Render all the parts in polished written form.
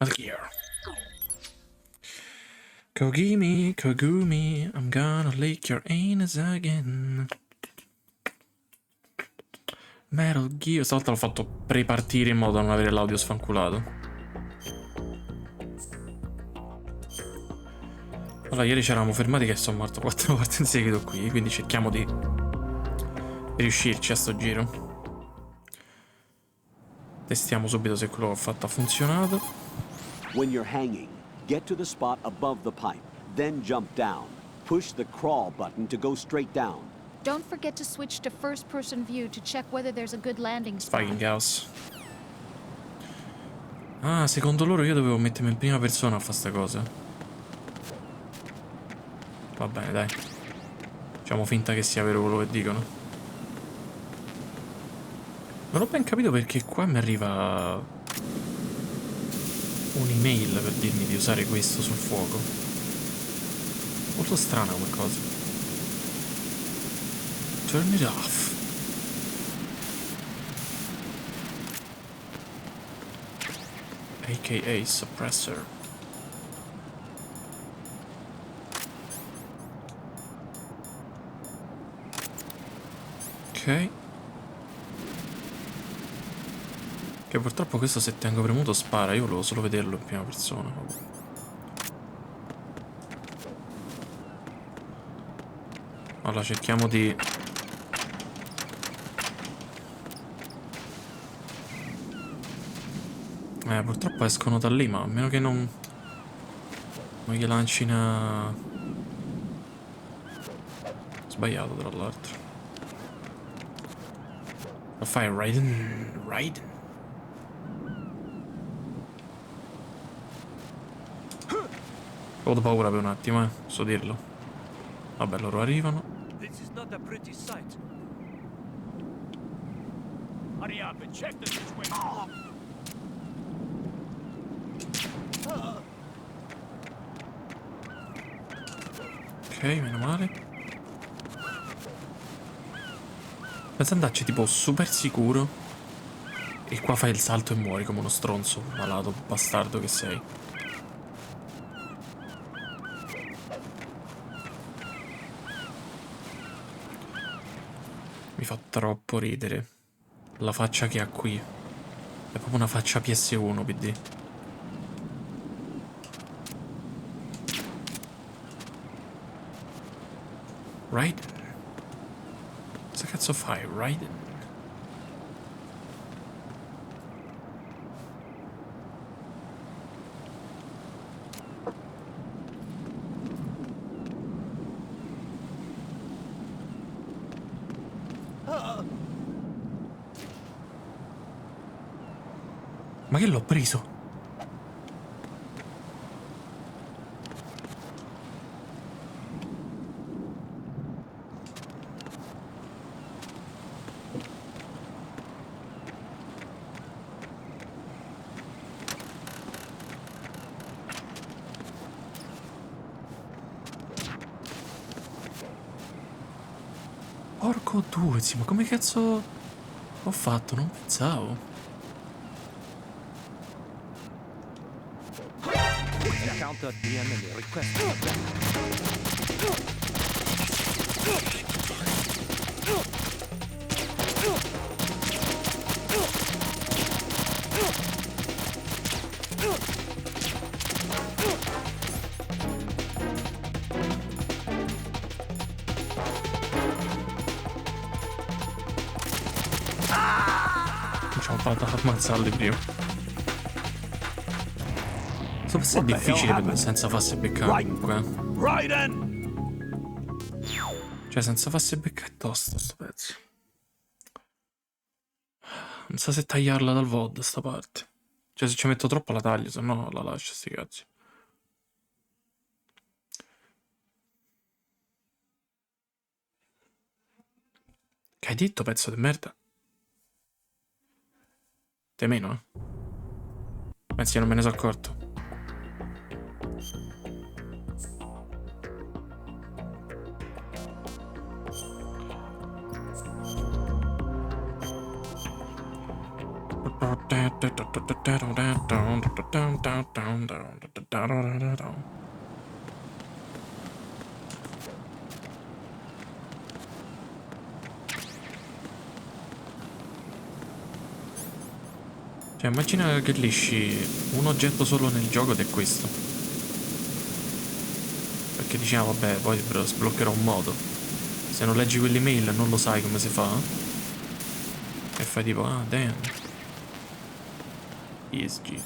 Metal Gear. Kogumi, I'm gonna lick your anus again. Metal Gear. Stavolta l'ho fatto prepartire in modo da non avere l'audio sfanculato. Allora, ieri ci eravamo fermati che sono morto 4 volte in seguito qui, quindi cerchiamo di riuscirci a sto giro. Testiamo subito se quello che ho fatto ha funzionato. When you're hanging, get to the spot above the pipe, then jump down. Push the crawl button to go straight down. Don't forget to switch to first-person view to check whether there's a good landing spot. Fucking house. Ah, secondo loro io dovevo mettermi in prima persona a fare sta cosa. Va bene, dai. Facciamo finta che sia vero quello che dicono. Non ho ben capito perché qua mi arriva un'email per dirmi di usare questo sul fuoco. Molto strana come cosa. Turn it off. AKA suppressor. Ok. Che purtroppo questo se tengo premuto spara. Io volevo solo vederlo in prima persona. Allora cerchiamo di... purtroppo escono da lì, ma a meno che non gli lanci una... Sbagliato tra l'altro. Lo fai Raiden. Ho avuto paura per un attimo, so dirlo. Vabbè, loro arrivano. This is not a pretty sight. Hurry up and check the situation. Ok, meno male. Pensa andarci tipo super sicuro. E qua fai il salto e muori come uno stronzo malato, bastardo che sei. Mi fa troppo ridere la faccia che ha qui. È proprio una faccia PS1 PD. Raiden? Cosa cazzo fai, Raiden? Ma che l'ho preso? Porco due, sì, ma come cazzo ho fatto? Non pensavo. Counter the enemy request. Non ce l'ho fatta a ammazzarli prima. Questo è difficile senza farsi beccare comunque. Cioè senza farsi beccare è tosto sto pezzo. Non so se tagliarla dal VOD sta parte. Cioè se ci metto troppo la taglio, se no la lascio sti cazzi. Che hai detto, pezzo di merda? Te meno, eh? Pensi che non me ne sono accorto? Cioè, immagina che lisci un oggetto solo nel gioco ed è questo. Perché diciamo, vabbè, poi sbloccherò un modo. Se non leggi quell'email non lo sai come si fa. E fai tipo, ah, damn. ESG.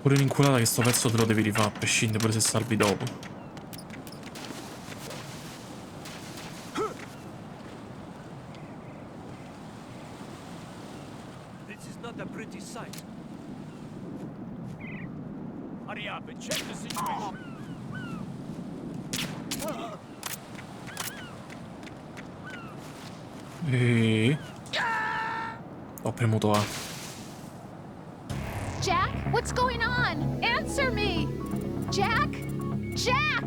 Pure un'inculata che sto pezzo te lo devi rifare, a prescindere pure se salvi dopo. This is not a pretty sight. Hurry up and check the situation. E... Ho premuto A. Jack, what's going on? Answer me! Jack? Jack!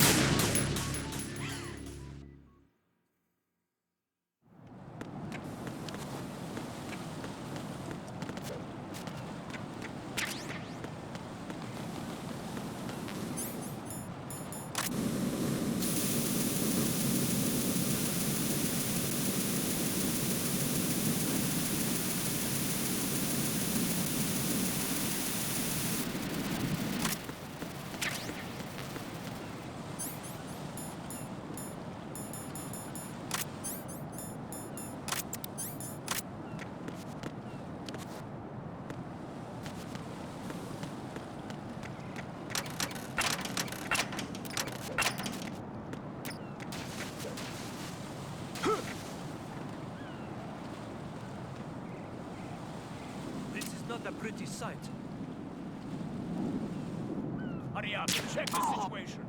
This is not a pretty sight. Hurry up and check the situation.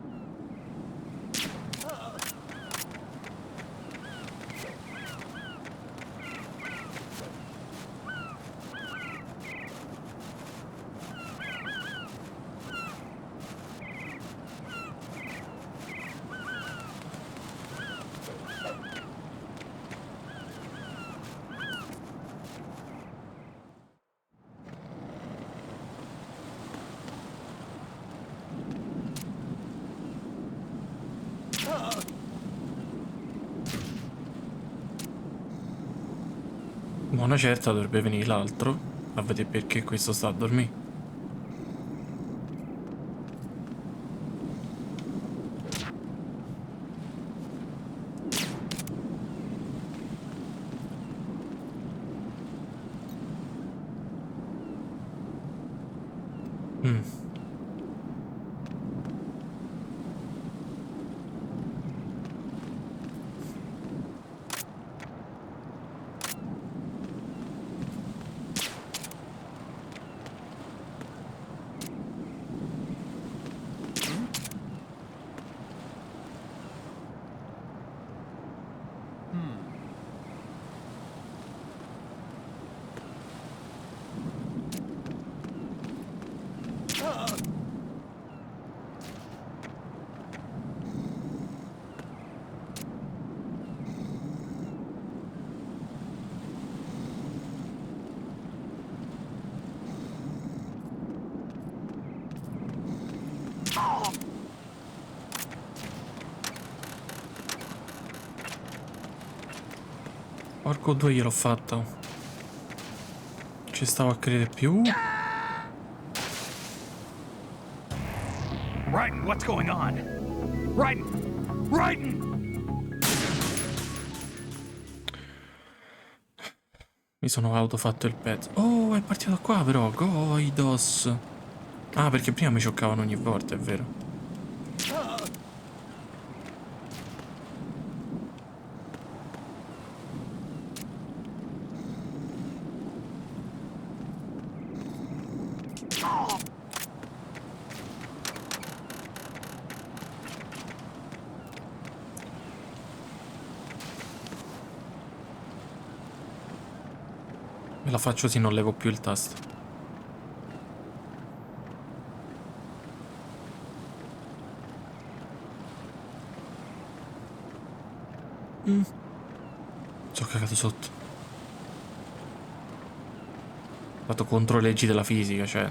Ma una certa dovrebbe venire l'altro a vedere perché questo sta a dormire. Porco due gliel'ho fatta. Ci stavo a credere più. Raiden, what's going on? Raiden! Raiden! Mi sono autofatto il pezzo. Oh, è partito da qua però. Goidos. Ah, perché prima mi cioccavano ogni volta, è vero. Me la faccio se non levo più il tasto. Sono cagato sotto. Ho fatto contro le leggi della fisica, cioè.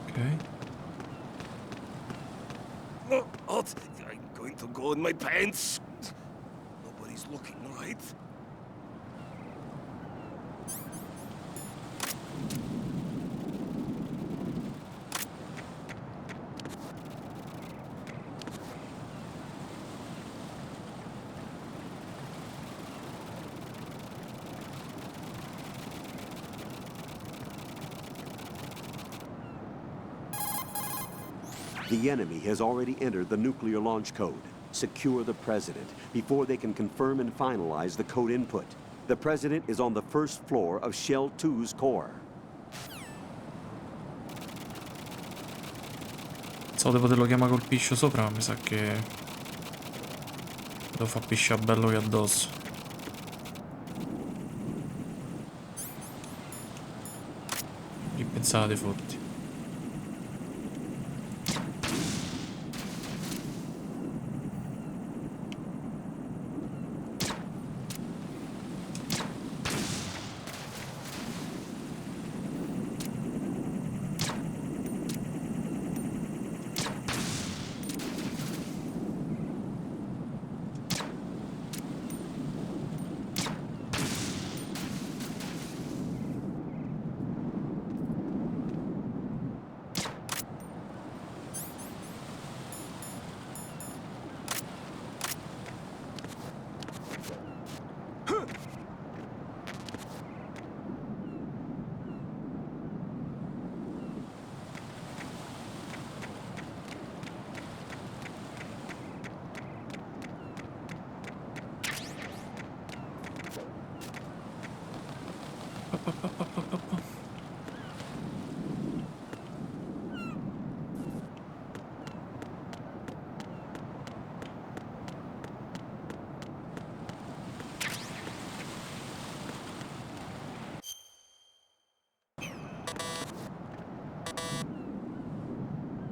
Ok. What? I'm going to go in my pants. Nobody's looking, right? The enemy has already entered the nuclear launch code. Secure the president before they can confirm and finalize the code input. The president is on the first floor of Shell 2's core. So devo poterlo chiamare col piscio sopra, ma mi sa che lo fa pisciare bello che addosso. Che pensate, fotti?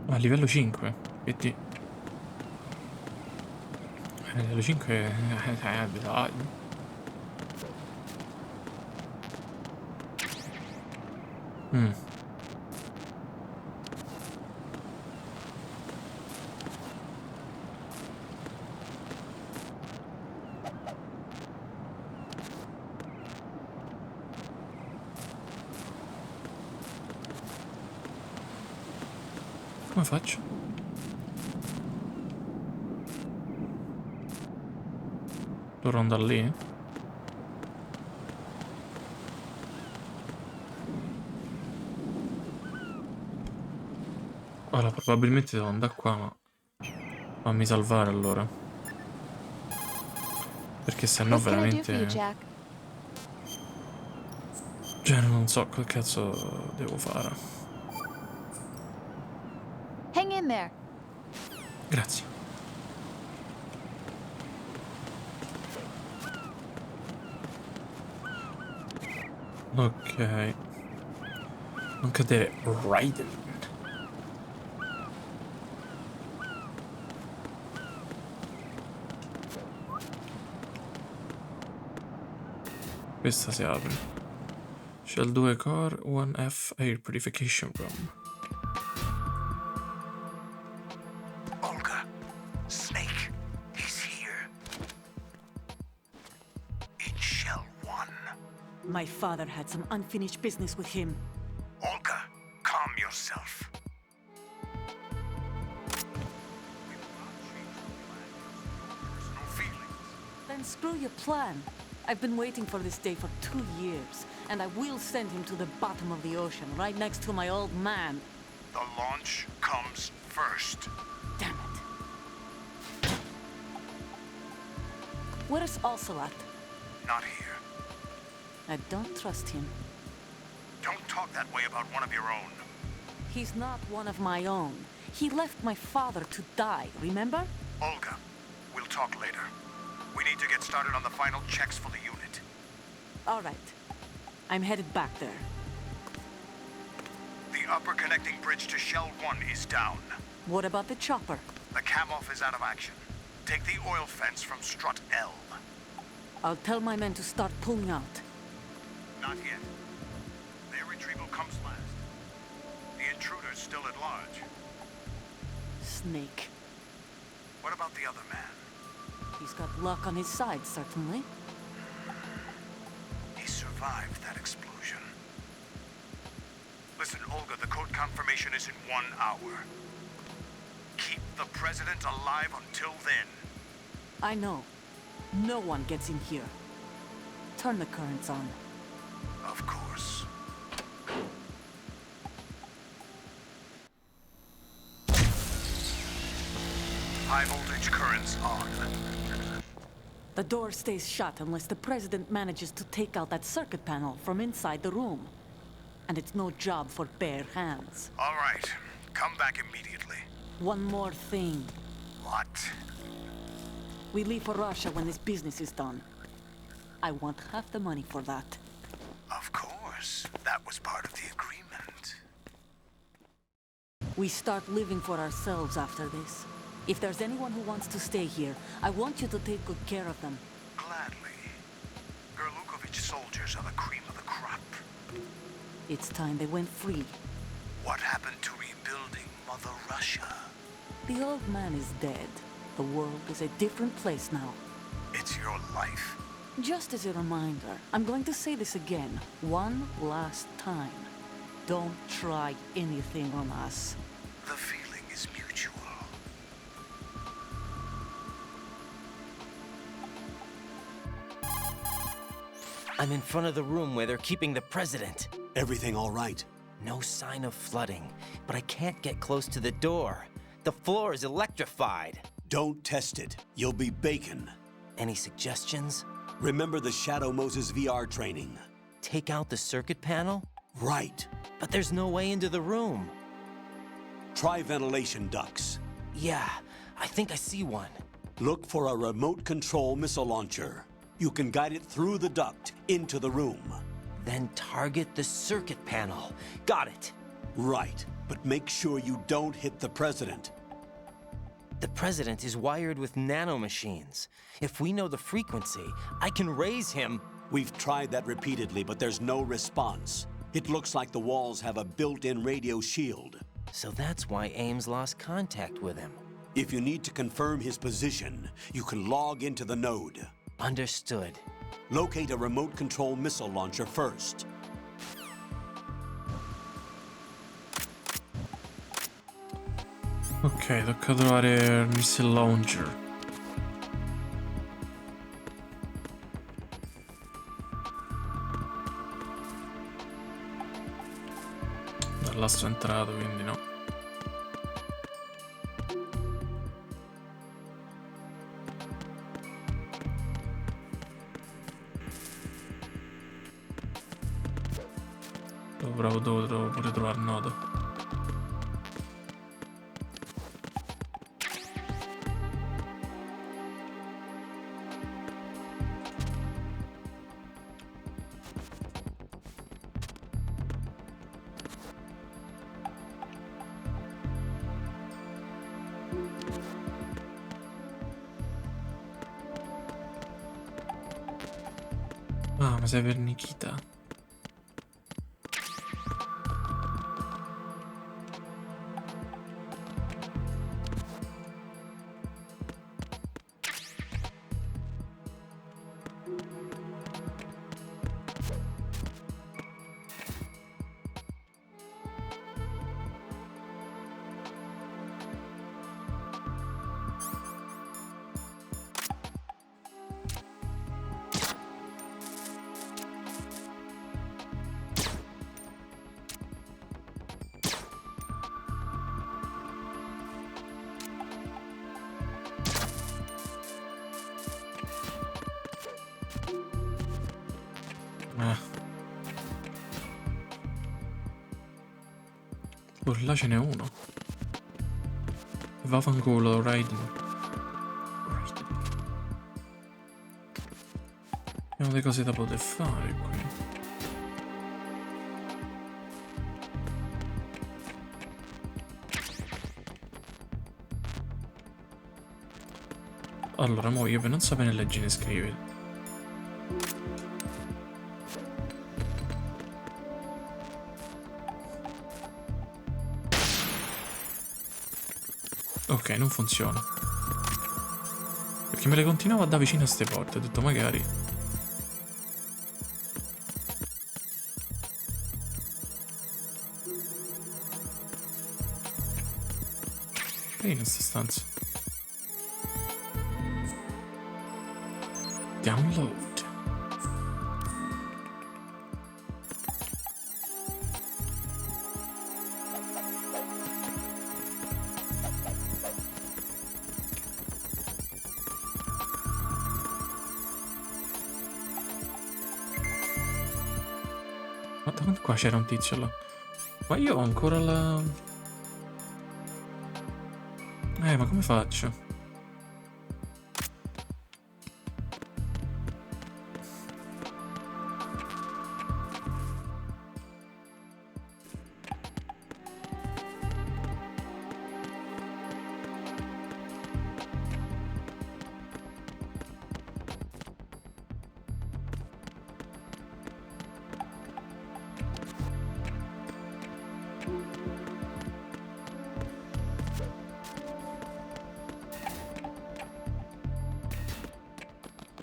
A livello 5, vedi? Livello 5 dai. Come faccio? Dovrò andare lì? Ora probabilmente devo andare qua, ma fammi salvare allora. Perché se no What can I do for you, veramente... Jack? Cioè non so che cazzo devo fare. Hang in there. Grazie. Ok. Non cadere, Raiden. Questa si apre. Shell 2 Core 1F Air Purification Room. Olga, Snake, he's here. In Shell 1. My father had some unfinished business with him. Olga, calm yourself. No feelings. Then screw your plan. I've been waiting for this day for 2 years, and I will send him to the bottom of the ocean, right next to my old man. The launch comes first. Damn it. Where's Ocelot? Not here. I don't trust him. Don't talk that way about one of your own. He's not one of my own. He left my father to die, remember? Olga, we'll talk later. We need to get started on the final checks for the unit. All right. I'm headed back there. The upper connecting bridge to Shell 1 is down. What about the chopper? The cam-off is out of action. Take the oil fence from strut L. I'll tell my men to start pulling out. Not yet. Their retrieval comes last. The intruder's still at large. Snake. What about the other man? He's got luck on his side, certainly. He survived that explosion. Listen, Olga, the code confirmation is in 1 hour. Keep the president alive until then. I know. No one gets in here. Turn the currents on. Of course. High voltage currents on. The door stays shut unless the president manages to take out that circuit panel from inside the room. And it's no job for bare hands. All right. Come back immediately. One more thing. What? We leave for Russia when this business is done. I want half the money for that. Of course. That was part of the agreement. We start living for ourselves after this. If there's anyone who wants to stay here, I want you to take good care of them. Gladly. Gerlukovich soldiers are the cream of the crop. It's time they went free. What happened to rebuilding Mother Russia? The old man is dead. The world is a different place now. It's your life. Just as a reminder, I'm going to say this again, one last time. Don't try anything on us. The feeling is mutual. I'm in front of the room where they're keeping the president. Everything all right? No sign of flooding, but I can't get close to the door. The floor is electrified. Don't test it. You'll be bacon. Any suggestions? Remember the Shadow Moses VR training? Take out the circuit panel? Right. But there's no way into the room. Try ventilation ducts. Yeah, I think I see one. Look for a remote control missile launcher. You can guide it through the duct into the room. Then target the circuit panel. Got it. Right, but make sure you don't hit the president. The president is wired with nanomachines. If we know the frequency, I can raise him. We've tried that repeatedly, but there's no response. It looks like the walls have a built-in radio shield. So that's why Ames lost contact with him. If you need to confirm his position, you can log into the node. Understood. Locate a remote control missile launcher first. Ok, tocca trovare il missile launcher. Dall'asso è entrato, quindi no. Devo pure trovare il nodo. Ah, ma sei per Nikita. Pure là ce n'è uno. Vaffanculo, Raiden. Abbiamo delle cose da poter fare qui. Allora, mo io per non sapere leggere e scrivere. Ok, non funziona. Perché me le continuavo da vicino a ste porte, ho detto magari. Che in questa stanza? Download. Ma da qua c'era un tizio là. Ma io ho ancora la... ma come faccio?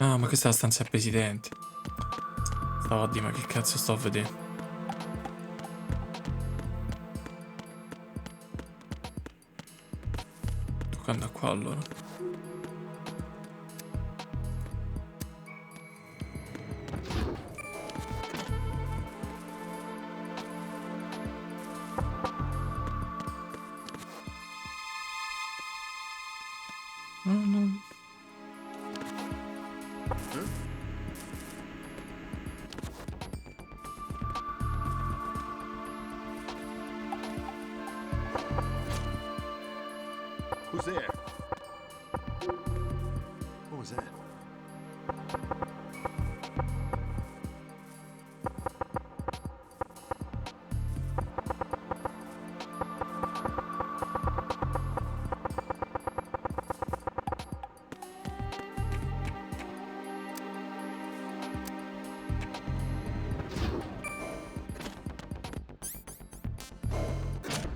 Ah, ma questa è la stanza del presidente. Stavo a dire, ma che cazzo sto a vedere? Tocca andare qua allora. No, no. Who's there? What was that?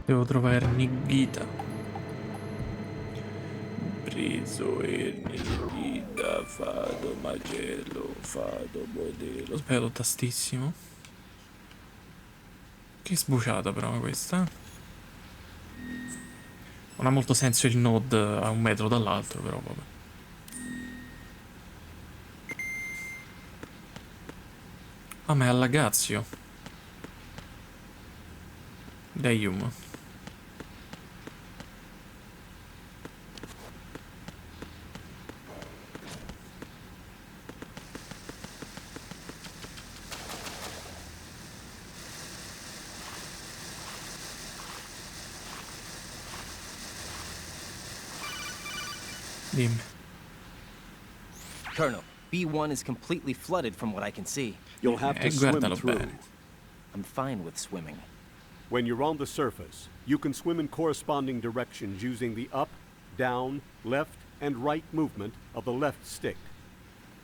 Devo trovare Nighita. Preso e Nighita, fado magello, fado modello. Sbagliato tastissimo. Che sbuciata però questa. Non ha molto senso il node a 1 metro dall'altro, però vabbè. Ah, ma è all'agazio. Deium. Dimmi. Colonel, B1 is completely flooded from what I can see. You'll have to swim Guardalo through. bene. I'm fine with swimming. When you're on the surface, you can swim in corresponding directions using the up, down, left, and right movement of the left stick.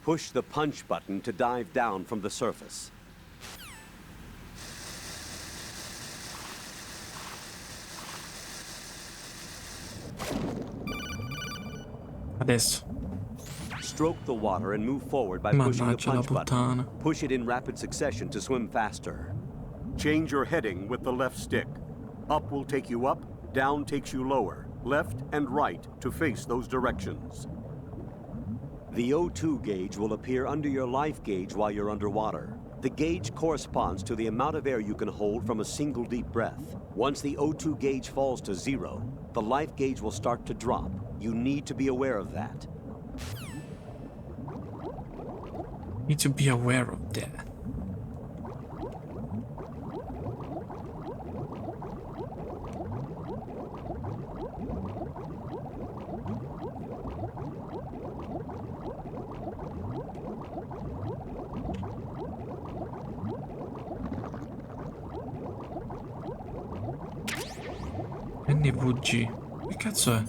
Push the punch button to dive down from the surface. Adesso. Stroke the water and move forward by pushing the Mannaggia la punch button. puttana. Push it in rapid succession to swim faster. Change your heading with the left stick. Up will take you up, down takes you lower, left and right to face those directions. The O2 gauge will appear under your life gauge while you're underwater. The gauge corresponds to the amount of air you can hold from a single deep breath. Once the O2 gauge falls to 0, the life gauge will start to drop. You need to be aware of that. Need to be aware of that. NVG. Che cazzo è?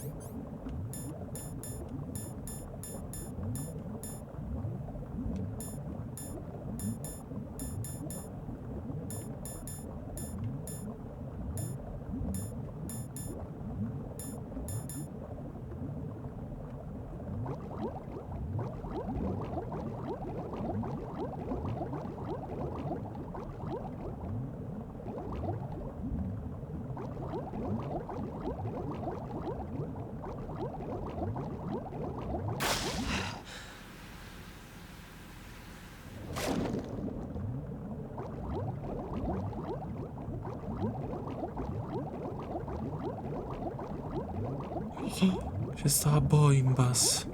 C'è sta Boimbas.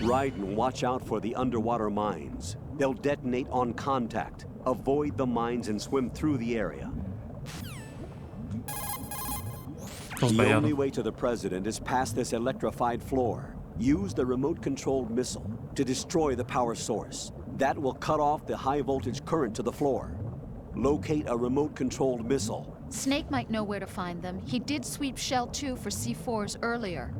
Ride and watch out for the underwater mines. They'll detonate on contact. Avoid the mines and swim through the area. Ho The only sbagliato. way to the president is past this electrified floor. Use the remote-controlled missile to destroy the power source. That will cut off the high-voltage current to the floor. Locate a remote-controlled missile. Snake might know where to find them. He did sweep Shell 2 for C4s earlier.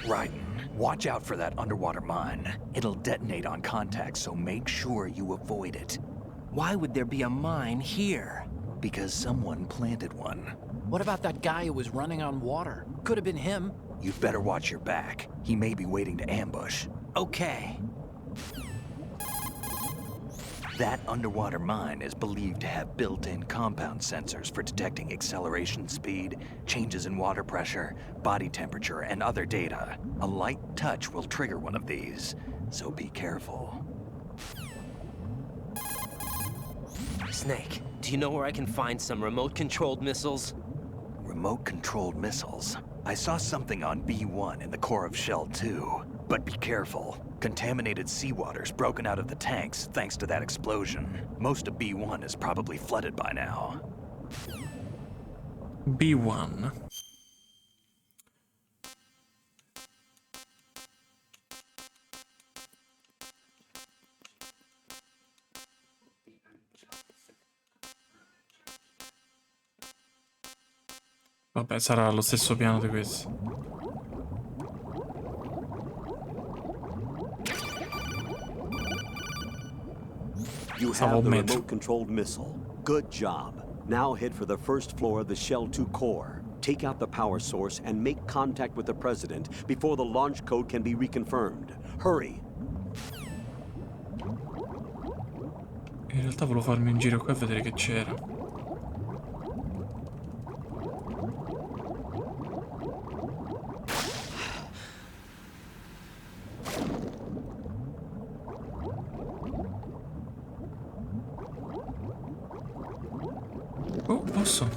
Raiden, watch out for that underwater mine. It'll detonate on contact, so make sure you avoid it. Why would there be a mine here? Because someone planted one. What about that guy who was running on water? Could have been him. You'd better watch your back. He may be waiting to ambush. Okay. That underwater mine is believed to have built-in compound sensors for detecting acceleration speed, changes in water pressure, body temperature, and other data. A light touch will trigger one of these, so be careful. Snake, do you know where I can find some remote-controlled missiles? Remote-controlled missiles. I saw something on B1 in the core of Shell 2. But be careful. Contaminated seawater's broken out of the tanks thanks to that explosion. Most of B1 is probably flooded by now. B1. Vabbè, sarà lo stesso piano di questo. You have the remote-controlled missile. Good job. Now head for the first floor of the Shell 2 core. Take out the power source and make contact with the president before the launch code can be reconfirmed. Hurry. In realtà volevo farmi un giro qua e vedere che c'era. Oh, posso?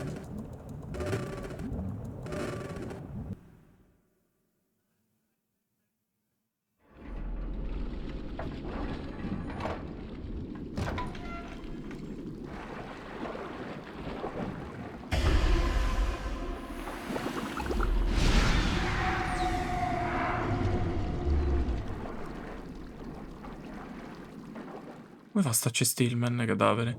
Come fa sta Stillman cadavere?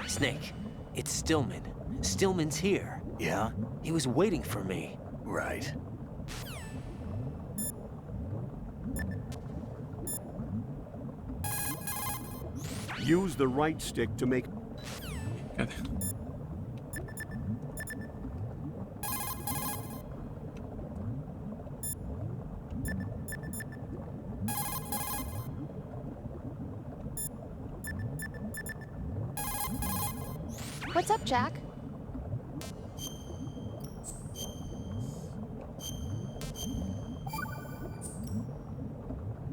Snake, it's Stillman. Stillman's here. Yeah? He was waiting for me. Right. Use the right stick to make... What's up, Jack?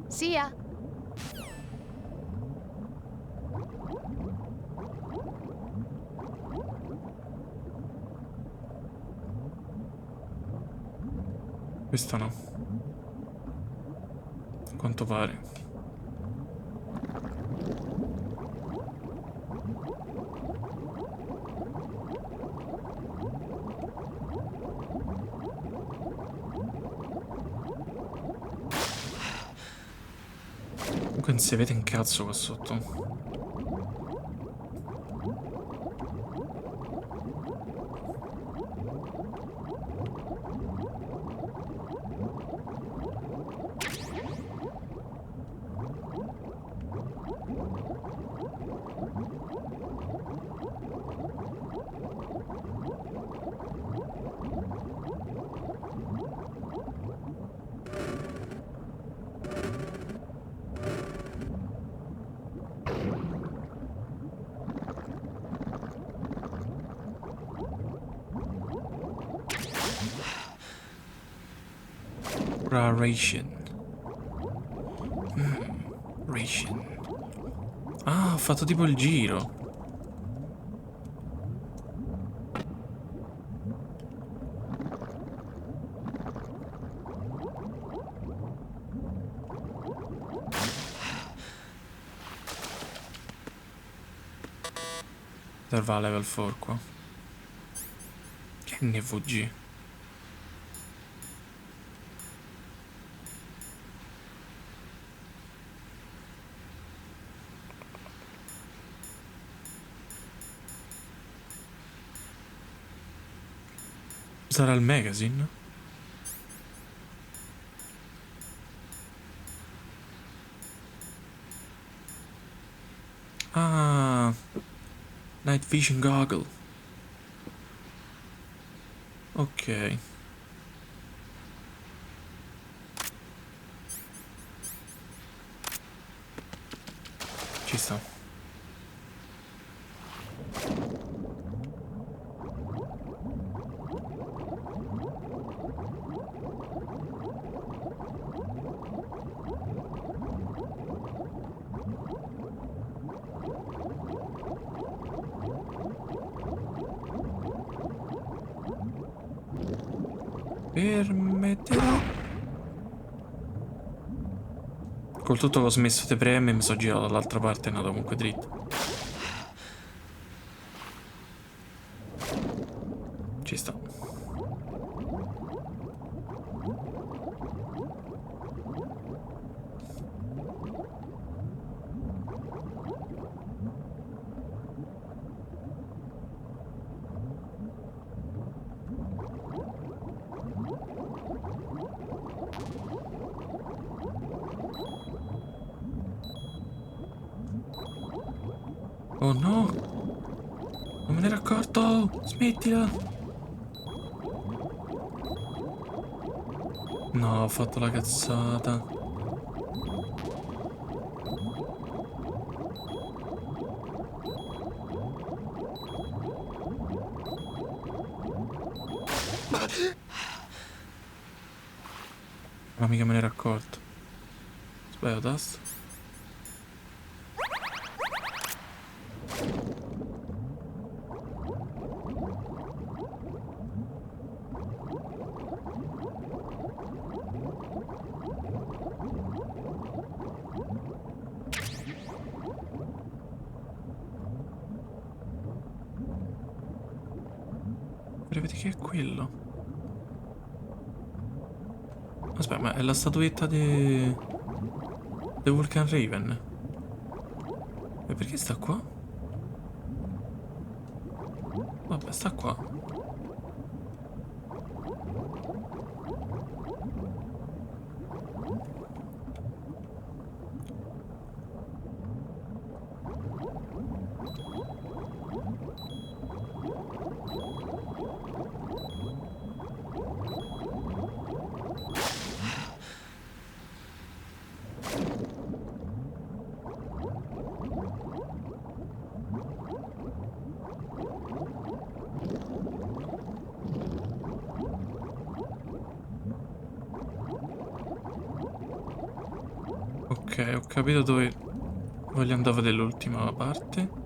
See ya. Questo no. A quanto pare. Comunque non si vede un cazzo qua sotto. Ration. Ration. Ah, ho fatto tipo il giro. Serve level 4 qua. Che NVG? Sarà il magazine? Ah, Night Vision Goggle. Ok. Ci sta. Permetterò. Col tutto che ho smesso di preme mi sono girato dall'altra parte e è andato comunque dritto. Ci sta. Oh no! Non me ne ero accorto! Smettila! No, ho fatto la cazzata. Ma mica me ne ero accorto. Sbaglio tasto. Vedi che è quello? Aspetta, ma è la statuetta di Vulcan Raven? E perché sta qua? Vabbè, sta qua. Ok, ho capito dove voglio andare a vedere l'ultima parte.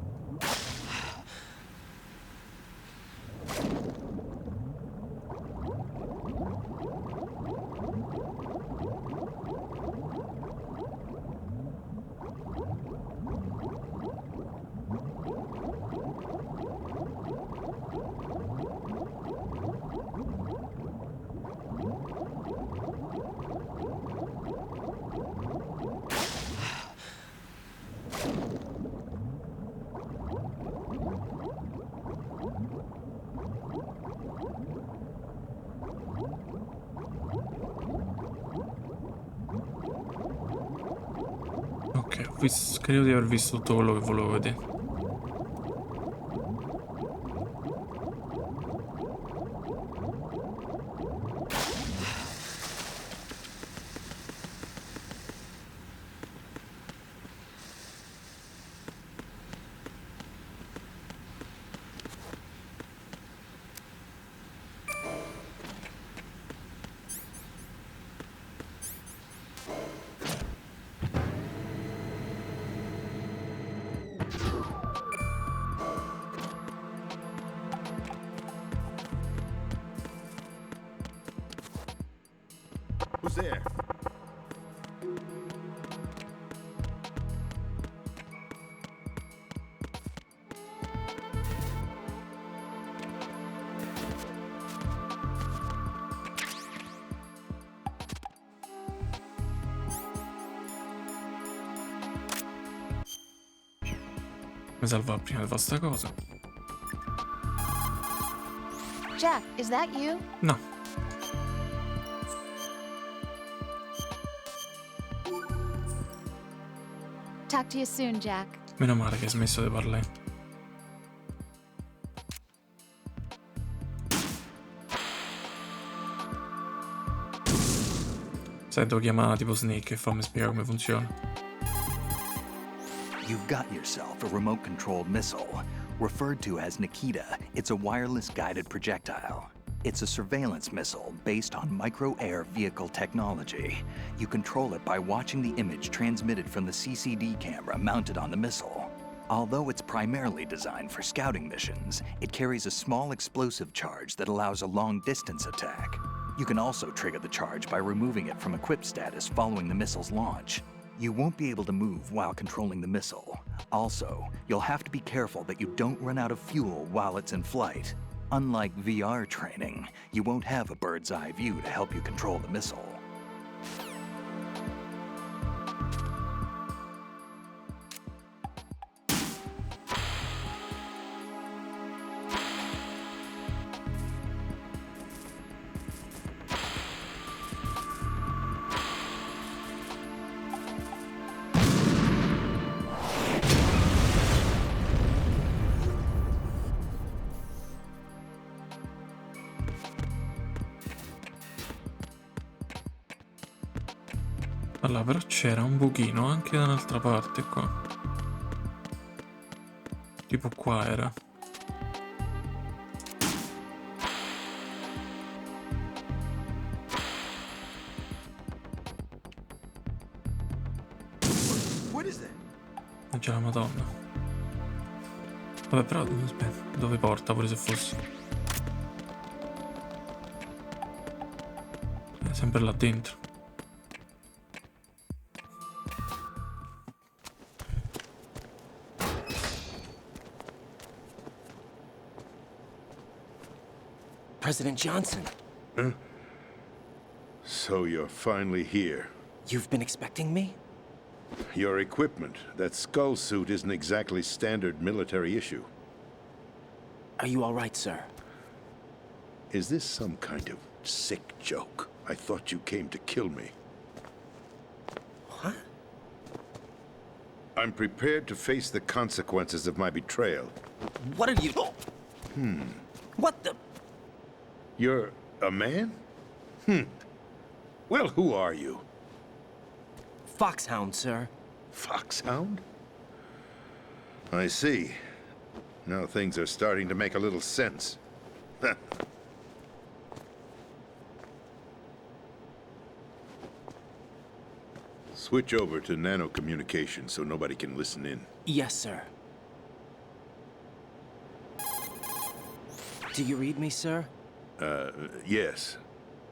Ok, credo di aver visto tutto quello che volevo vedere. Who's there? Mi salva prima di fare sta cosa. Jack, is that you? No. Talk to you soon, Jack. Meno male che hai smesso di parlare. Sento chiamare tipo Snake e fammi spiegare come funziona. You've got yourself a remote-controlled missile. Referred to as Nikita, it's a wireless guided projectile. It's a surveillance missile based on micro-air vehicle technology. You control it by watching the image transmitted from the CCD camera mounted on the missile. Although it's primarily designed for scouting missions, it carries a small explosive charge that allows a long-distance attack. You can also trigger the charge by removing it from equipped status following the missile's launch. You won't be able to move while controlling the missile. Also, you'll have to be careful that you don't run out of fuel while it's in flight. Unlike VR training, you won't have a bird's eye view to help you control the missile. Allora, però c'era un buchino anche da un'altra parte qua. Tipo qua era. What is that? Già la Madonna. Vabbè, però aspetta, dove porta pure se fosse? È sempre là dentro. President Johnson. Huh? So you're finally here. You've been expecting me? Your equipment, that skull suit isn't exactly standard military issue. Are you all right, sir? Is this some kind of sick joke? I thought you came to kill me. What? I'm prepared to face the consequences of my betrayal. What are you... What the... You're a man? Well, who are you? Foxhound, sir. Foxhound? I see. Now things are starting to make a little sense. Switch over to nano-communication so nobody can listen in. Yes, sir. Do you read me, sir? Yes.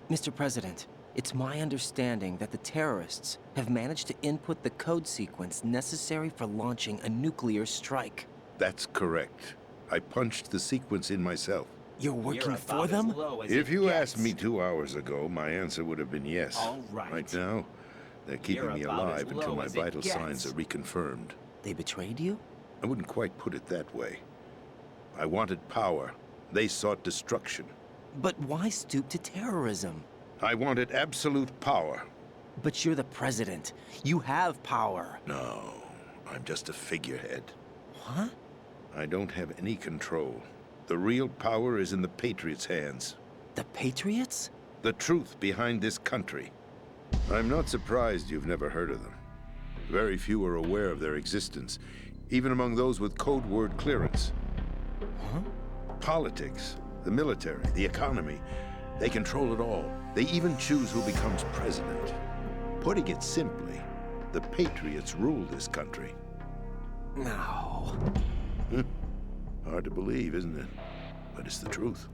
Mr. President, it's my understanding that the terrorists have managed to input the code sequence necessary for launching a nuclear strike. That's correct. I punched the sequence in myself. You're working for them? If you asked me 2 hours ago, my answer would have been yes. All right. Right now, they're keeping me alive until my vital signs are reconfirmed. They betrayed you? I wouldn't quite put it that way. I wanted power. They sought destruction. But why stoop to terrorism? I wanted absolute power. But you're the president. You have power. No, I'm just a figurehead. What? I don't have any control. The real power is in the Patriots' hands. The Patriots? The truth behind this country. I'm not surprised you've never heard of them. Very few are aware of their existence, even among those with code word clearance. Huh? Politics, the military, the economy, they control it all. They even choose who becomes president. Putting it simply, the Patriots rule this country. No. Hard to believe, isn't it? But it's the truth.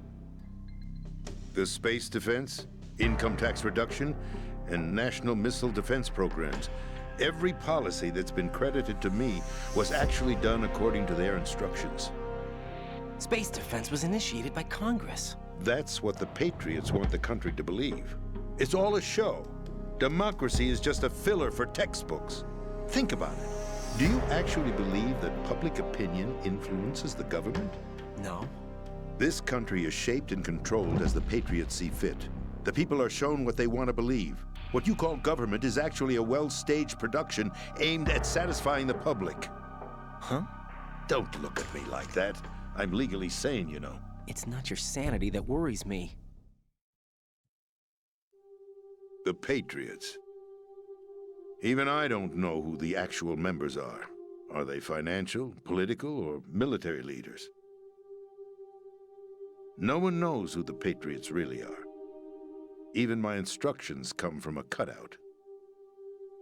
The space defense, income tax reduction, and national missile defense programs. Every policy that's been credited to me was actually done according to their instructions. Space defense was initiated by Congress. That's what the Patriots want the country to believe. It's all a show. Democracy is just a filler for textbooks. Think about it. Do you actually believe that public opinion influences the government? No. This country is shaped and controlled as the Patriots see fit. The people are shown what they want to believe. What you call government is actually a well-staged production aimed at satisfying the public. Huh? Don't look at me like that. I'm legally sane, you know. It's not your sanity that worries me. The Patriots. Even I don't know who the actual members are. Are they financial, political, or military leaders? No one knows who the Patriots really are. Even my instructions come from a cutout.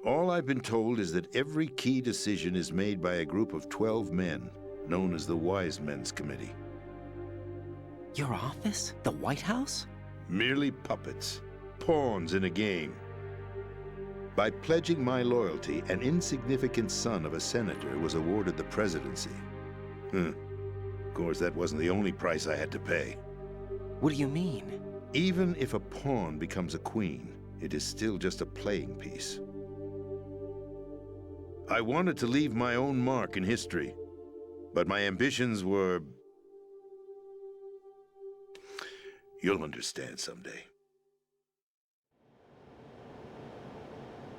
All I've been told is that every key decision is made by a group of 12 men, known as the Wise Men's Committee. Your office? The White House? Merely puppets, pawns in a game. By pledging my loyalty, an insignificant son of a senator was awarded the presidency. Of course, that wasn't the only price I had to pay. What do you mean? Even if a pawn becomes a queen, it is still just a playing piece. I wanted to leave my own mark in history, but my ambitions were... You'll understand someday.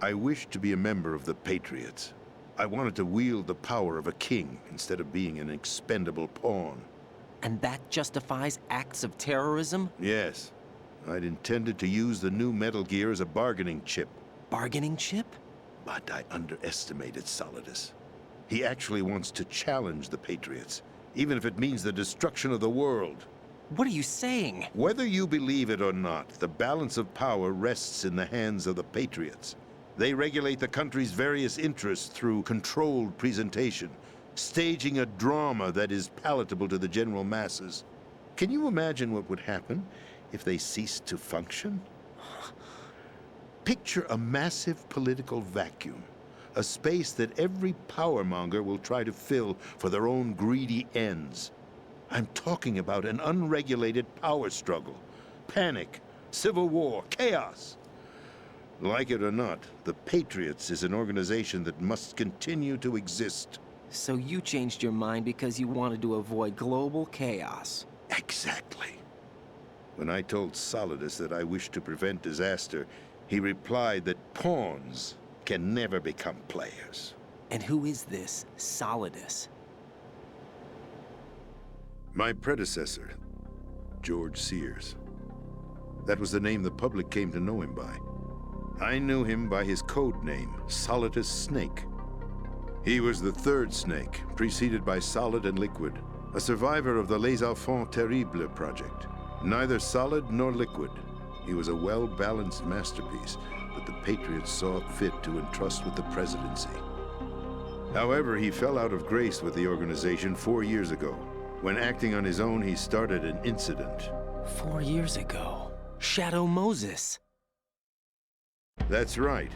I wished to be a member of the Patriots. I wanted to wield the power of a king instead of being an expendable pawn. And that justifies acts of terrorism? Yes. I'd intended to use the new Metal Gear as a bargaining chip. Bargaining chip? But I underestimated Solidus. He actually wants to challenge the Patriots, even if it means the destruction of the world. What are you saying? Whether you believe it or not, the balance of power rests in the hands of the Patriots. They regulate the country's various interests through controlled presentation, staging a drama that is palatable to the general masses. Can you imagine what would happen if they ceased to function? Picture a massive political vacuum, a space that every powermonger will try to fill for their own greedy ends. I'm talking about an unregulated power struggle, panic, civil war, chaos. Like it or not, the Patriots is an organization that must continue to exist. So you changed your mind because you wanted to avoid global chaos. Exactly. When I told Solidus that I wished to prevent disaster, he replied that pawns can never become players. And who is this Solidus? My predecessor, George Sears. That was the name the public came to know him by. I knew him by his code name, Solidus Snake. He was the third snake, preceded by Solid and Liquid, a survivor of the Les Enfants Terribles project. Neither solid nor liquid, he was a well-balanced masterpiece that the Patriots saw fit to entrust with the presidency. However, he fell out of grace with the organization 4 years ago. When acting on his own, he started an incident. 4 years ago? Shadow Moses! That's right.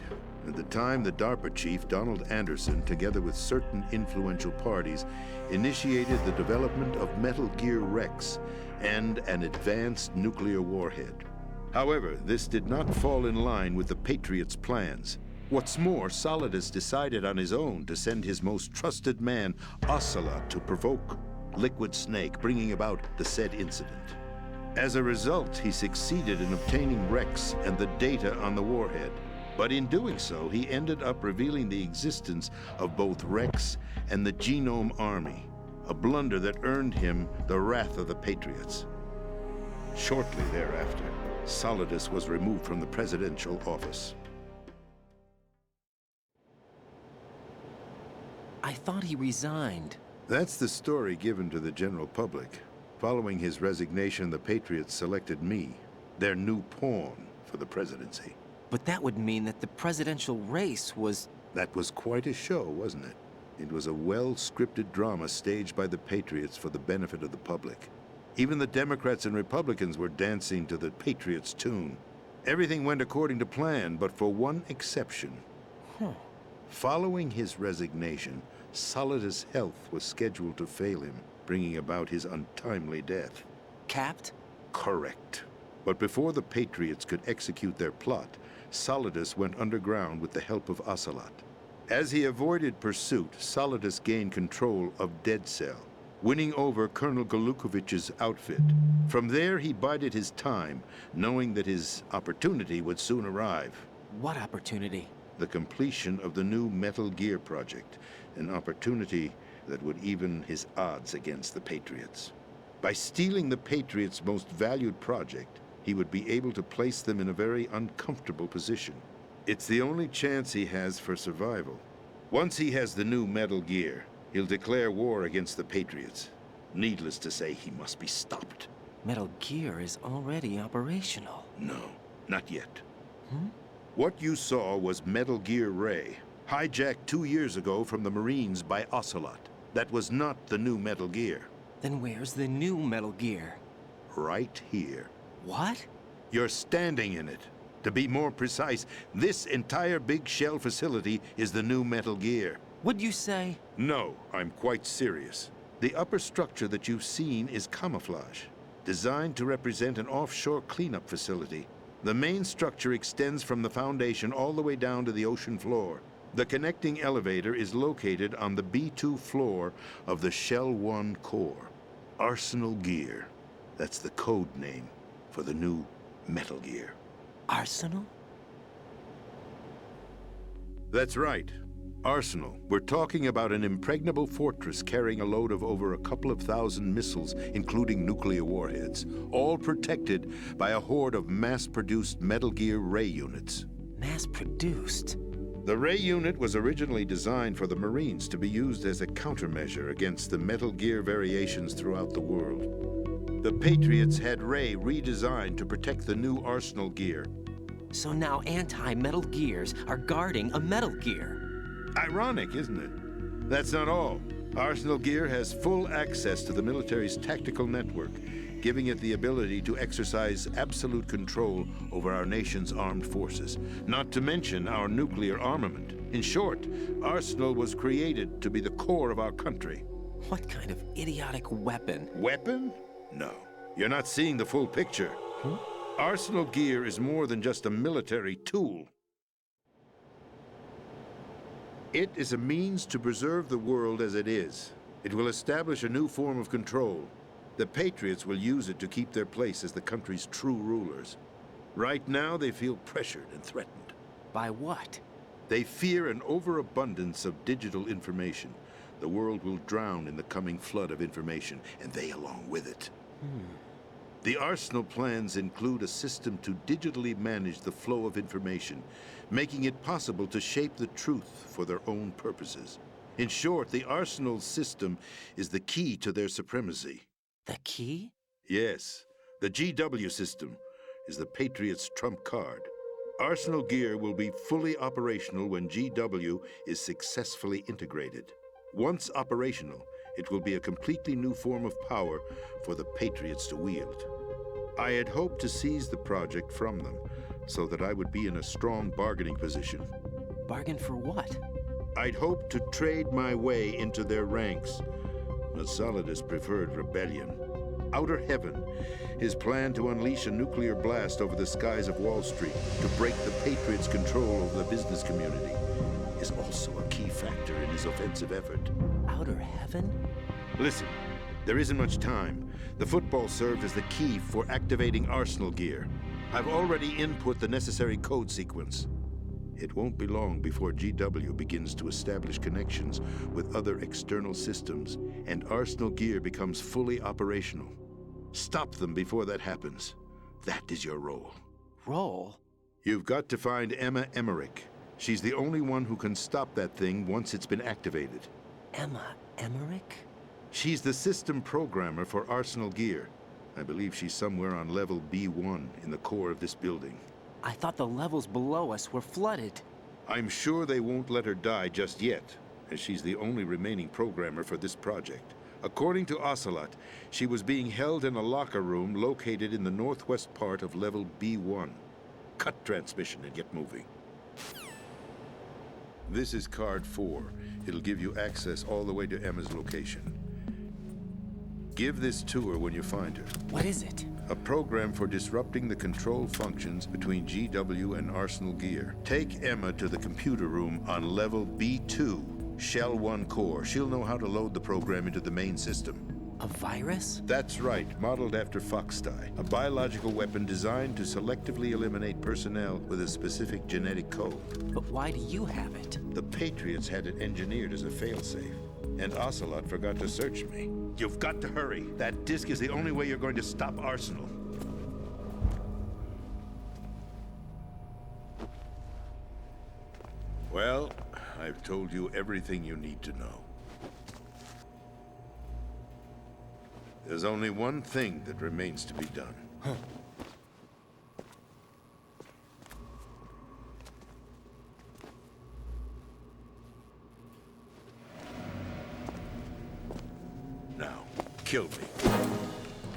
At the time, the DARPA chief, Donald Anderson, together with certain influential parties, initiated the development of Metal Gear Rex and an advanced nuclear warhead. However, this did not fall in line with the Patriots' plans. What's more, Solidus decided on his own to send his most trusted man, Ocelot, to provoke Liquid Snake, bringing about the said incident. As a result, he succeeded in obtaining Rex and the data on the warhead. But in doing so, he ended up revealing the existence of both Rex and the Genome Army, a blunder that earned him the wrath of the Patriots. Shortly thereafter, Solidus was removed from the presidential office. I thought he resigned. That's the story given to the general public. Following his resignation, the Patriots selected me, their new pawn, for the presidency. But that would mean that the presidential race was... That was quite a show, wasn't it? It was a well-scripted drama staged by the Patriots for the benefit of the public. Even the Democrats and Republicans were dancing to the Patriots' tune. Everything went according to plan, but for one exception. Following his resignation, Solidus' health was scheduled to fail him, bringing about his untimely death. Capped? Correct. But before the Patriots could execute their plot, Solidus went underground with the help of Ocelot. As he avoided pursuit, Solidus gained control of Dead Cell, winning over Colonel Golukovich's outfit. From there, he bided his time, knowing that his opportunity would soon arrive. What opportunity? The completion of the new Metal Gear project, an opportunity that would even his odds against the Patriots. By stealing the Patriots' most valued project, he would be able to place them in a very uncomfortable position. It's the only chance he has for survival. Once he has the new Metal Gear, he'll declare war against the Patriots. Needless to say, he must be stopped. Metal Gear is already operational. No, not yet. What you saw was Metal Gear Ray, hijacked 2 years ago from the Marines by Ocelot. That was not the new Metal Gear. Then where's the new Metal Gear? Right here. What? You're standing in it. To be more precise, this entire big shell facility is the new Metal Gear. What'd you say? No, I'm quite serious. The upper structure that you've seen is camouflage, designed to represent an offshore cleanup facility. The main structure extends from the foundation all the way down to the ocean floor. The connecting elevator is located on the B2 floor of the Shell 1 core. Arsenal Gear. That's the code name for the new Metal Gear. Arsenal? That's right. Arsenal. We're talking about an impregnable fortress carrying a load of over a couple of thousand missiles, including nuclear warheads, all protected by a horde of mass-produced Metal Gear Ray units. Mass-produced? The Ray unit was originally designed for the Marines to be used as a countermeasure against the Metal Gear variations throughout the world. The Patriots had Ray redesigned to protect the new Arsenal Gear. So now anti-Metal Gears are guarding a Metal Gear. Ironic, isn't it? That's not all. Arsenal Gear has full access to the military's tactical network, giving it the ability to exercise absolute control over our nation's armed forces, not to mention our nuclear armament. In short, Arsenal was created to be the core of our country. What kind of idiotic weapon? Weapon? No. You're not seeing the full picture. Arsenal Gear is more than just a military tool. It is a means to preserve the world as it is. It will establish a new form of control. The Patriots will use it to keep their place as the country's true rulers. Right now, they feel pressured and threatened. By what? They fear an overabundance of digital information. The world will drown in the coming flood of information, and they along with it. The Arsenal plans include a system to digitally manage the flow of information, making it possible to shape the truth for their own purposes. In short, the Arsenal system is the key to their supremacy. The key? Yes. The GW system is the Patriots' trump card. Arsenal Gear will be fully operational when GW is successfully integrated. Once operational, it will be a completely new form of power for the Patriots to wield. I had hoped to seize the project from them, so that I would be in a strong bargaining position. Bargain for what? I'd hoped to trade my way into their ranks, but Solidus preferred rebellion. Outer Heaven, his plan to unleash a nuclear blast over the skies of Wall Street to break the Patriots' control over the business community, is also a key factor in his offensive effort. Outer Heaven? Listen, there isn't much time. The football served as the key for activating Arsenal Gear. I've already input the necessary code sequence. It won't be long before GW begins to establish connections with other external systems, and Arsenal Gear becomes fully operational. Stop them before that happens. That is your role. Role? You've got to find Emma Emmerich. She's the only one who can stop that thing once it's been activated. Emma Emmerich? She's the system programmer for Arsenal Gear. I believe she's somewhere on level B1 in the core of this building. I thought the levels below us were flooded. I'm sure they won't let her die just yet, as she's the only remaining programmer for this project. According to Ocelot, she was being held in a locker room located in the northwest part of level B1. cut transmission and get moving. This is card 4. It'll give you access all the way to Emma's location. Give this to her when you find her. What is it? A program for disrupting the control functions between GW and Arsenal Gear. Take Emma to the computer room on level B2, Shell 1 core. She'll know how to load the program into the main system. A virus? That's right, modeled after Foxdie, a biological weapon designed to selectively eliminate personnel with a specific genetic code. But why do you have it? The Patriots had it engineered as a failsafe, and Ocelot forgot to search me. You've got to hurry. That disk is the only way you're going to stop Arsenal. Well, I've told you everything you need to know. There's only one thing that remains to be done. Now, kill me.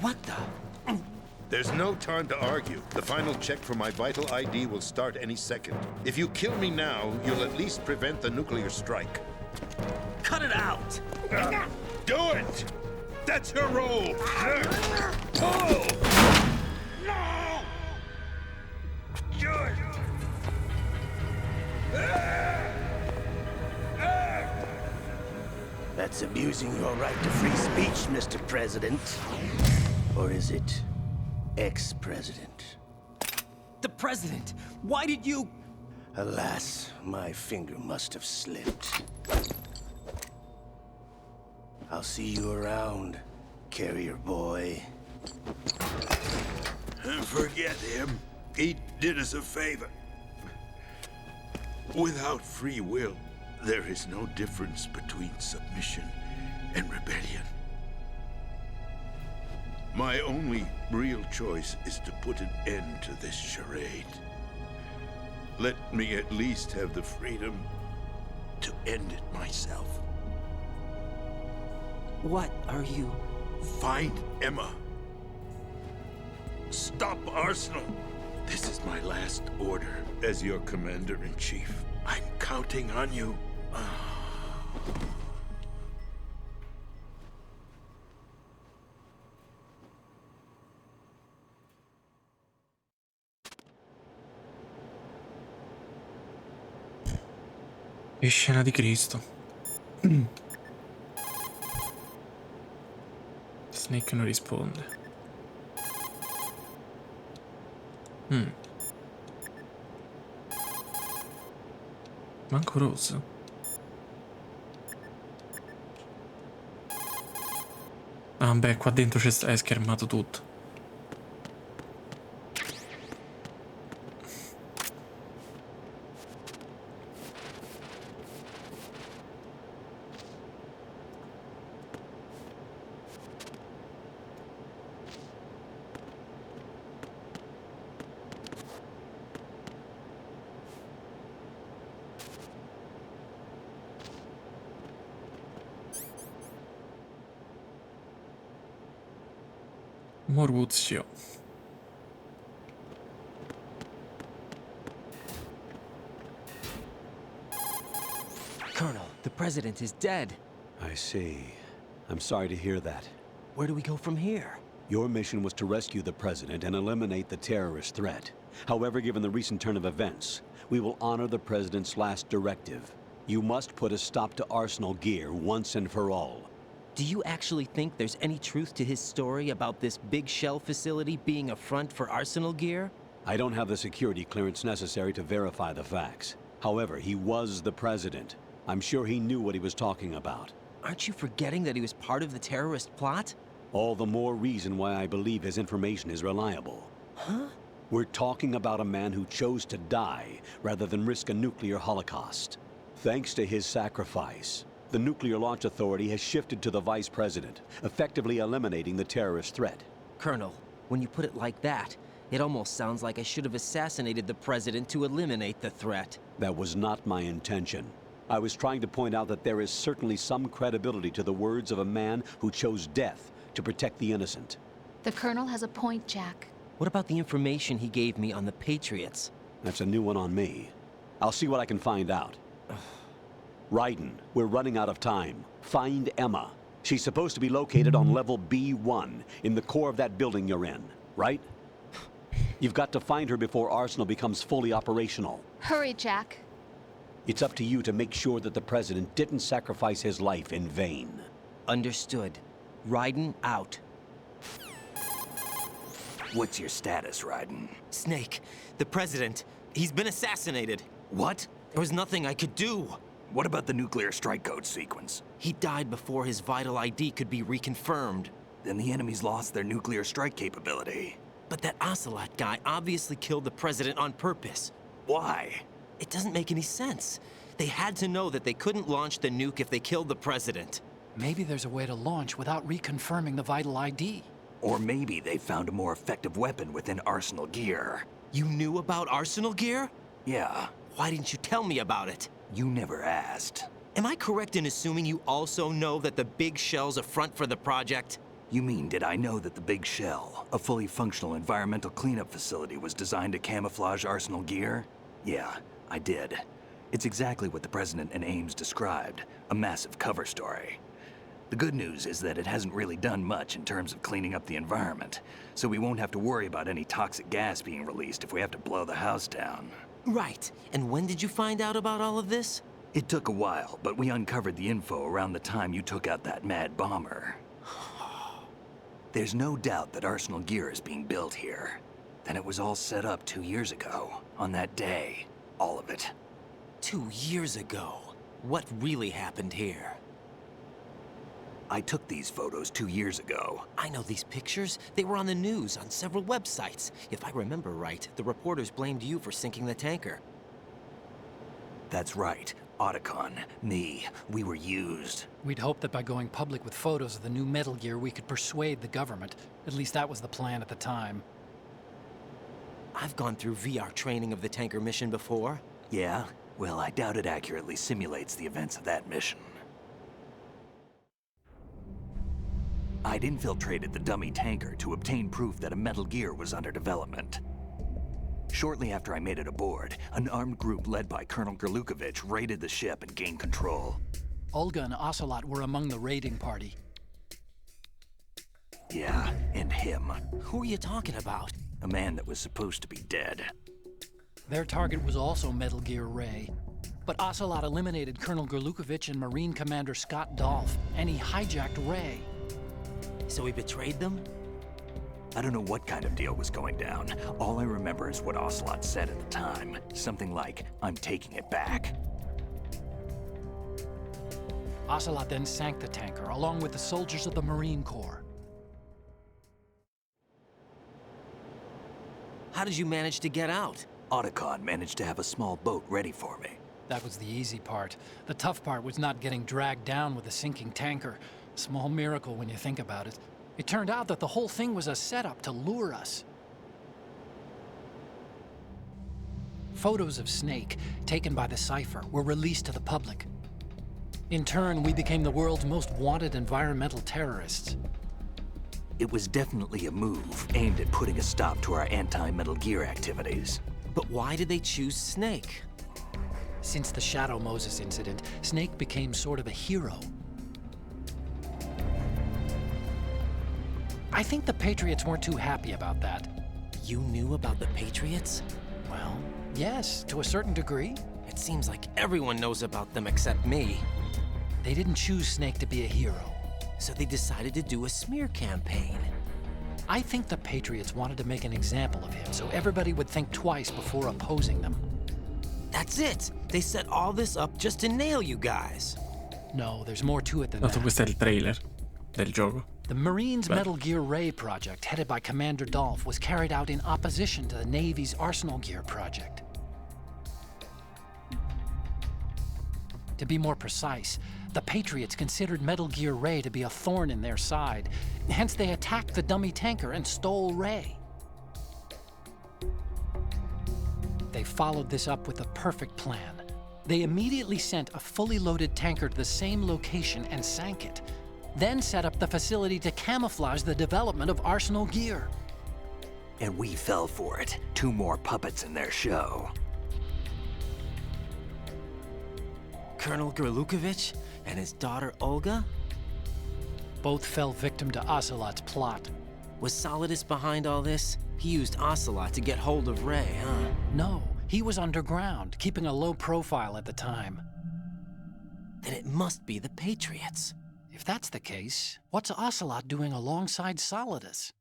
What the? There's no time to argue. The final check for my vital ID will start any second. If you kill me now, you'll at least prevent the nuclear strike. Cut it out! Do it! That's her role! Pull! No! Do it! That's abusing your right to free speech, Mr. President. Or is it ex-president? The president! Why did you... Alas, my finger must have slipped. I'll see you around, carrier boy. Forget him. He did us a favor. Without free will, there is no difference between submission and rebellion. My only real choice is to put an end to this charade. Let me at least have the freedom to end it myself. What are you... Find Emma. Stop Arsenal. This is my last order as your commander-in-chief. I'm counting on you. Che scena di Cristo. Snake non risponde. Manco Rose. Ah beh, qua dentro è schermato tutto. Morbuzio. Colonel, the president is dead. I see. I'm sorry to hear that. Where do we go from here? Your mission was to rescue the president and eliminate the terrorist threat. However, given the recent turn of events, we will honor the president's last directive. You must put a stop to Arsenal Gear once and for all. Do you actually think there's any truth to his story about this big shell facility being a front for Arsenal Gear? I don't have the security clearance necessary to verify the facts. However, he was the president. I'm sure he knew what he was talking about. Aren't you forgetting that he was part of the terrorist plot? All the more reason why I believe his information is reliable. Huh? We're talking about a man who chose to die rather than risk a nuclear holocaust. Thanks to his sacrifice, the Nuclear Launch Authority has shifted to the Vice President, effectively eliminating the terrorist threat. Colonel, when you put it like that, it almost sounds like I should have assassinated the President to eliminate the threat. That was not my intention. I was trying to point out that there is certainly some credibility to the words of a man who chose death to protect the innocent. The Colonel has a point, Jack. What about the information he gave me on the Patriots? That's a new one on me. I'll see what I can find out. Raiden, we're running out of time. Find Emma. She's supposed to be located on level B1, in the core of that building you're in, right? You've got to find her before Arsenal becomes fully operational. Hurry, Jack. It's up to you to make sure that the President didn't sacrifice his life in vain. Understood. Raiden out. What's your status, Raiden? Snake, the President, he's been assassinated. What? There was nothing I could do. What about the nuclear strike code sequence? He died before his vital ID could be reconfirmed. Then the enemy's lost their nuclear strike capability. But that Ocelot guy obviously killed the President on purpose. Why? It doesn't make any sense. They had to know that they couldn't launch the nuke if they killed the President. Maybe there's a way to launch without reconfirming the vital ID. Or maybe they found a more effective weapon within Arsenal gear. You knew about Arsenal gear? Yeah. Why didn't you tell me about it? You never asked. Am I correct in assuming you also know that the Big Shell's a front for the project? You mean, did I know that the Big Shell, a fully functional environmental cleanup facility, was designed to camouflage Arsenal gear? Yeah, I did. It's exactly what the President and Ames described, a massive cover story. The good news is that it hasn't really done much in terms of cleaning up the environment, so we won't have to worry about any toxic gas being released if we have to blow the house down. Right. And when did you find out about all of this? It took a while, but we uncovered the info around the time you took out that mad bomber. There's no doubt that Arsenal gear is being built here. Then it was all set up 2 years ago, on that day. All of it. 2 years ago? What really happened here? I took these photos 2 years ago. I know these pictures. They were on the news, on several websites. If I remember right, the reporters blamed you for sinking the tanker. That's right. Otacon, me, we were used. We'd hoped that by going public with photos of the new Metal Gear, we could persuade the government. At least that was the plan at the time. I've gone through VR training of the tanker mission before. Yeah? Well, I doubt it accurately simulates the events of that mission. I'd infiltrated the dummy tanker to obtain proof that a Metal Gear was under development. Shortly after I made it aboard, an armed group led by Colonel Gerlukovich raided the ship and gained control. Olga and Ocelot were among the raiding party. Yeah, and him. Who are you talking about? A man that was supposed to be dead. Their target was also Metal Gear Ray. But Ocelot eliminated Colonel Gerlukovich and Marine Commander Scott Dolph, and he hijacked Ray. So he betrayed them? I don't know what kind of deal was going down. All I remember is what Ocelot said at the time. Something like, "I'm taking it back." Ocelot then sank the tanker, along with the soldiers of the Marine Corps. How did you manage to get out? Otacon managed to have a small boat ready for me. That was the easy part. The tough part was not getting dragged down with a sinking tanker. Small miracle when you think about it. It turned out that the whole thing was a setup to lure us. Photos of Snake, taken by the Cypher, were released to the public. In turn, we became the world's most wanted environmental terrorists. It was definitely a move aimed at putting a stop to our anti-Metal Gear activities. But why did they choose Snake? Since the Shadow Moses incident, Snake became sort of a hero. I think the Patriots weren't too happy about that. You knew about the Patriots? Well, yes, to a certain degree. It seems like everyone knows about them except me. They didn't choose Snake to be a hero. So they decided to do a smear campaign. I think the Patriots wanted to make an example of him so everybody would think twice before opposing them. That's it! They set all this up just to nail you guys. No, there's more to it than that. Questo è il trailer del gioco. The Marines' Metal Gear Ray project, headed by Commander Dolph, was carried out in opposition to the Navy's Arsenal Gear project. To be more precise, the Patriots considered Metal Gear Ray to be a thorn in their side. Hence, they attacked the dummy tanker and stole Ray. They followed this up with a perfect plan. They immediately sent a fully loaded tanker to the same location and sank it. Then set up the facility to camouflage the development of Arsenal Gear. And we fell for it. 2 more puppets in their show. Colonel Gerlukovich and his daughter Olga? Both fell victim to Ocelot's plot. Was Solidus behind all this? He used Ocelot to get hold of Ray, huh? No, he was underground, keeping a low profile at the time. Then it must be the Patriots. If that's the case, what's Ocelot doing alongside Solidus?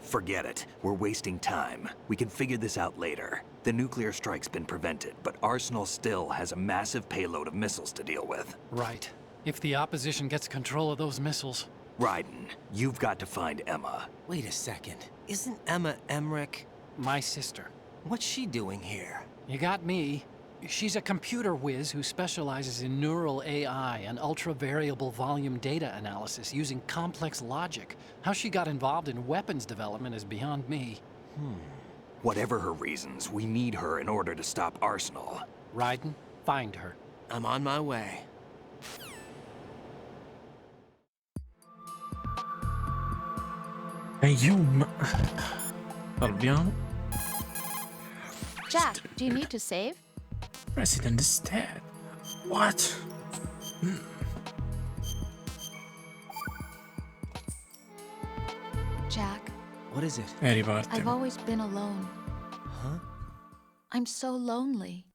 Forget it. We're wasting time. We can figure this out later. The nuclear strike's been prevented, but Arsenal still has a massive payload of missiles to deal with. Right. If the opposition gets control of those missiles... Raiden, you've got to find Emma. Wait a second. Isn't Emma Emmerich? My sister. What's she doing here? You got me. She's a computer whiz who specializes in neural AI and ultra-variable volume data analysis using complex logic. How she got involved in weapons development is beyond me. Whatever her reasons, we need her in order to stop Arsenal. Raiden, find her. I'm on my way. Hey, salviamo. Jack, do you need to save? President is dead. What? Jack, What is it? I've always been alone. Huh? I'm so lonely.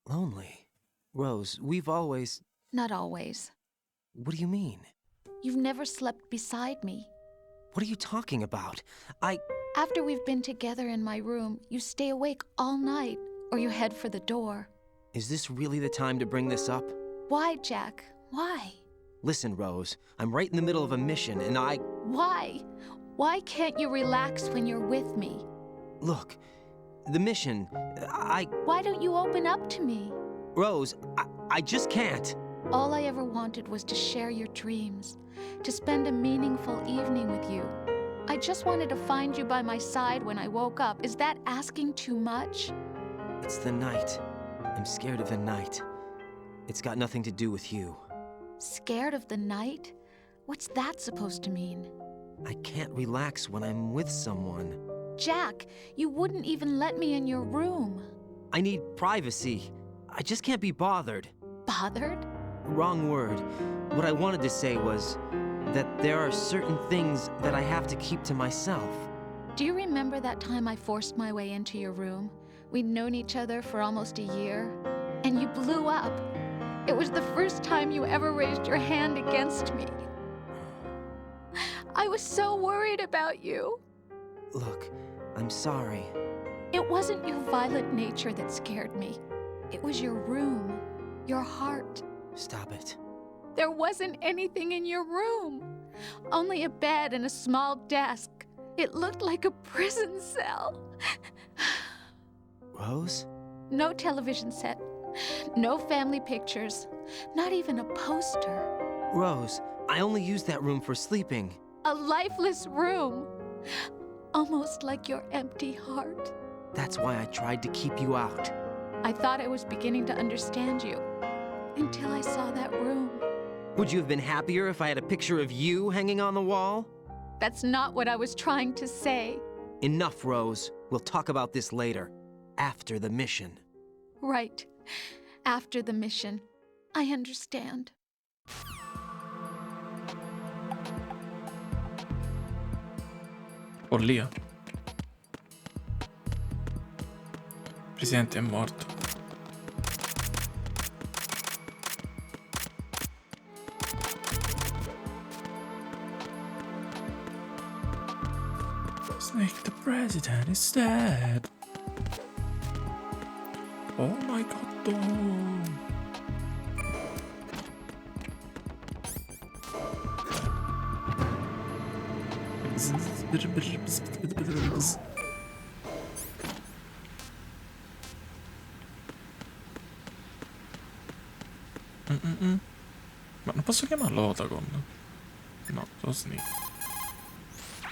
Lonely? Rose, we've always... Not always. What do you mean? You've never slept beside me. What are you talking about? After we've been together in my room, you stay awake all night, or you head for the door. Is this really the time to bring this up? Why, Jack? Why? Listen, Rose, I'm right in the middle of a mission, and Why? Why can't you relax when you're with me? Look, the mission, Why don't you open up to me? Rose, I just can't. All I ever wanted was to share your dreams, to spend a meaningful evening with you. I just wanted to find you by my side when I woke up. Is that asking too much? It's the night. I'm scared of the night. It's got nothing to do with you. Scared of the night? What's that supposed to mean? I can't relax when I'm with someone. Jack, you wouldn't even let me in your room. I need privacy. I just can't be bothered. Bothered? Wrong word. What I wanted to say was that there are certain things that I have to keep to myself. Do you remember that time I forced my way into your room? We'd known each other for almost a year, and you blew up. It was the first time you ever raised your hand against me. I was so worried about you. Look, I'm sorry. It wasn't your violent nature that scared me. It was your room, your heart. Stop it. There wasn't anything in your room. Only a bed and a small desk. It looked like a prison cell. Rose? No television set. No family pictures. Not even a poster. Rose, I only use that room for sleeping. A lifeless room. Almost like your empty heart. That's why I tried to keep you out. I thought I was beginning to understand you. Until I saw that room. Would you have been happier if I had a picture of you hanging on the wall? That's not what I was trying to say. Enough, Rose. We'll talk about this later. After the mission. Right. After the mission. I understand. Follia. Il presidente è morto. Snake, the president is dead. Oh my god, no. Ma non posso chiamarlo Otagon? No, sono Snake.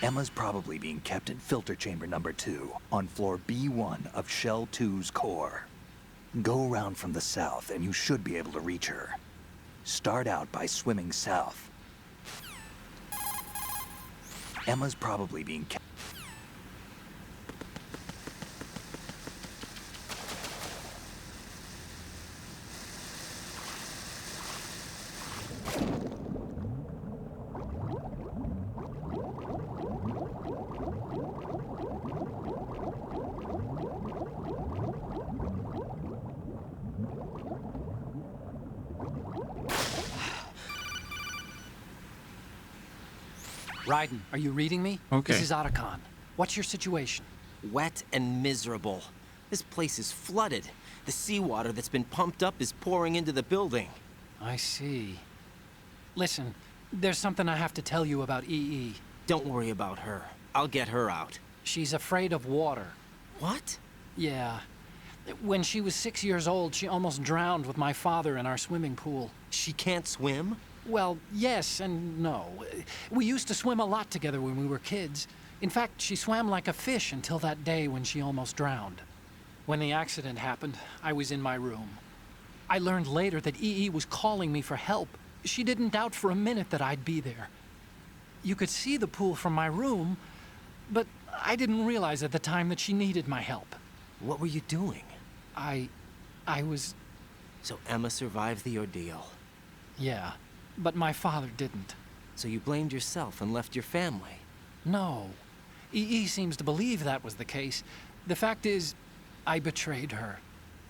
Emma's probably being kept in filter chamber number 2 on floor B1 of Shell 2's core. Go around from the south and you should be able to reach her. Start out by swimming south. Emma's probably being Raiden, are you reading me? Okay. This is Otacon. What's your situation? Wet and miserable. This place is flooded. The seawater that's been pumped up is pouring into the building. I see. Listen, there's something I have to tell you about EE. Don't worry about her. I'll get her out. She's afraid of water. What? Yeah. When she was 6 years old, she almost drowned with my father in our swimming pool. She can't swim? Well, yes and no. We used to swim a lot together when we were kids. In fact, she swam like a fish until that day when she almost drowned. When the accident happened, I was in my room. I learned later that EE was calling me for help. She didn't doubt for a minute that I'd be there. You could see the pool from my room, but I didn't realize at the time that she needed my help. What were you doing? I was... So Emma survived the ordeal. Yeah, but my father didn't. So you blamed yourself and left your family? No. EE seems to believe that was the case. The fact is, I betrayed her.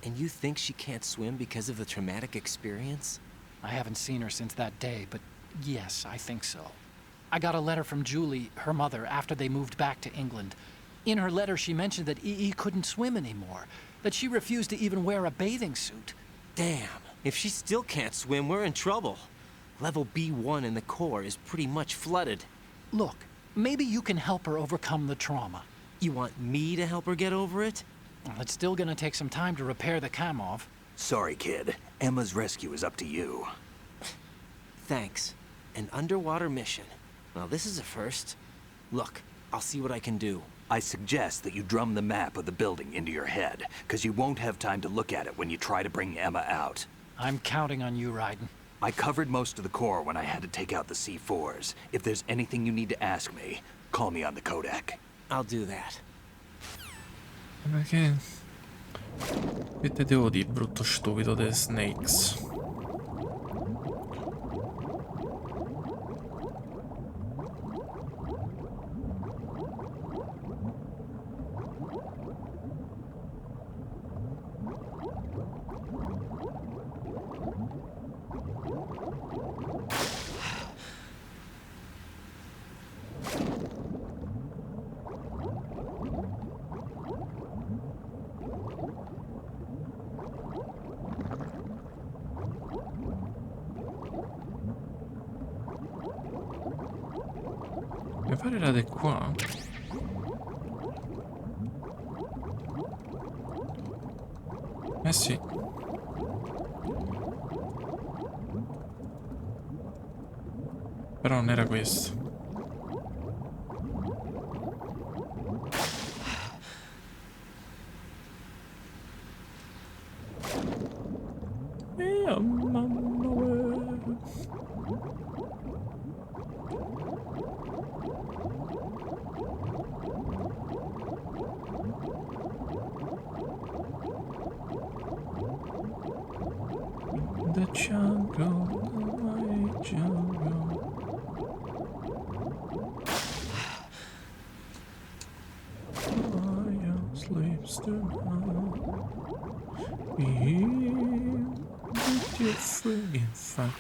And you think she can't swim because of the traumatic experience? I haven't seen her since that day, but yes, I think so. I got a letter from Julie, her mother, after they moved back to England. In her letter, she mentioned that EE couldn't swim anymore, that she refused to even wear a bathing suit. Damn, if she still can't swim, we're in trouble. Level B1 in the core is pretty much flooded. Look, maybe you can help her overcome the trauma. You want me to help her get over it? Well, it's still gonna take some time to repair the Kamov. Sorry, kid. Emma's rescue is up to you. Thanks. An underwater mission. Well, this is a first. Look, I'll see what I can do. I suggest that you drum the map of the building into your head, because you won't have time to look at it when you try to bring Emma out. I'm counting on you, Raiden. I covered most of the core when I had to take out the C4s. If there's anything you need to ask me, call me on the codec. I'll do that. Perché te devo dire, brutto stupido delle Snakes? Mi pare era di qua. Eh sì. Però non era questo. The jungle, the white jungle. Lion sleeps tonight. Be with your friggin' family.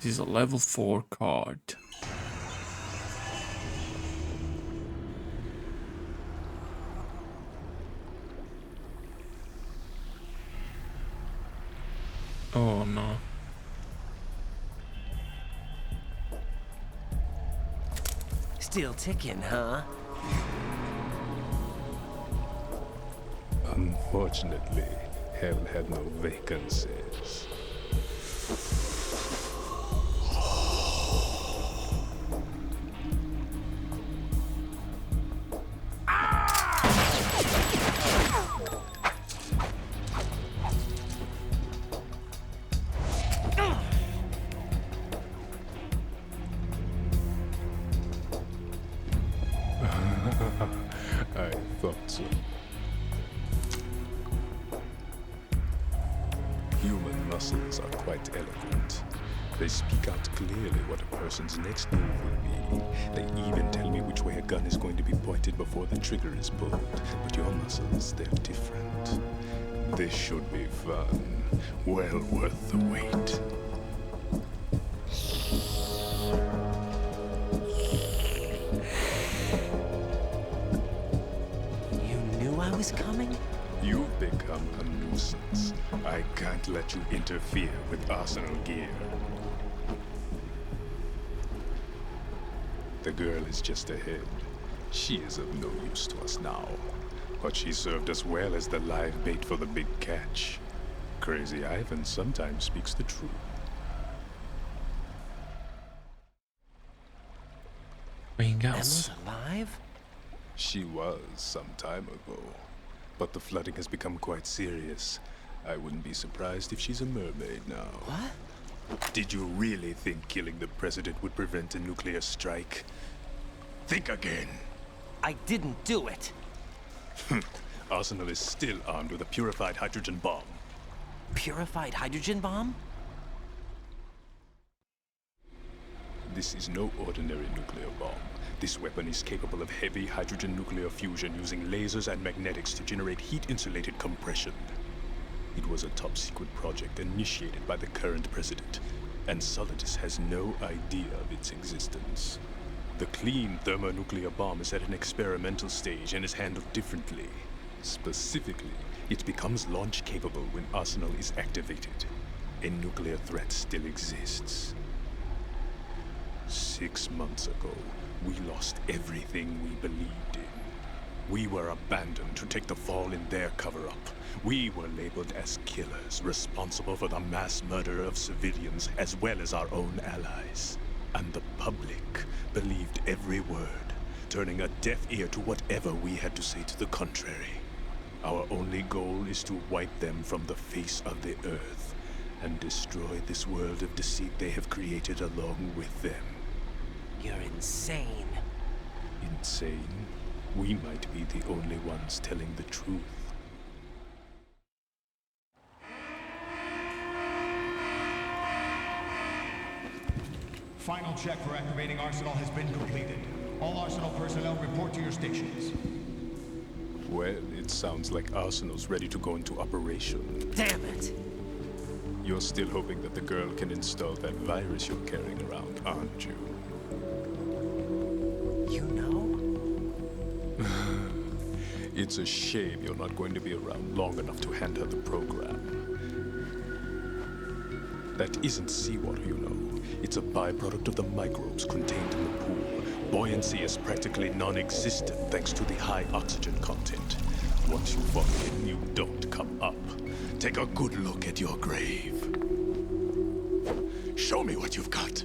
This is a level 4 card. Oh no. Still ticking, huh? Unfortunately, hell had no vacancies. Human muscles are quite eloquent. They speak out clearly what a person's next move will be. They even tell me which way a gun is going to be pointed before the trigger is pulled. But your muscles, they're different. This should be fun. Well worth the wait. You knew I was coming? You've become a nuisance. I can't let you interfere with Arsenal gear. The girl is just ahead. She is of no use to us now. But she served us well as the live bait for the big catch. Crazy Ivan sometimes speaks the truth. Emma's alive? She was some time ago. But the flooding has become quite serious. I wouldn't be surprised if she's a mermaid now. What? Did you really think killing the president would prevent a nuclear strike? Think again. I didn't do it. Arsenal is still armed with a purified hydrogen bomb. Purified hydrogen bomb? This is no ordinary nuclear bomb. This weapon is capable of heavy hydrogen nuclear fusion using lasers and magnetics to generate heat-insulated compression. It was a top-secret project initiated by the current president, and Solidus has no idea of its existence. The clean thermonuclear bomb is at an experimental stage and is handled differently. Specifically, it becomes launch-capable when Arsenal is activated. A nuclear threat still exists. 6 months ago, we lost everything we believed in. We were abandoned to take the fall in their cover-up. We were labeled as killers, responsible for the mass murder of civilians as well as our own allies. And the public believed every word, turning a deaf ear to whatever we had to say to the contrary. Our only goal is to wipe them from the face of the earth and destroy this world of deceit they have created along with them. You're insane. Insane? We might be the only ones telling the truth. Final check for activating Arsenal has been completed. All Arsenal personnel report to your stations. Well, it sounds like Arsenal's ready to go into operation. Damn it! You're still hoping that the girl can install that virus you're carrying around, aren't you? You know? It's a shame you're not going to be around long enough to hand her the program. That isn't seawater, you know. It's a byproduct of the microbes contained in the pool. Buoyancy is practically non-existent thanks to the high oxygen content. Once you fall in, you don't come up. Take a good look at your grave. Show me what you've got.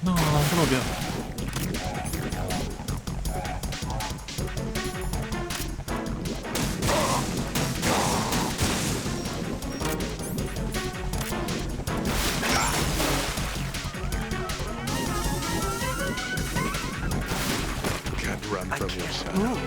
No, non proprio. Can't run from your shadow.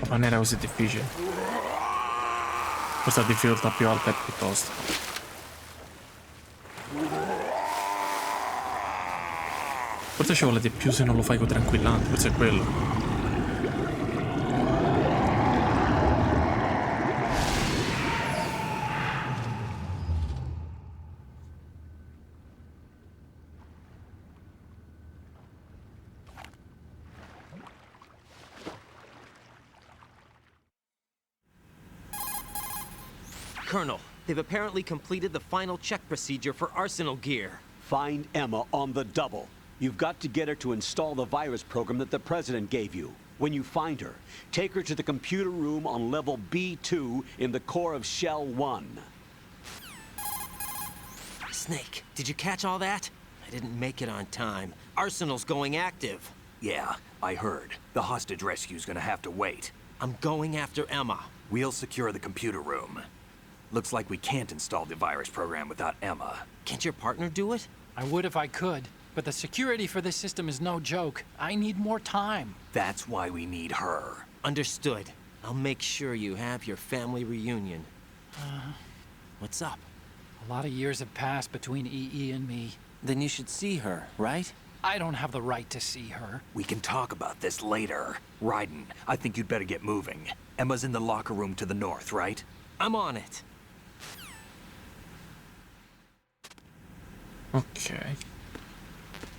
Ma non era così difficile. Questa difficoltà più alta è piuttosto. Forse ci vuole di più se non lo fai con tranquillanti, forse è quello. Colonel, they've apparently completed the final check procedure for arsenal gear. Find Emma on the double. You've got to get her to install the virus program that the President gave you. When you find her, take her to the computer room on level B2 in the core of Shell 1. Snake, did you catch all that? I didn't make it on time. Arsenal's going active. Yeah, I heard. The hostage rescue's gonna have to wait. I'm going after Emma. We'll secure the computer room. Looks like we can't install the virus program without Emma. Can't your partner do it? I would if I could, but the security for this system is no joke. I need more time. That's why we need her. Understood. I'll make sure you have your family reunion. What's up? A lot of years have passed between EE and me. Then you should see her, right? I don't have the right to see her. We can talk about this later. Raiden, I think you'd better get moving. Emma's in the locker room to the north, right? I'm on it. Ok.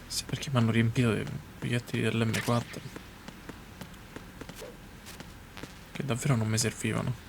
Sì, perché mi hanno riempito dei biglietti dell'M4 che davvero non mi servivano.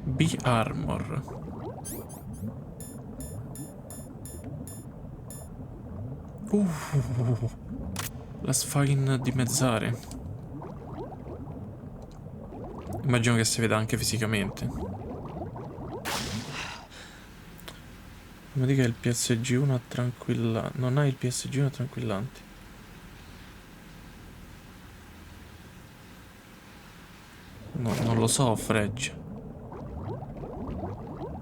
B-Armor. La fa dimezzare. Immagino che si veda anche fisicamente. Mi dica il PSG1 a tranquillante. Non hai il PSG1 a tranquillanti. No, non lo so, Fregge.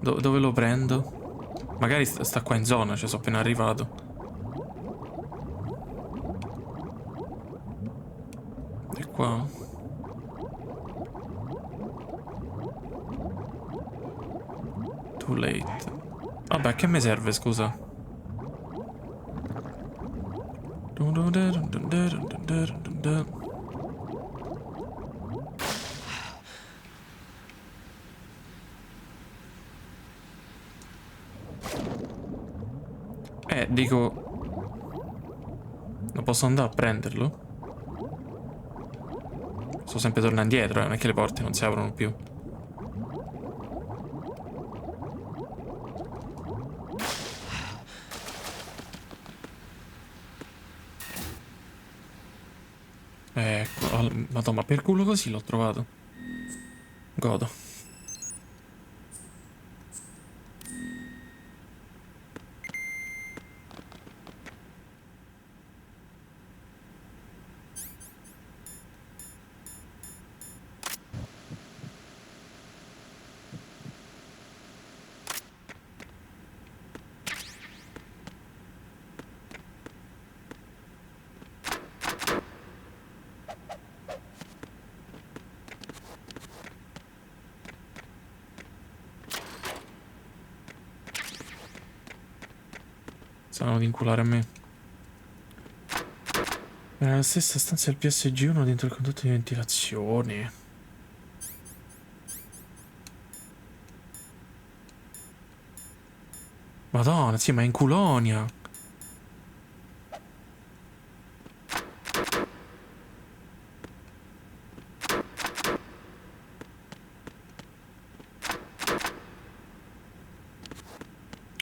Dove lo prendo? Magari sta qua in zona, cioè sono appena arrivato. qua? Too late. Vabbè, che mi serve, scusa? Dico... Non posso andare a prenderlo? Sto sempre tornando indietro, non è che le porte non si aprono più. Ecco, madonna, per culo così l'ho trovato. Godo. Stanno ad inculare a me. Era la stessa stanza del PSG1 dentro il condotto di ventilazione. Madonna, sì, ma è in Culonia.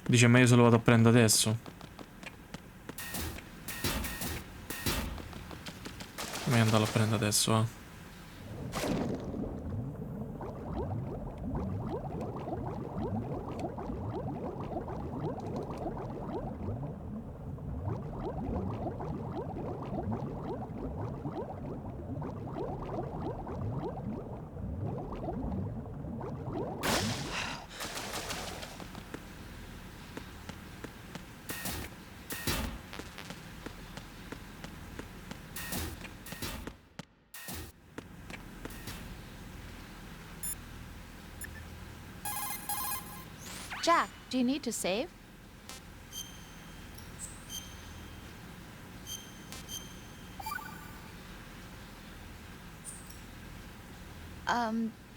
Dice, ma io se lo vado a prendere adesso. Come andarlo a prendere adesso, eh? Jack, do you need to save?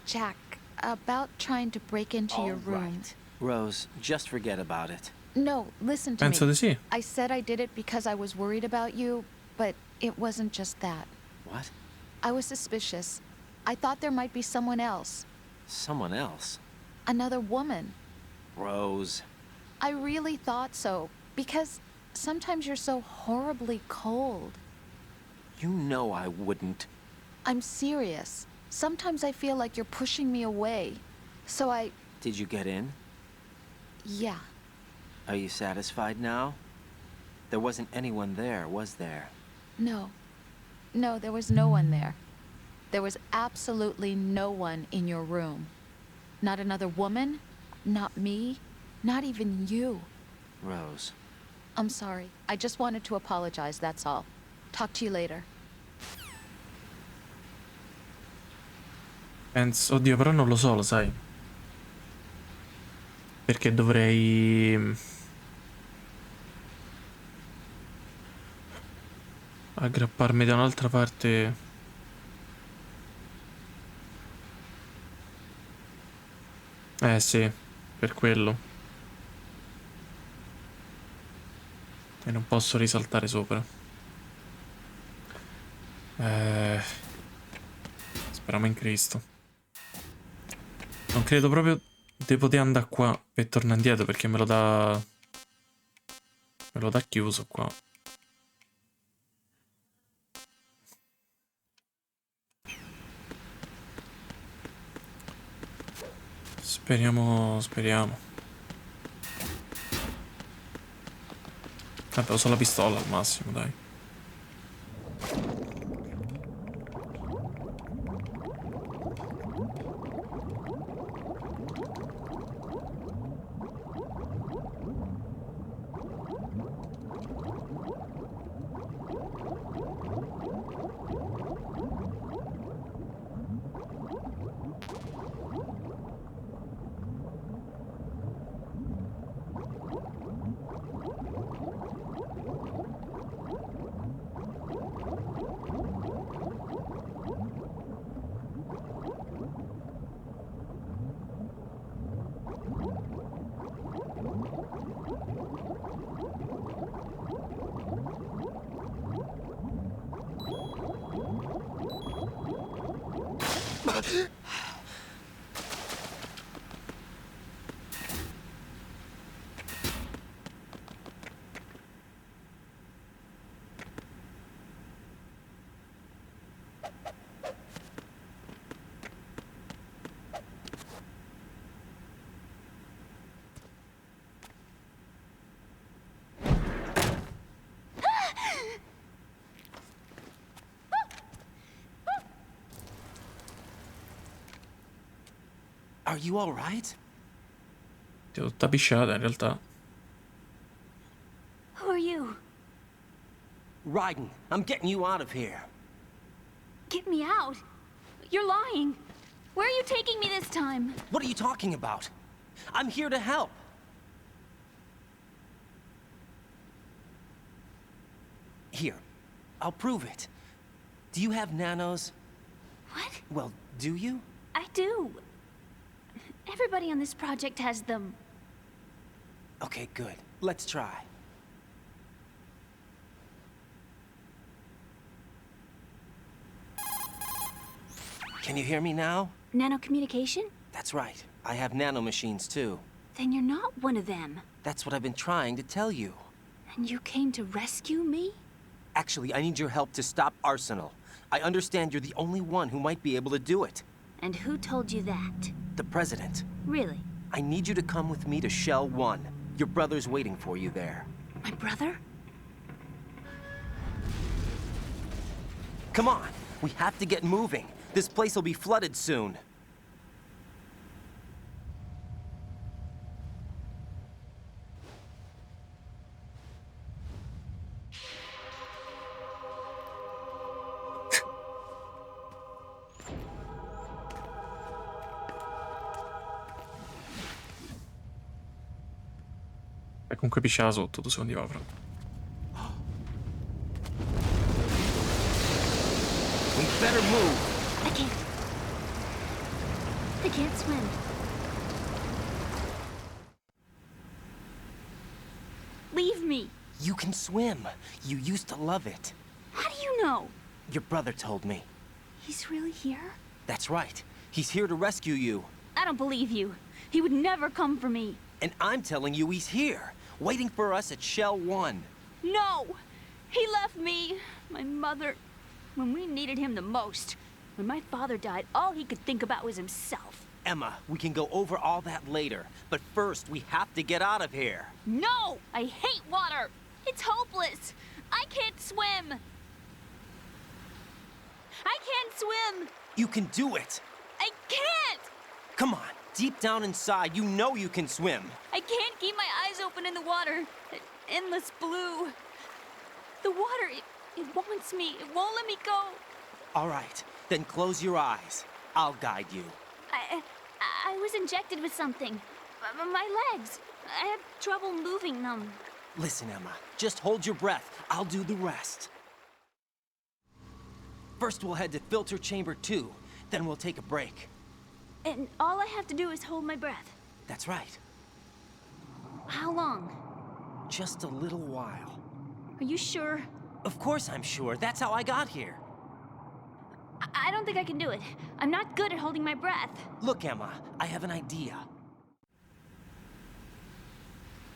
Jack, about trying to break into your room. Right. Rose, just forget about it. No, listen to Penso me. di sì. I said I did it because I was worried about you, but it wasn't just that. What? I was suspicious. I thought there might be someone else. Someone else? Another woman. Rose. I really thought so, because sometimes you're so horribly cold. You know I wouldn't. I'm serious. Sometimes I feel like you're pushing me away. So I... Did you get in? Yeah. Are you satisfied now? There wasn't anyone there, was there? No. No, there was no one there. There was absolutely no one in your room. Not another woman, not me, not even you. Rose. I'm sorry. I just wanted to apologize, that's all. Talk to you later. Penso... Oddio, però non lo so, lo sai. Perché dovrei... aggrapparmi da un'altra parte. Sì, per quello. E non posso risaltare sopra. Speriamo in Cristo. Non credo proprio di poter andare qua per tornare indietro, perché me lo dà... me lo dà chiuso qua. Speriamo. Vabbè, uso la pistola al massimo, dai. Are you all right? Ti ho tutta pisciata in realtà. Who are you? Raiden, I'm getting you out of here. Get me out? You're lying. Where are you taking me this time? What are you talking about? I'm here to help. Here, I'll prove it. Do you have nanos? What? Well, do you? I do. Everybody on this project has them. Okay, good. Let's try. Can you hear me now? Nanocommunication? That's right. I have nanomachines too. Then you're not one of them. That's what I've been trying to tell you. And you came to rescue me? Actually, I need your help to stop Arsenal. I understand you're the only one who might be able to do it. And who told you that? The President. Really? I need you to come with me to Shell 1. Your brother's waiting for you there. My brother? Come on, we have to get moving. This place will be flooded soon. E comunque pisciava sotto, 2 secondi fa, però. We better move. I can't swim. Leave me. You can swim. You used to love it. How do you know? Your brother told me. He's really here? That's right. He's here to rescue you. I don't believe you. He would never come for me. And I'm telling you he's here, waiting for us at Shell 1. No! He left me, my mother, when we needed him the most. When my father died, all he could think about was himself. Emma, we can go over all that later, but first we have to get out of here. No! I hate water! It's hopeless! I can't swim! I can't swim! You can do it! I can't! Come on, deep down inside, you know you can swim. I can't keep my eyes open in the water. Endless blue. The water, it wants me. It won't let me go. All right, then close your eyes. I'll guide you. I was injected with something. My legs. I have trouble moving them. Listen, Emma, just hold your breath. I'll do the rest. First, we'll head to filter chamber 2. Then we'll take a break. And all I have to do is hold my breath. That's right. How long? Just a little while. Are you sure? Of course I'm sure. That's how I got here. I don't think I can do it. I'm not good at holding my breath. Look, Emma, I have an idea.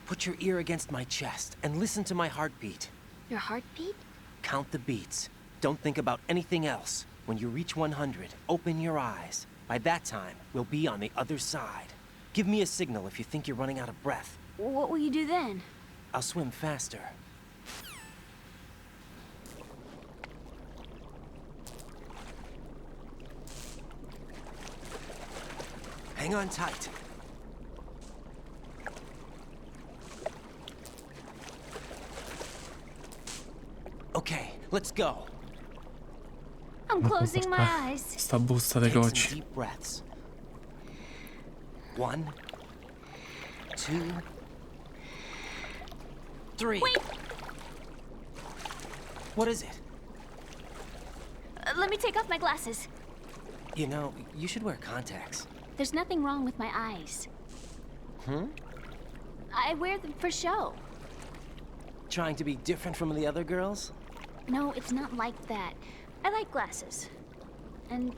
Put your ear against my chest and listen to my heartbeat. Your heartbeat? Count the beats. Don't think about anything else. When you reach 100, open your eyes. By that time, we'll be on the other side. Give me a signal if you think you're running out of breath. What will you do then? I'll swim faster. Hang on tight. Okay, let's go. I'm closing my eyes. Sta busta dei Take some cocci. deep breaths. 1, 2, 3. Wait! What is it? Let me take off my glasses. You know, you should wear contacts. There's nothing wrong with my eyes. Hmm? I wear them for show. Trying to be different from the other girls? No, it's not like that. I like glasses. And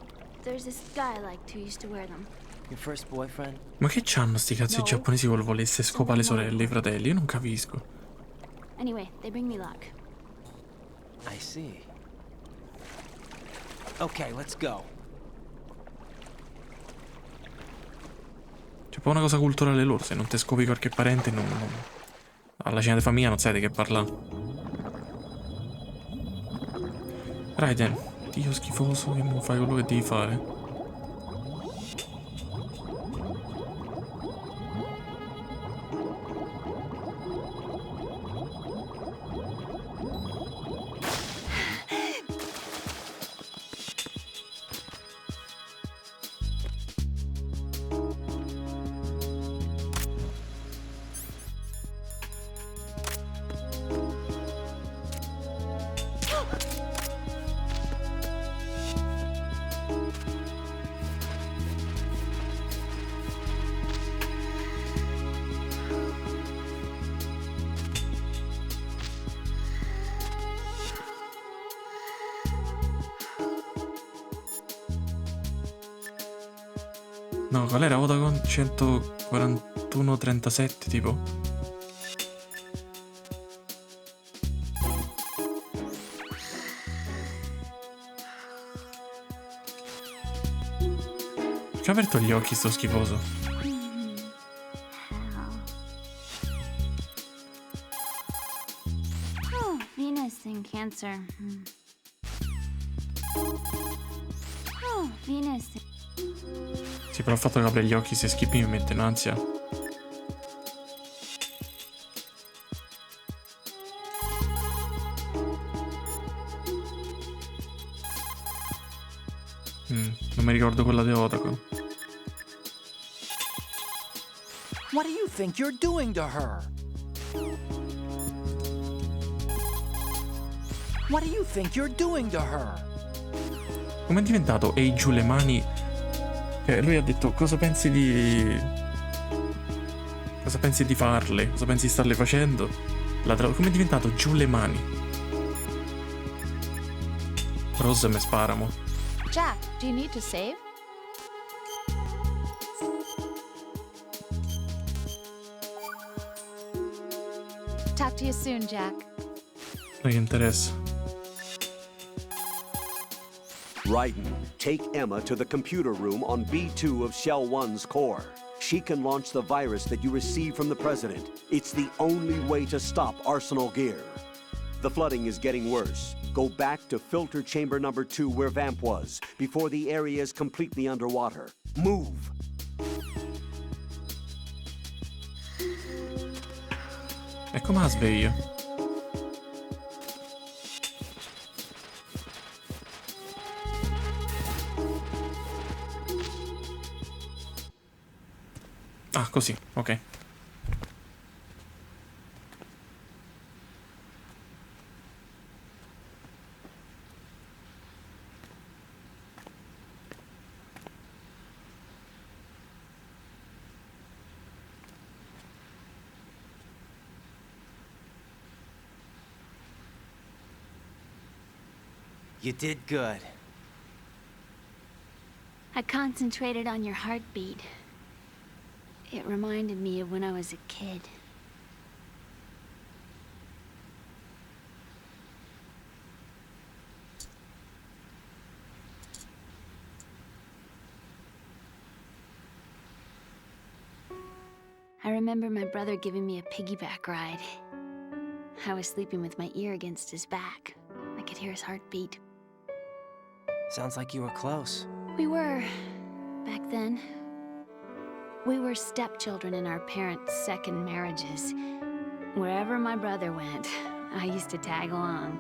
there's this guy I liked who used to wear them. Your first boyfriend? Ma che c'hanno sti cazzo di giapponesi col volesse scopa le sorelle, i fratelli? Io non capisco. Anyway, they bring me luck. I see. Okay, let's go. C'è poi una cosa culturale loro, se non te scopi qualche parente, alla cena di famiglia non sai di che parlare. Raiden, Dio schifoso che non fai quello che devi fare. No, qual era Otagon? 141-37 tipo. Ci ha aperto gli occhi sto schifoso. Oh, Venus in Cancer. Oh, Venus. Sì, però il fatto che apre gli occhi se schippi mi mette in ansia. Non mi ricordo quella di Otacon. What do you think you're doing to her? What do you think you're doing to her? Come è diventato ehi giù le mani? Lui ha detto cosa pensi di... Cosa pensi di farle? Cosa pensi di starle facendo? Come è diventato giù le mani? Rose me sparamo. Jack, do you need to save? Talk to you soon, Jack. Non gli interessa. Raiden, take Emma to the computer room on B2 of Shell 1's core. She can launch the virus that you received from the President. It's the only way to stop Arsenal Gear. The flooding is getting worse. Go back to filter chamber number 2 where Vamp was, before the area is completely underwater. Move! E come la sveglio? Ah, così, ok. You did good. I concentrated on your heartbeat. It reminded me of when I was a kid. I remember my brother giving me a piggyback ride. I was sleeping with my ear against his back. I could hear his heartbeat. Sounds like you were close. We were, back then. We were stepchildren in our parents' second marriages. Wherever my brother went, I used to tag along.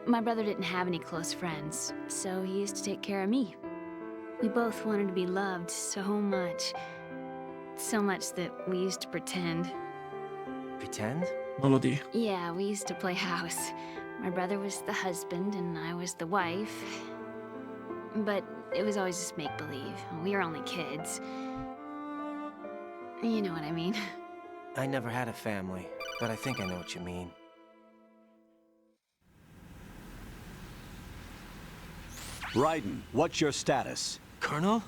My brother didn't have any close friends, so he used to take care of me. We both wanted to be loved so much. So much that we used to pretend. Pretend? Non lo di. Yeah, we used to play house. My brother was the husband and I was the wife. But it was always just make-believe. We were only kids. You know what I mean. I never had a family, but I think I know what you mean. Raiden, what's your status? Colonel,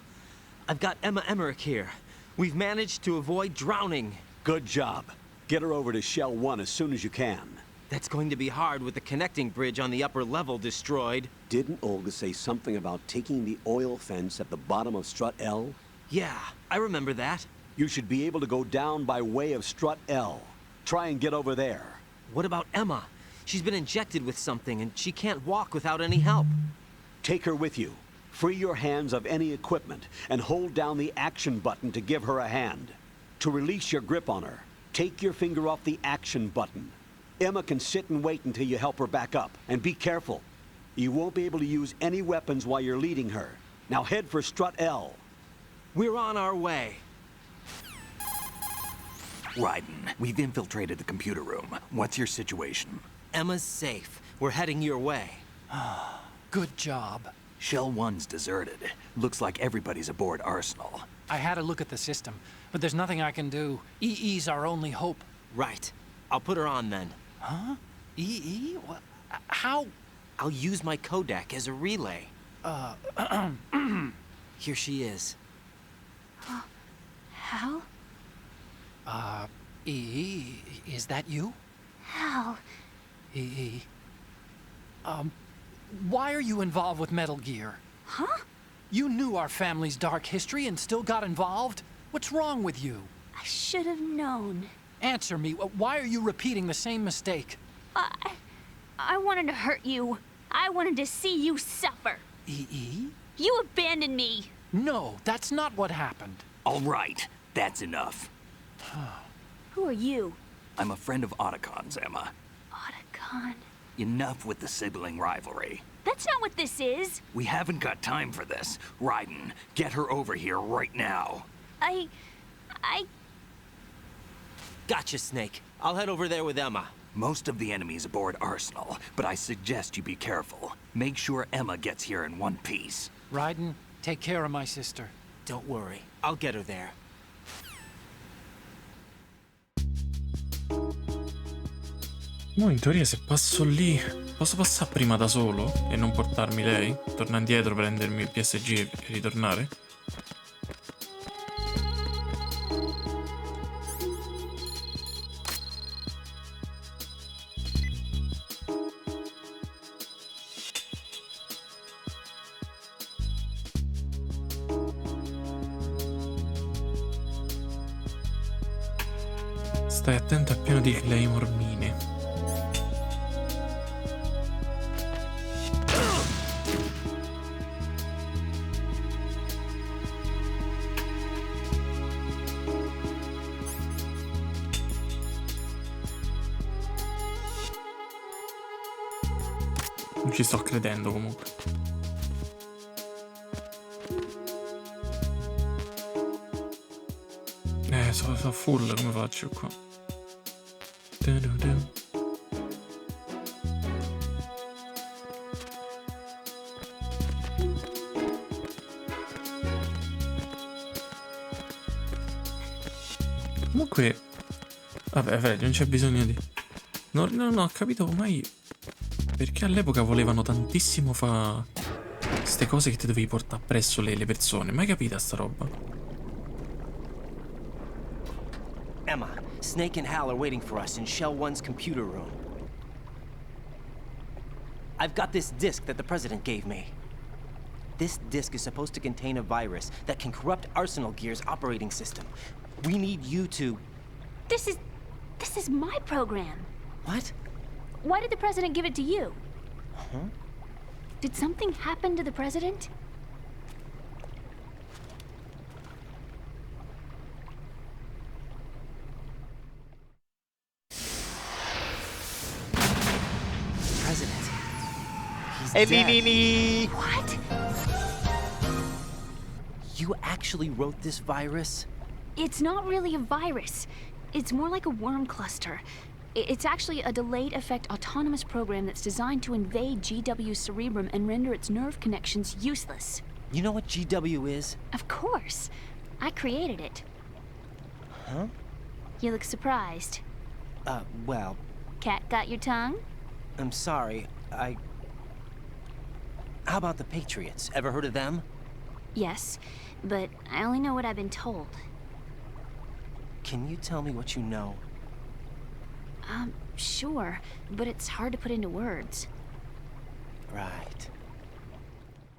I've got Emma Emmerich here. We've managed to avoid drowning. Good job. Get her over to Shell 1 as soon as you can. That's going to be hard with the connecting bridge on the upper level destroyed. Didn't Olga say something about taking the oil fence at the bottom of Strut L? Yeah, I remember that. You should be able to go down by way of Strut L. Try and get over there. What about Emma? She's been injected with something and she can't walk without any help. Take her with you. Free your hands of any equipment and hold down the action button to give her a hand. To release your grip on her, take your finger off the action button. Emma can sit and wait until you help her back up. And be careful. You won't be able to use any weapons while you're leading her. Now head for Strut L. We're on our way. Raiden, we've infiltrated the computer room. What's your situation? Emma's safe. We're heading your way. Good job. Shell 1's deserted. Looks like everybody's aboard Arsenal. I had a look at the system, but there's nothing I can do. EE's our only hope. Right. I'll put her on then. Huh? EE? What? How? I'll use my Kodak as a relay. Here she is. Hal? EE, is that you? Hal. EE. Why are you involved with Metal Gear? Huh? You knew our family's dark history and still got involved? What's wrong with you? I should have known. Answer me. Why are you repeating the same mistake? I wanted to hurt you. I wanted to see you suffer. EE? You abandoned me. No, that's not what happened. All right, that's enough. Who are you? I'm a friend of Otacon's, Emma. Otacon? Enough with the sibling rivalry. That's not what this is. We haven't got time for this. Raiden, get her over here right now. I... Gotcha, Snake. I'll head over there with Emma. Most of the enemy's aboard Arsenal, but I suggest you be careful. Make sure Emma gets here in one piece. Raiden, take care of my sister. Don't worry. I'll get her there. Mo in teoria se passo lì posso passare prima da solo e non portarmi lei? Tornare indietro, prendermi il PSG e ritornare? Stai attento, è pieno di claymore mine. Non ci sto credendo comunque. So full, come faccio qua? Comunque, vabbè, Fred, non c'è bisogno di... Non ho capito mai perché all'epoca volevano tantissimo fa queste cose che ti dovevi portare appresso le persone. Mai capita sta roba? Emma, Snake and Hal are waiting for us in Shell 1's computer room. I've got this disk that the President gave me. This disk is supposed to contain a virus that can corrupt Arsenal Gear's operating system. We need you to... This is my program. What? Why did the President give it to you? Huh? Did something happen to the President? President. He's dead. What? You actually wrote this virus? It's not really a virus. It's more like a worm cluster. It's actually a delayed effect autonomous program that's designed to invade GW's cerebrum and render its nerve connections useless. You know what GW is? Of course. I created it. Huh? You look surprised. Well... Cat got your tongue? I'm sorry. How about the Patriots? Ever heard of them? Yes, but I only know what I've been told. Can you tell me what you know? Sure, but it's hard to put into words. Right.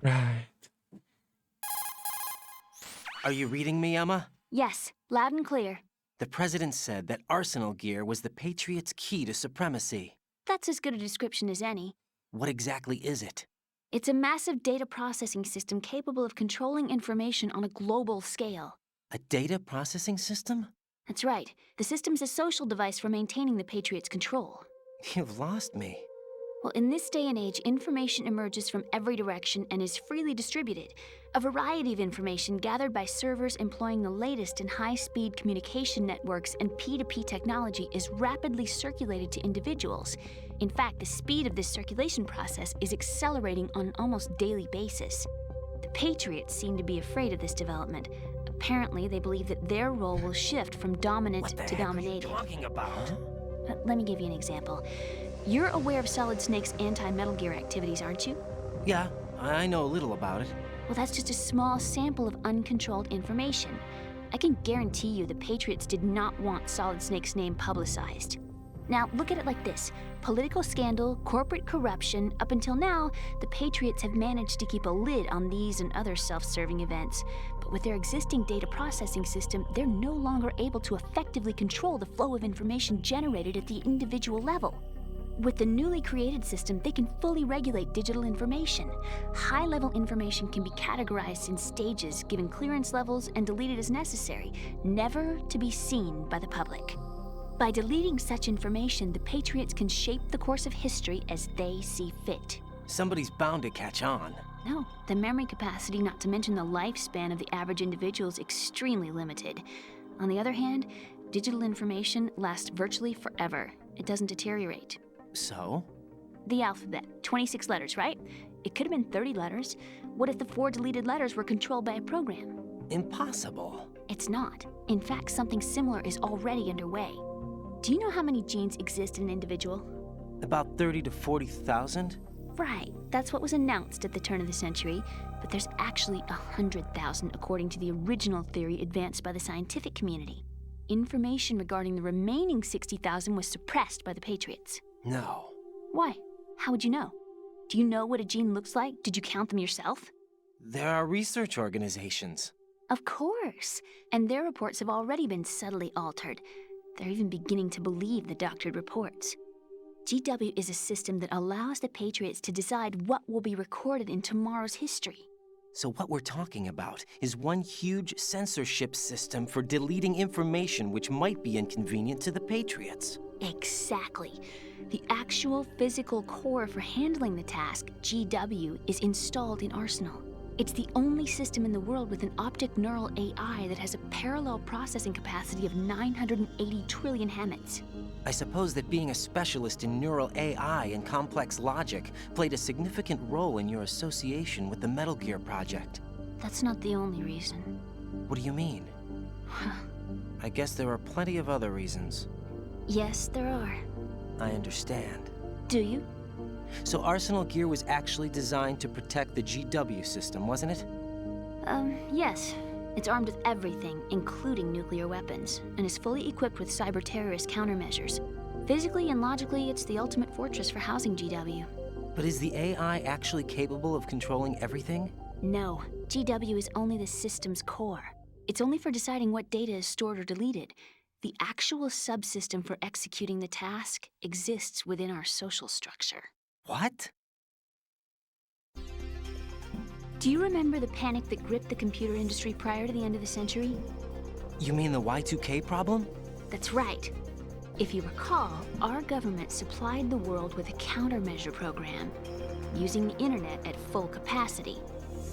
Right. Are you reading me, Emma? Yes, loud and clear. The president said that arsenal gear was the Patriots' key to supremacy. That's as good a description as any. What exactly is it? It's a massive data processing system capable of controlling information on a global scale. A data processing system? That's right. The system's a social device for maintaining the Patriots' control. You've lost me. Well, in this day and age, information emerges from every direction and is freely distributed. A variety of information gathered by servers employing the latest in high-speed communication networks and P2P technology is rapidly circulated to individuals. In fact, the speed of this circulation process is accelerating on an almost daily basis. The Patriots seem to be afraid of this development. Apparently, they believe that their role will shift from dominant to dominated. What are you talking about? Let me give you an example. You're aware of Solid Snake's anti-Metal Gear activities, aren't you? Yeah, I know a little about it. Well, that's just a small sample of uncontrolled information. I can guarantee you the Patriots did not want Solid Snake's name publicized. Now, look at it like this. Political scandal, corporate corruption, up until now, the Patriots have managed to keep a lid on these and other self-serving events. But with their existing data processing system, they're no longer able to effectively control the flow of information generated at the individual level. With the newly created system, they can fully regulate digital information. High-level information can be categorized in stages, given clearance levels, and deleted as necessary, never to be seen by the public. By deleting such information, the Patriots can shape the course of history as they see fit. Somebody's bound to catch on. No, the memory capacity, not to mention the lifespan of the average individual, is extremely limited. On the other hand, digital information lasts virtually forever. It doesn't deteriorate. So? The alphabet, 26 letters, right? It could have been 30 letters. What if the 4 deleted letters were controlled by a program? Impossible. It's not. In fact, something similar is already underway. Do you know how many genes exist in an individual? About 30 to 40,000? Right. That's what was announced at the turn of the century. But there's actually 100,000 according to the original theory advanced by the scientific community. Information regarding the remaining 60,000 was suppressed by the Patriots. No. Why? How would you know? Do you know what a gene looks like? Did you count them yourself? There are research organizations. Of course. And their reports have already been subtly altered. They're even beginning to believe the doctored reports. GW is a system that allows the Patriots to decide what will be recorded in tomorrow's history. So what we're talking about is one huge censorship system for deleting information which might be inconvenient to the Patriots. Exactly. The actual physical core for handling the task, GW, is installed in Arsenal. It's the only system in the world with an optic neural AI that has a parallel processing capacity of 980 trillion Hammets. I suppose that being a specialist in neural AI and complex logic played a significant role in your association with the Metal Gear project. That's not the only reason. What do you mean? I guess there are plenty of other reasons. Yes, there are. I understand. Do you? So Arsenal Gear was actually designed to protect the GW system, wasn't it? Yes. It's armed with everything, including nuclear weapons, and is fully equipped with cyber-terrorist countermeasures. Physically and logically, it's the ultimate fortress for housing GW. But is the AI actually capable of controlling everything? No. GW is only the system's core. It's only for deciding what data is stored or deleted. The actual subsystem for executing the task exists within our social structure. What? Do you remember the panic that gripped the computer industry prior to the end of the century? You mean the Y2K problem? That's right. If you recall, our government supplied the world with a countermeasure program, using the internet at full capacity.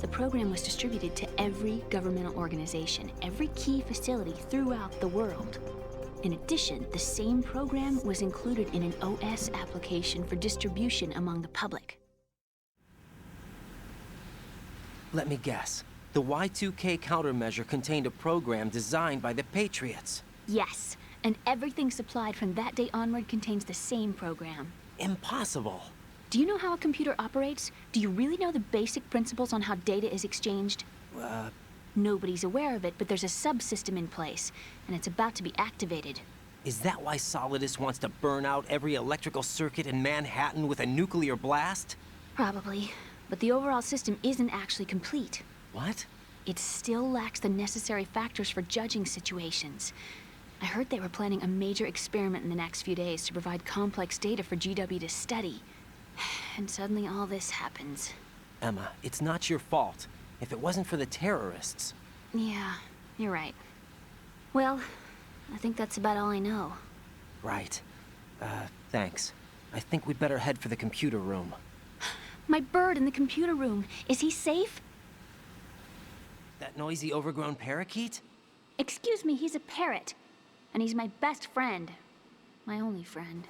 The program was distributed to every governmental organization, every key facility throughout the world. In addition, the same program was included in an OS application for distribution among the public. Let me guess. The Y2K countermeasure contained a program designed by the Patriots. Yes, and everything supplied from that day onward contains the same program. Impossible. Do you know how a computer operates? Do you really know the basic principles on how data is exchanged? Nobody's aware of it, but there's a subsystem in place, and it's about to be activated. Is that why Solidus wants to burn out every electrical circuit in Manhattan with a nuclear blast? Probably, but the overall system isn't actually complete. What? It still lacks the necessary factors for judging situations. I heard they were planning a major experiment in the next few days to provide complex data for GW to study. And suddenly all this happens. Emma, it's not your fault. If it wasn't for the terrorists... Yeah, you're right. Well, I think that's about all I know. Right. Thanks. I think we'd better head for the computer room. My bird in the computer room. Is he safe? That noisy, overgrown parakeet? Excuse me, he's a parrot. And he's my best friend. My only friend.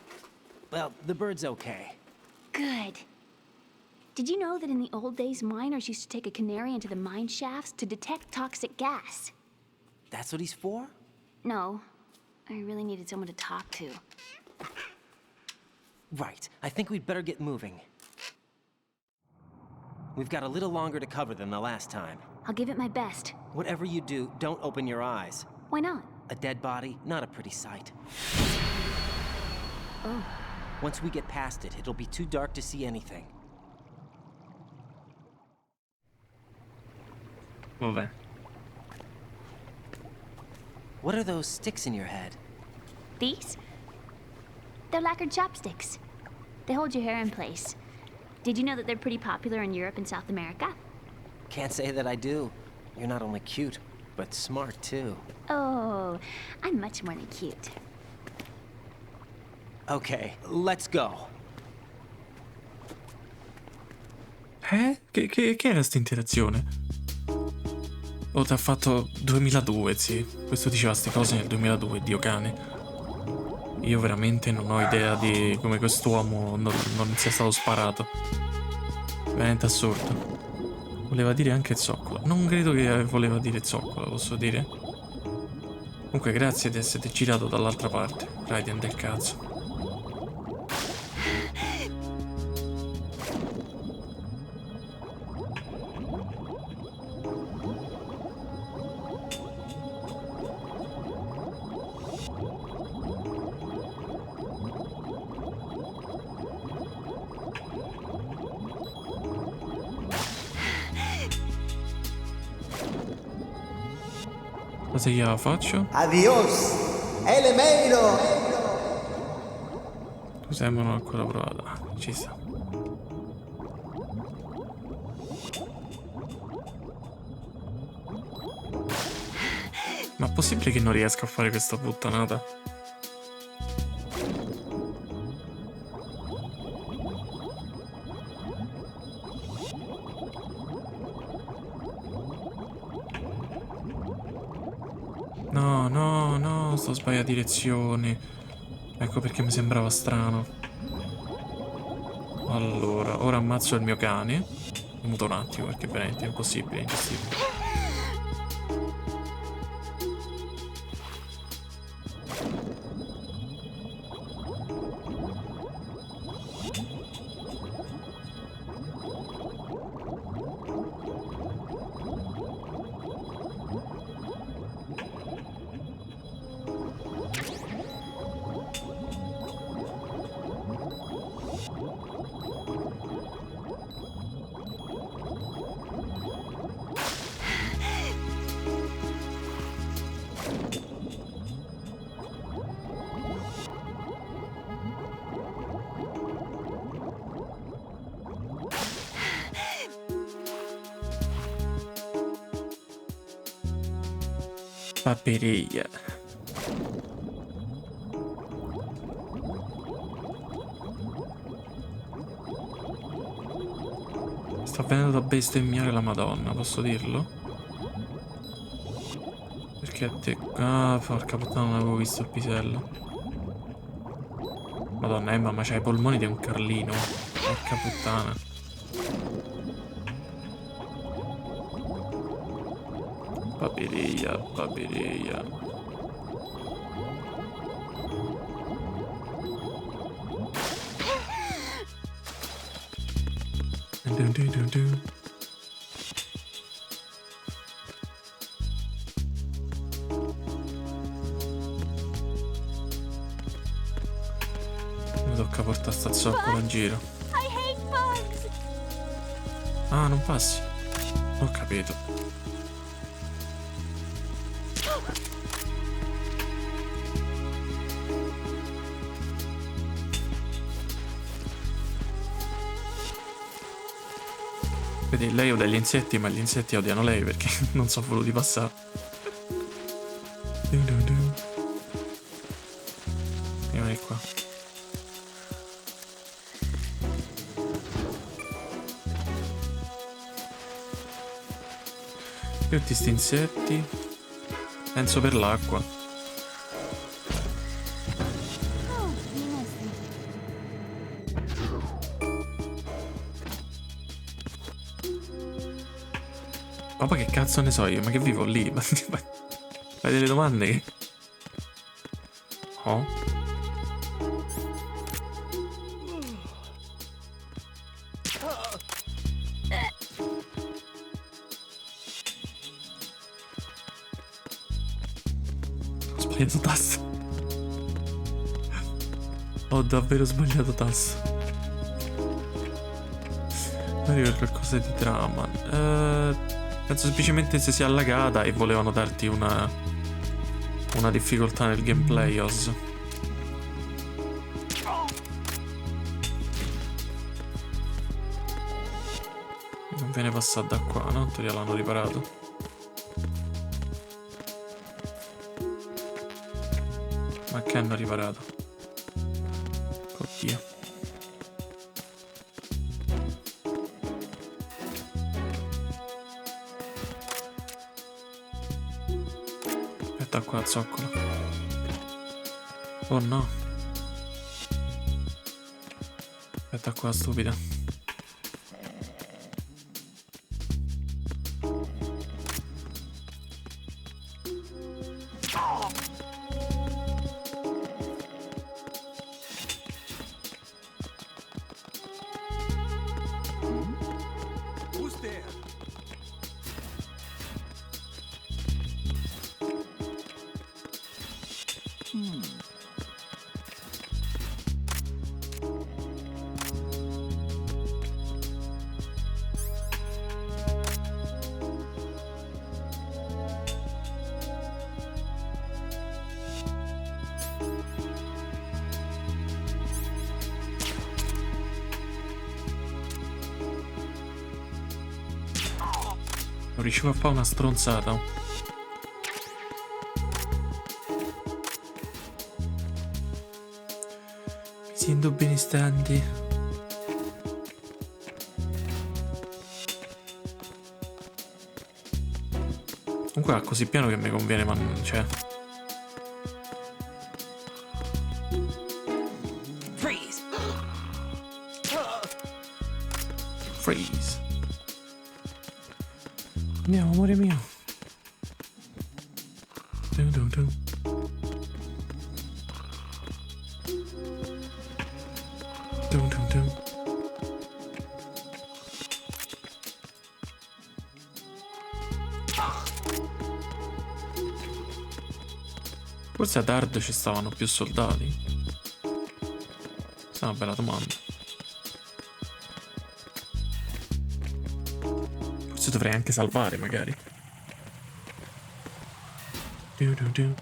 Well, the bird's okay. Good. Did you know that in the old days, miners used to take a canary into the mine shafts to detect toxic gas? That's what he's for? No. I really needed someone to talk to. Right. I think we'd better get moving. We've got a little longer to cover than the last time. I'll give it my best. Whatever you do, don't open your eyes. Why not? A dead body, not a pretty sight. Oh. Once we get past it, it'll be too dark to see anything. Vabbè. What are those sticks in your head? These? They're lacquered chopsticks. They hold your hair in place. Did you know that they're pretty popular in Europe and South America? Can't say that I do. You're not only cute, but smart too. Oh, I'm much more than cute. Okay, let's go. Che era sta interazione? Oh, t'ha fatto 2002, sì. Questo diceva ste cose nel 2002, Dio cane. Io veramente non ho idea di come quest'uomo non sia stato sparato. Veramente assurdo. Voleva dire anche zoccolo. Non credo che voleva dire zoccolo, posso dire? Comunque grazie di essere girato dall'altra parte, Raiden del cazzo. Cosa gliela faccio? Adios, Elemeiro! Scusa, ma non ho ancora provato. Ci sta. Ma è possibile che non riesca a fare questa puttanata? No, sto sbagliando direzione. Ecco perché mi sembrava strano. Allora, ora ammazzo il mio cane. Muto un attimo perché veramente è impossibile, ingestibile. Paperiglia. Sta venendo a bestemmiare la Madonna, posso dirlo? Perché a te... Ah, porca puttana, non avevo visto il pisello. Madonna, Emma, ma c'hai i polmoni di un Carlino. Porca puttana. Paperiglia, paperiglia. Mi tocca portare sta zoccola in giro. Ah, non passi. Ho capito. Vedi, lei odia gli insetti, ma gli insetti odiano lei perché non sono voluti passare. Vieni qua. Tutti sti insetti. Penso per l'acqua. Papà, che cazzo ne so io? Ma che vivo lì? Ma fai delle domande? Oh? Ho sbagliato tasto. Ho davvero sbagliato tasto. Arriva qualcosa di drama. Penso semplicemente se sia allagata e volevano darti una difficoltà nel gameplay, Oz. Non viene passato da qua, no? In teoria l'hanno riparato. Ma che hanno riparato? Oddio. Aspetta qua, zoccolo. Oh no. Aspetta qua, stupida. Non riuscivo a fare una stronzata. Mi sento benestante. Comunque va così piano che mi conviene, ma non c'è. Freeze. Freeze. Andiamo, amore mio. Dun dun dun. Dun dun dun. Forse ad Hard ci stavano più soldati? Questa è una bella domanda. Forse dovrei anche salvare, magari. Du du du.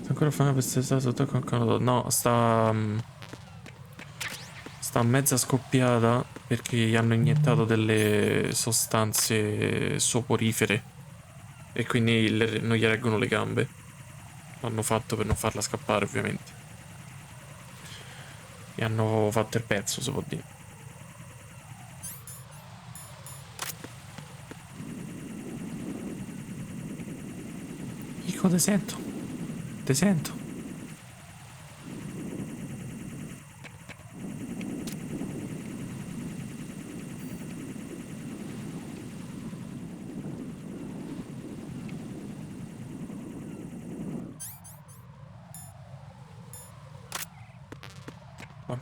Ancora fame per essere stato sotto con. No, sta mezza scoppiata perché gli hanno iniettato delle sostanze soporifere e quindi non gli reggono le gambe. L'hanno fatto per non farla scappare, ovviamente. Gli hanno fatto il pezzo, si può dire. Ico, te sento. Te sento.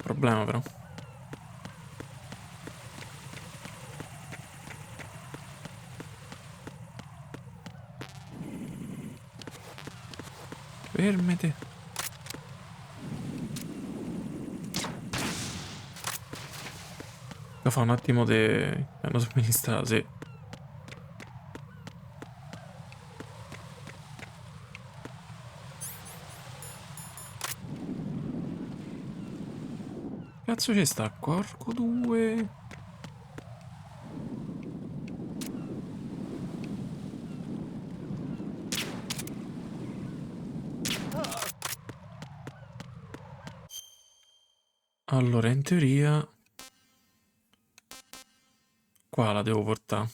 problema però. Fermati. Lo fa un attimo di... hanno somministrato, sì. Cazzo ci sta? Corco 2. Allora, in teoria... qua la devo portare.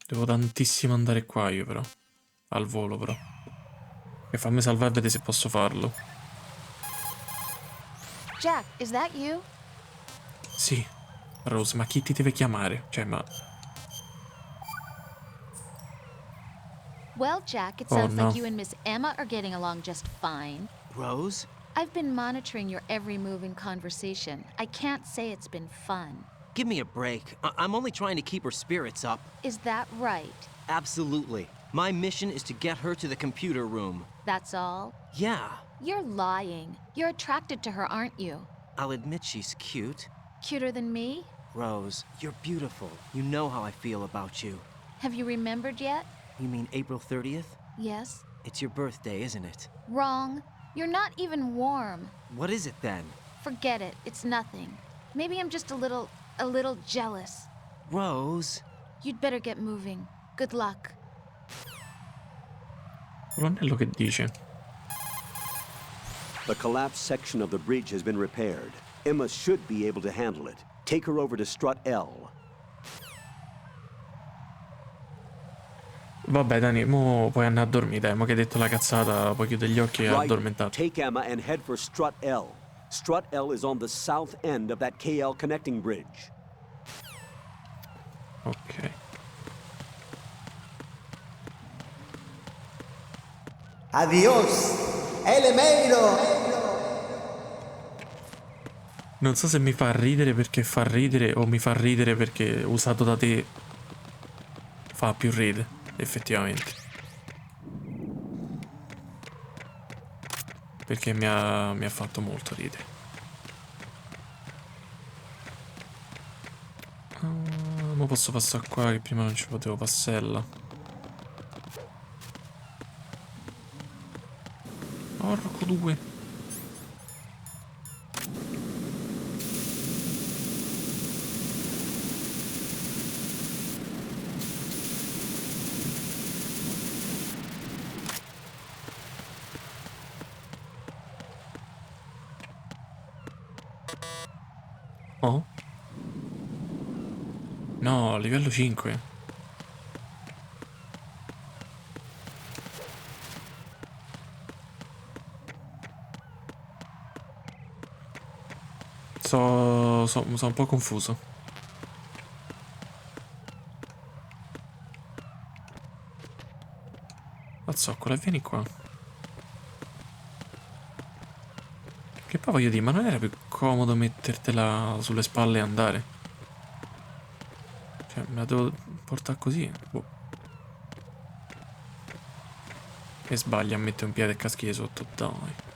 Devo tantissimo andare qua io però. Al volo però. E fammi salvare e vedere se posso farlo. Jack, is that you? Sì. Rose, ma chi ti deve chiamare? Cioè, ma... Well, Jack, it Oh, sounds like no. you and Miss Emma are getting along just fine. Rose? I've been monitoring your every move and conversation. I can't say it's been fun. Give me a break. I'm only trying to keep her spirits up. Is that right? Absolutely. My mission is to get her to the computer room. That's all? Yeah. You're lying. You're attracted to her, aren't you? I'll admit she's cute. Cuter than me? Rose, you're beautiful. You know how I feel about you. Have you remembered yet? You mean April 30th? Yes. It's your birthday, isn't it? Wrong. You're not even warm. What is it then? Forget it. It's nothing. Maybe I'm just a little jealous. Rose. You'd better get moving. Good luck. L'anello che dice? The collapsed section of the bridge has been repaired. Emma should be able to handle it. Take her over to strut L. Vabbè, Dani, mo puoi andare a dormire, dai. Mo che hai detto la cazzata, puoi chiudere gli occhi e Right. addormentarti. Take Emma and head for strut L. Strut L is on the south end of that KL connecting bridge. Ok. Adios, Elemeiro! Non so se mi fa ridere perché fa ridere o mi fa ridere perché usato da te fa più ridere, effettivamente. Perché mi ha fatto molto ridere. Ma posso passare qua che prima non ci potevo passella. Porco due. Oh? No, livello 5. Sono un po' confuso. Mazzoccolo, vieni qua. Che poi voglio dire, ma non era più comodo mettertela sulle spalle e andare? Cioè, me la devo portare così? Boh. E sbaglia a mettere un piede e caschi sotto, dai.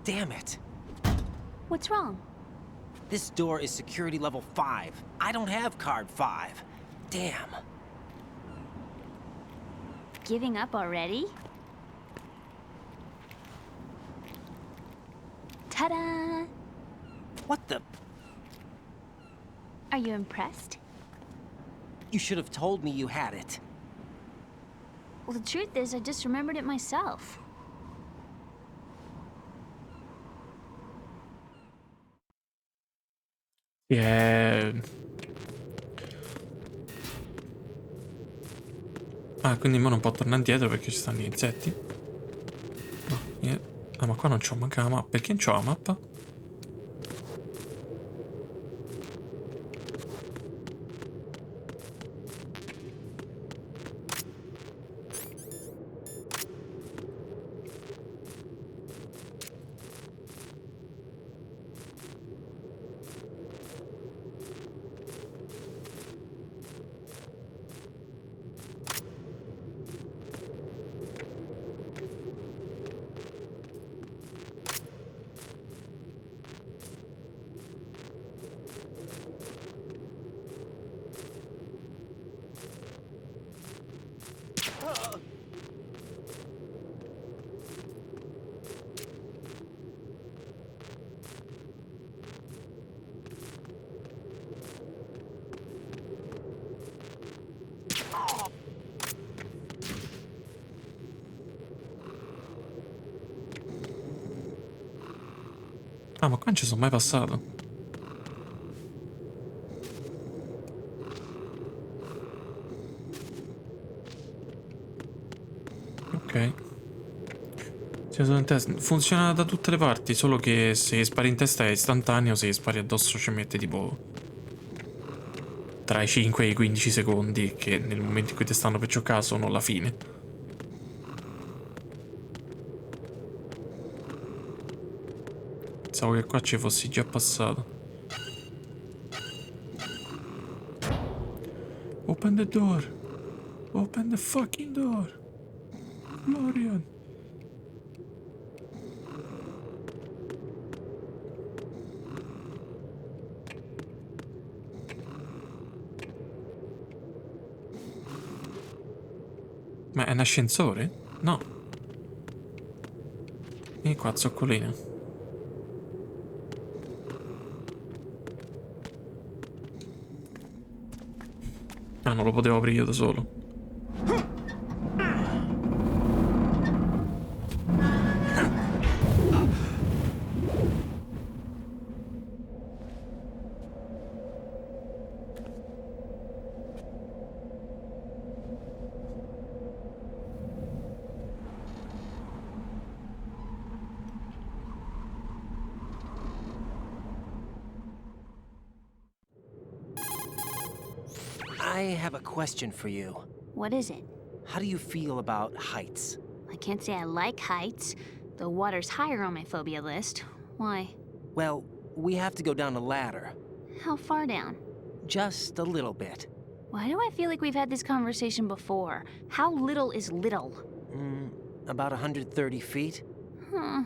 Damn it. What's wrong? This door is security level 5. I don't have card 5. Damn. Giving up already? Ta-da! What the? Are you impressed? You should have told me you had it. Well, the truth is, I just remembered it myself. Ah, quindi ora non può tornare indietro perché ci stanno gli insetti? No, niente. Ah, ma qua non c'ho manca la mappa. Perché non c'ho la mappa? Ah, ma qua non ci sono mai passato. Ok. Funziona da tutte le parti, solo che se spari in testa è istantaneo, se spari addosso ci mette tipo tra i 5 e i 15 secondi, che nel momento in cui ti stanno per giocare sono la fine. Pensavo che qua ci fossi già passato. Open the door. Open the fucking door. Florian. Ma è un ascensore? No. Vieni qua, zoccolina. Ah, non lo potevo aprire io da solo. I have a question for you. What is it? How do you feel about heights? I can't say I like heights. The water's higher on my phobia list. Why? Well, we have to go down a ladder. How far down? Just a little bit. Why do I feel like we've had this conversation before? How little is little? About 130 feet. Huh.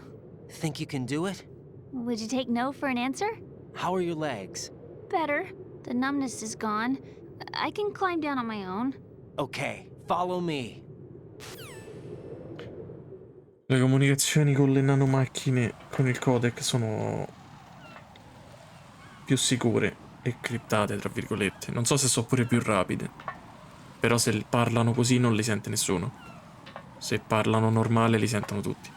Think you can do it? Would you take no for an answer? How are your legs? Better. The numbness is gone. I can climb down on my own. Okay, follow me. Le comunicazioni con le nanomacchine con il codec sono più sicure e criptate, tra virgolette. Non so se sono pure più rapide. Però se parlano così non li sente nessuno. Se parlano normale li sentono tutti.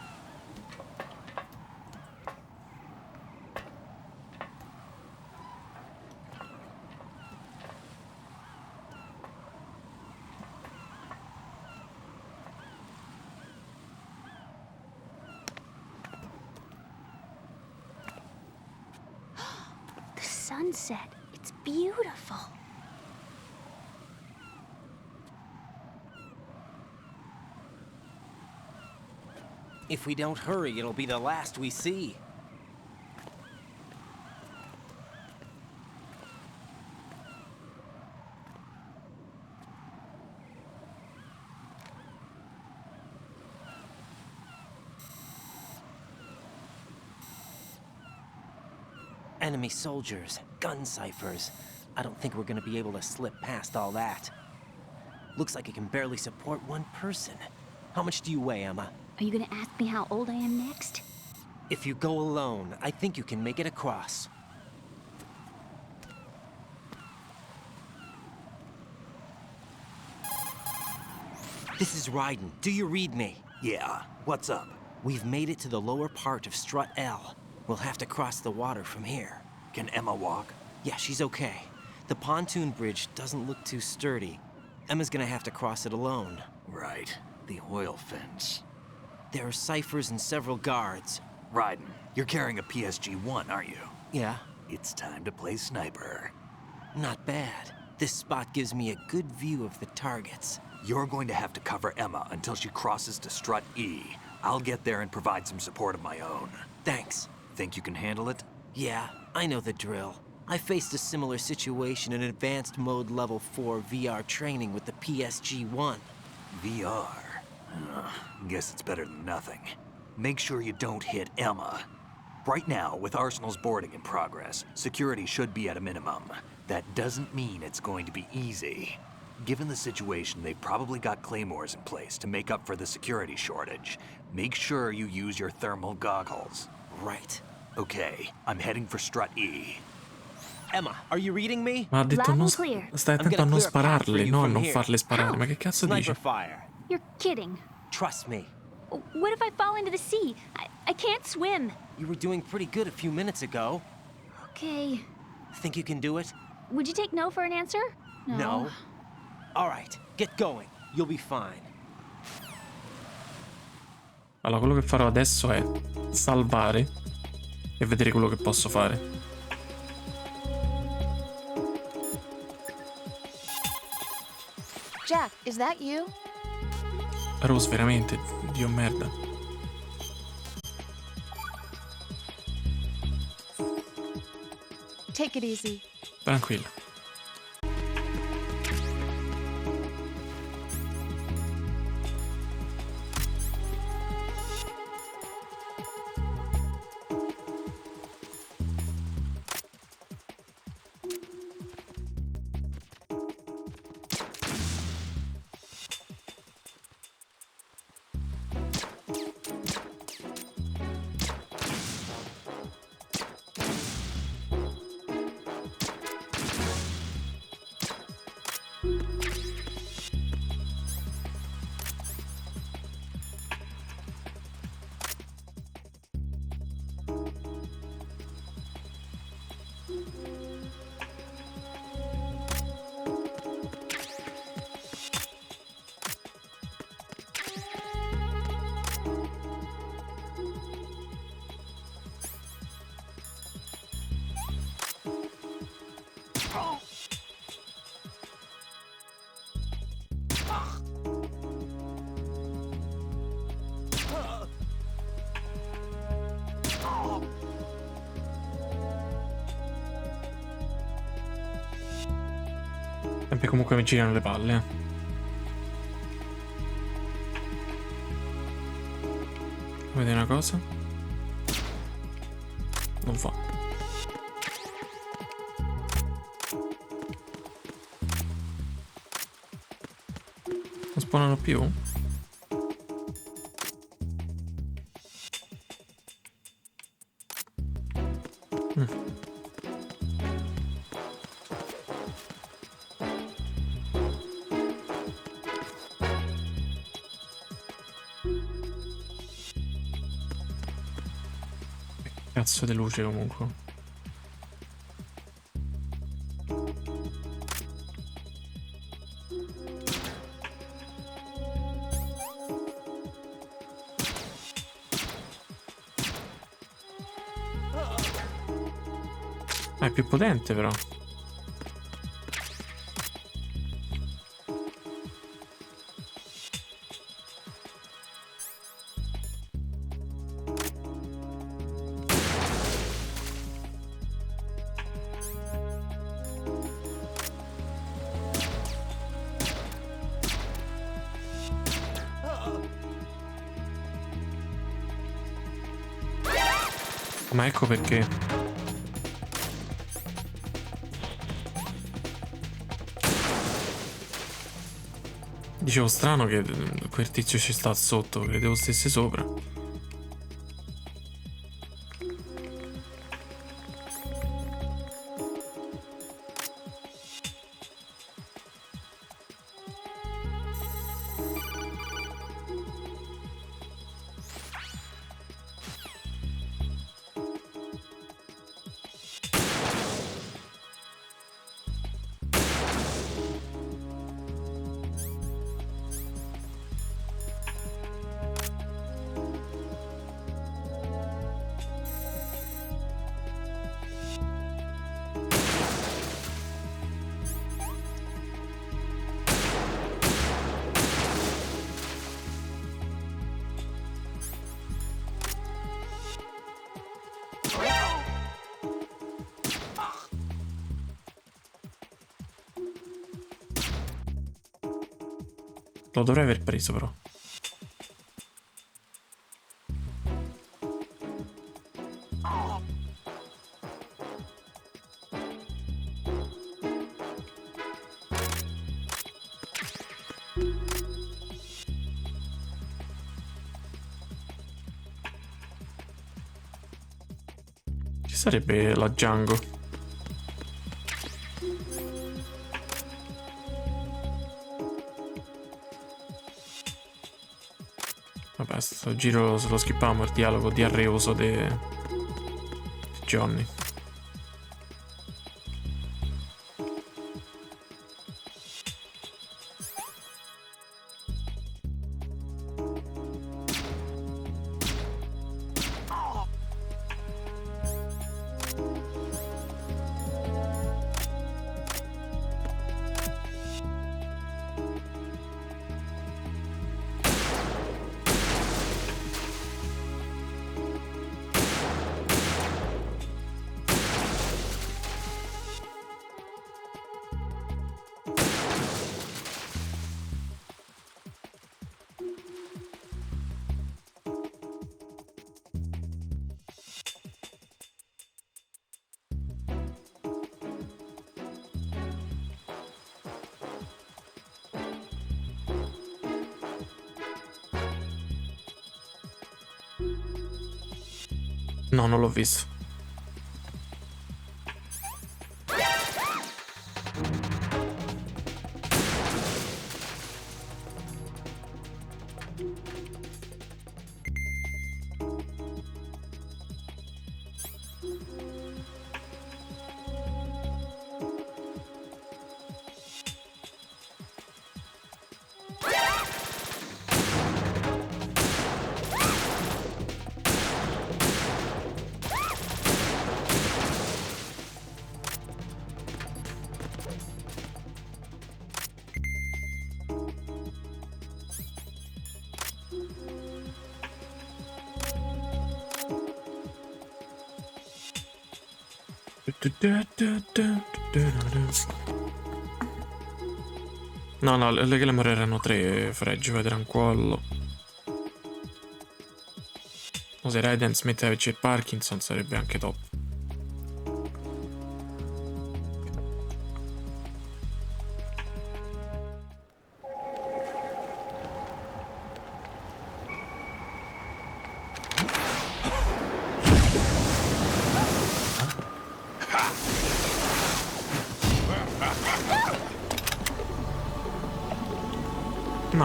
The sunset. It's beautiful. If we don't hurry, it'll be the last we see. Enemy soldiers, gun ciphers. I don't think we're gonna be able to slip past all that. Looks like it can barely support one person. How much do you weigh, Emma? Are you gonna ask me how old I am next? If you go alone, I think you can make it across. This is Ryden. Do you read me? Yeah, what's up? We've made it to the lower part of Strut L. We'll have to cross the water from here. Can Emma walk? Yeah, she's okay. The pontoon bridge doesn't look too sturdy. Emma's gonna have to cross it alone. Right. The oil fence. There are ciphers and several guards. Raiden, you're carrying a PSG-1, aren't you? Yeah. It's time to play sniper. Not bad. This spot gives me a good view of the targets. You're going to have to cover Emma until she crosses to Strut E. I'll get there and provide some support of my own. Thanks. Think you can handle it? Yeah, I know the drill. I faced a similar situation in advanced mode level 4 VR training with the PSG-1. VR? Guess it's better than nothing. Make sure you don't hit Emma. Right now, with Arsenal's boarding in progress, security should be at a minimum. That doesn't mean it's going to be easy. Given the situation, they've probably got claymores in place to make up for the security shortage. Make sure you use your thermal goggles. Right. Okay, I'm heading for Strut E. Emma, are you reading me? Ma ha detto non stai attento a non spararle, no a non farle sparare. Ma che cazzo dice? Fire. You're kidding. Trust me. What if I fall into the sea? I can't swim. You were doing pretty good a few minutes ago. Okay. Think you can do it? Would you take no for an answer? No. All right, get going. You'll be fine. Allora, quello che farò adesso è salvare e vedere quello che posso fare. Jack, is that you? Rose, veramente? Dio merda. Take it easy. Tranquilla. Sempre comunque mi girano le palle. Vedete una cosa? Non fa. Non spawnano più? Cazzo di luce comunque. Ah, è più potente però. Ma ecco perché. Dicevo strano che quel tizio ci sta sotto, credevo stesse sopra. Lo dovrei aver preso però. Ci sarebbe la Django. Vabbè, sto giro se lo skippiamo il dialogo diarreoso di Johnny. No, non l'ho visto. No, le Glamour erano 3 freggi, vedrà un quello. O se Raiden smetteva di il Parkinson sarebbe anche top.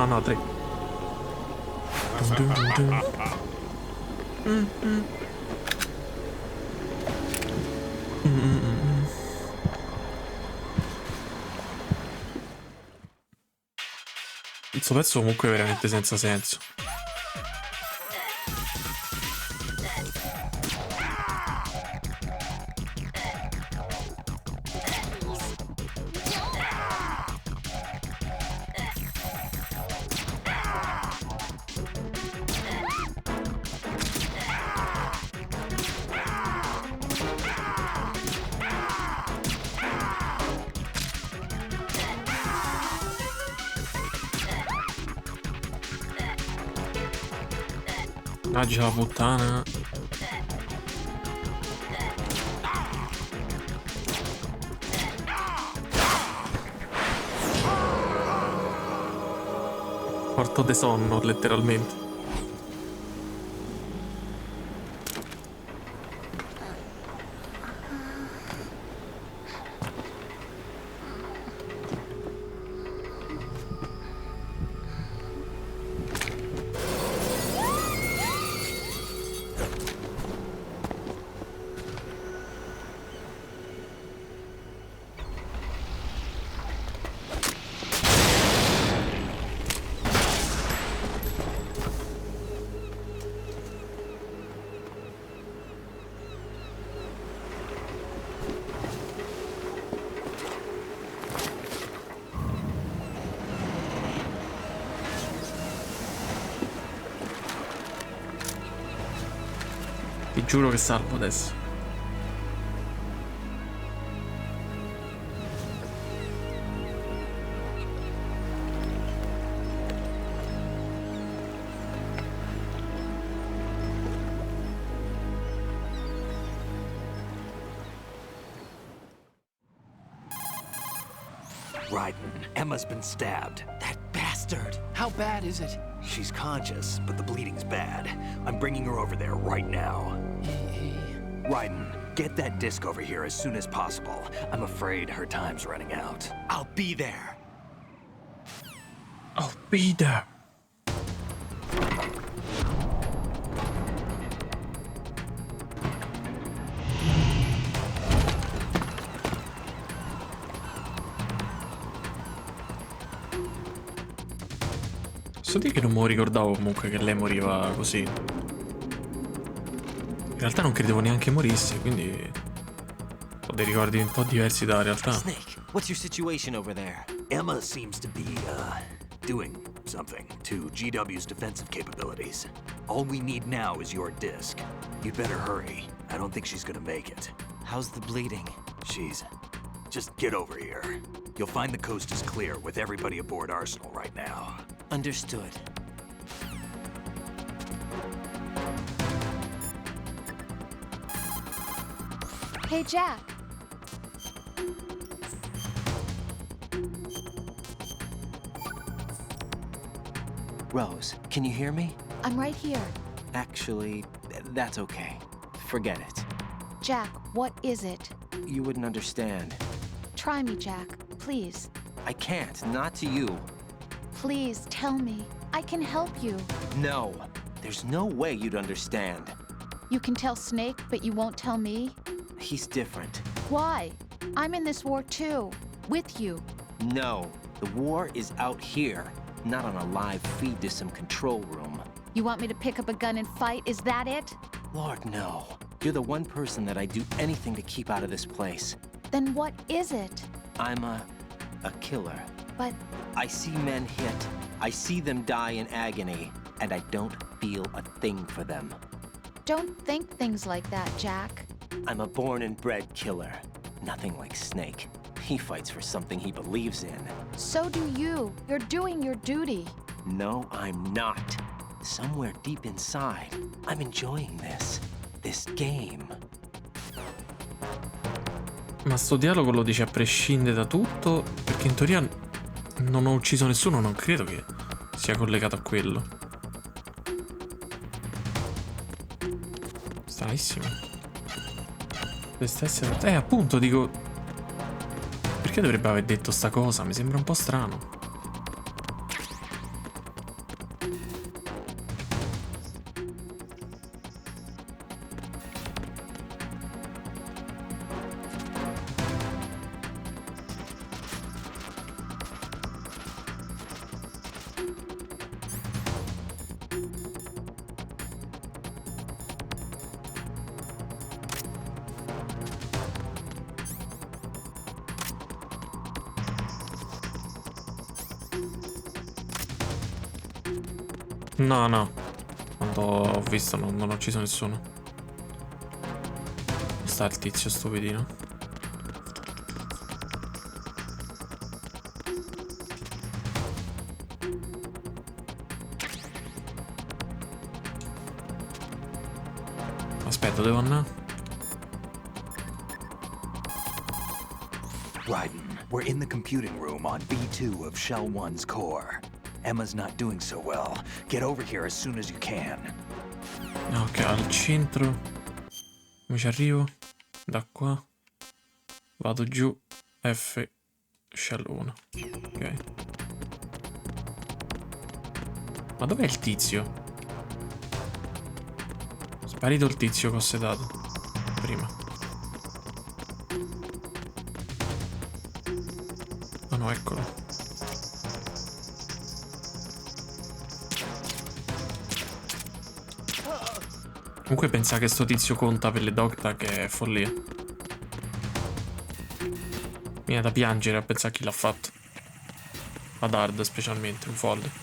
No, 3. Questo pezzo comunque è veramente senza senso. Mannaggia la puttana. Morto de sonno, letteralmente. Ti giuro che salvo adesso. Ryden, Emma's been stabbed. That bastard! How bad is it? She's conscious, but the bleeding's bad. I'm bringing her over there right now. Ryden, get that disc over here as soon as possible. I'm afraid her time's running out. I'll be there. I'll be there. Posso dire che non me lo ricordavo comunque che lei moriva così. In realtà non credevo neanche morisse, quindi ho dei ricordi un po' diversi dalla realtà. Snake, what's your situation over there? Emma seems to be, doing something to GW's defensive capabilities. All we need now is your disc. You'd better hurry. I don't think she's gonna make it. How's the bleeding? Just get over here. You'll find the coast is clear with everybody aboard Arsenal right now. Understood. Hey, Jack. Rose, can you hear me? I'm right here. Actually, that's okay. Forget it. Jack, what is it? You wouldn't understand. Try me, Jack. Please. I can't, not to you. Please, tell me. I can help you. No, there's no way you'd understand. You can tell Snake, but you won't tell me? He's different. Why? I'm in this war too. With you. No, the war is out here, not on a live feed to some control room. You want me to pick up a gun and fight? Is that it? Lord, no. You're the one person that I'd do anything to keep out of this place. Then what is it? I'm a killer. But I see men hit, I see them die in agony, and I don't feel a thing for them. don't think things like that, Jack. I'm a born and bred killer. Nothing like Snake. He fights for something he believes in. So do you. You're doing your duty. No, I'm not. Somewhere deep inside, I'm enjoying this game. Ma sto dialogo lo dice a prescindere da tutto, perché in teoria non ho ucciso nessuno, non credo che sia collegato a quello. Stranissimo. Dovreste essere... appunto, dico... Perché dovrebbe aver detto sta cosa? Mi sembra un po' strano. No, no. Quando ho visto non ho ucciso nessuno. Sta il tizio stupidino. Aspetta, devo andare. Ryden, we're in the computing room on B2 of Shell 1's core. Emma's not doing so well. Get over here as soon as you can. Ok, al centro. Come ci arrivo? Da qua. Vado giù. F. Shell 1. Ok. Ma dov'è il tizio? Sparito il tizio che ho sedato prima. Oh no, eccolo. Comunque pensa che sto tizio conta per le dog che è follia. Viene da piangere a pensare a chi l'ha fatto. Ad Hard specialmente, un folle.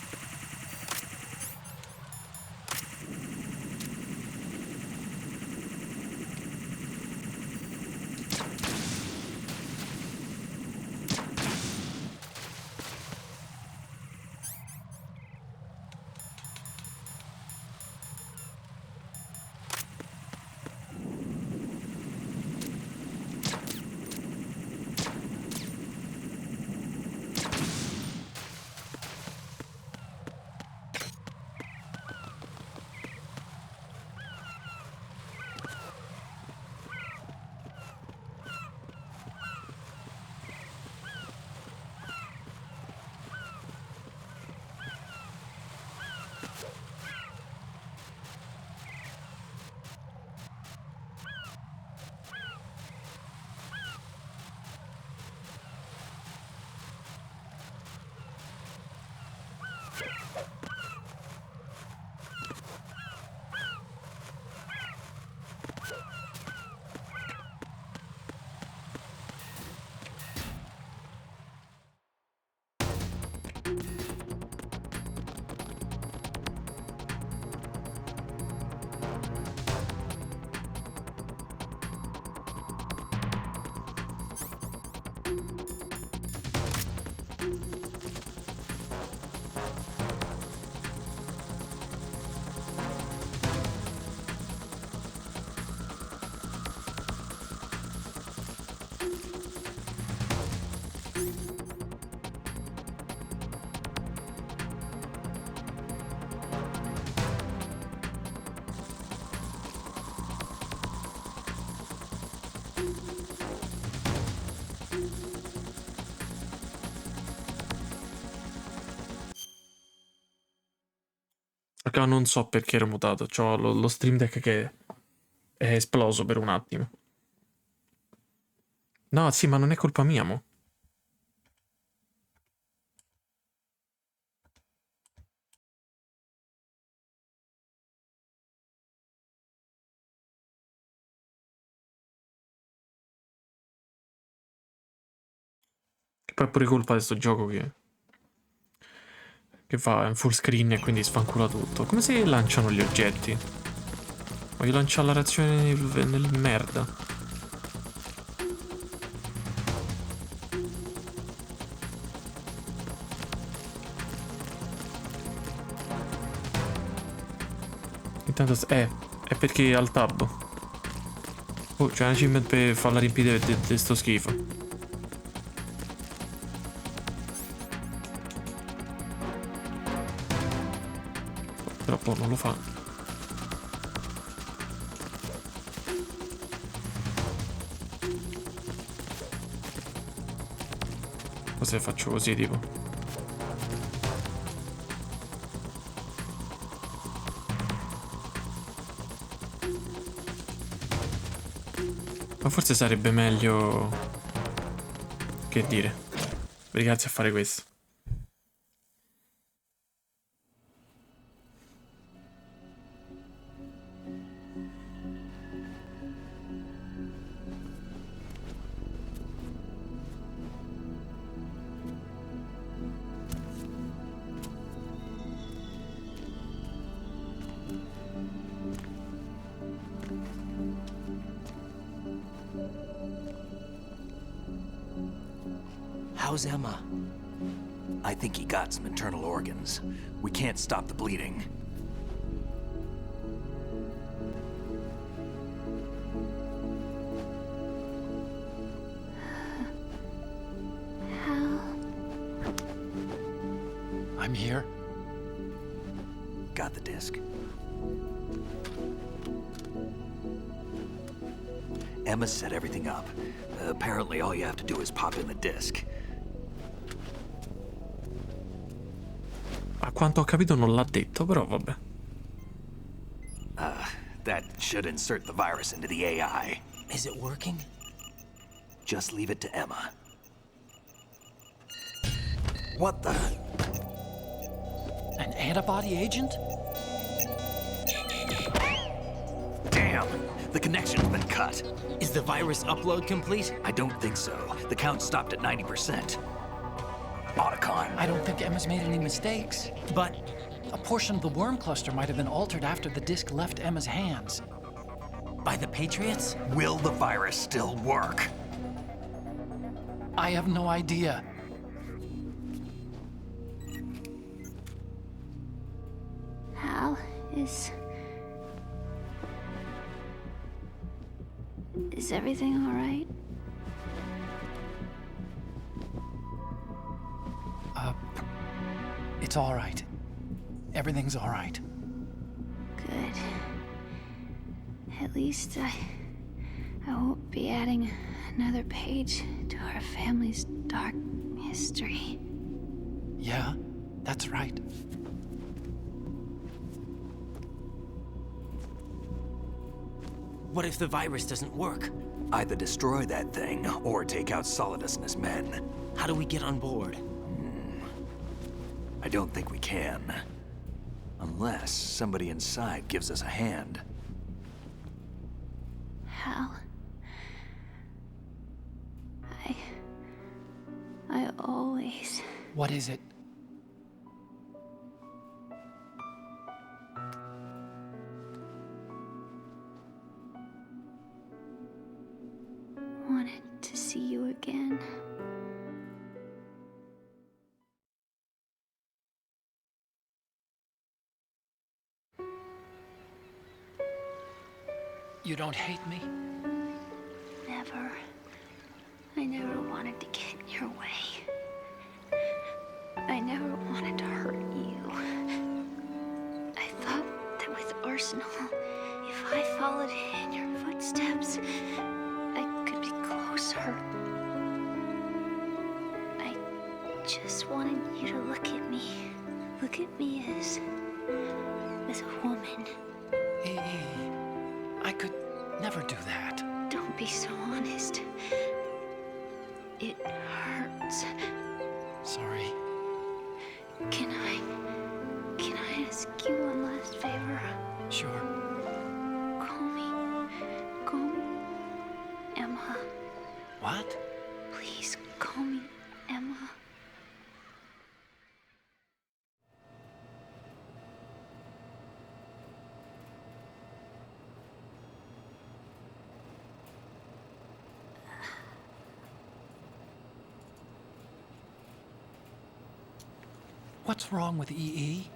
Raga, non so perché ero mutato. C'ho lo Stream Deck che è esploso per un attimo. No, sì, ma non è colpa mia, mo. Che poi è pure colpa di sto gioco che fa in full screen e quindi sfancula tutto. Come si lanciano gli oggetti? Voglio lanciare la reazione nel merda. Intanto è perché al tab. Oh, c'è una achievement per farla riempire di sto schifo. Purtroppo non lo fa. Cosa faccio così tipo? Ma forse sarebbe meglio, che dire, obbligarsi a fare questo. How's Emma? I think he got some internal organs. We can't stop the bleeding. I'm here. Got the disc. Emma set everything up. Apparently all you have to do is pop in the disc. A quanto ho capito non l'ha detto, però vabbè. That should insert the virus into the AI. Is it working? Just leave it to Emma. What the? An antibody agent? Damn! The connection's been cut. Is the virus upload complete? I don't think so. The count stopped at 90%. Otacon. I don't think Emma's made any mistakes. But a portion of the worm cluster might have been altered after the disc left Emma's hands. By the Patriots? Will the virus still work? I have no idea. Hal, is everything all right? It's all right. Everything's all right. Good. At least I won't be adding another page to our family's dark history. Yeah, that's right. What if the virus doesn't work? Either destroy that thing, or take out Solidus and his men. How do we get on board? I don't think we can. Unless somebody inside gives us a hand. Hal. I always... What is it? wanted to see you again. You don't hate me? Never. I never wanted to get in your way. I never wanted to hurt you. I thought that with Arsenal, if I followed in your footsteps, I could be closer. I just wanted you to look at me. Look at me as a woman. I could never do that. Don't be so honest. It hurts. Sorry. Can I ask you one last favor? Sure. Call me Emma. What? Please call me Emma. What's wrong with EE?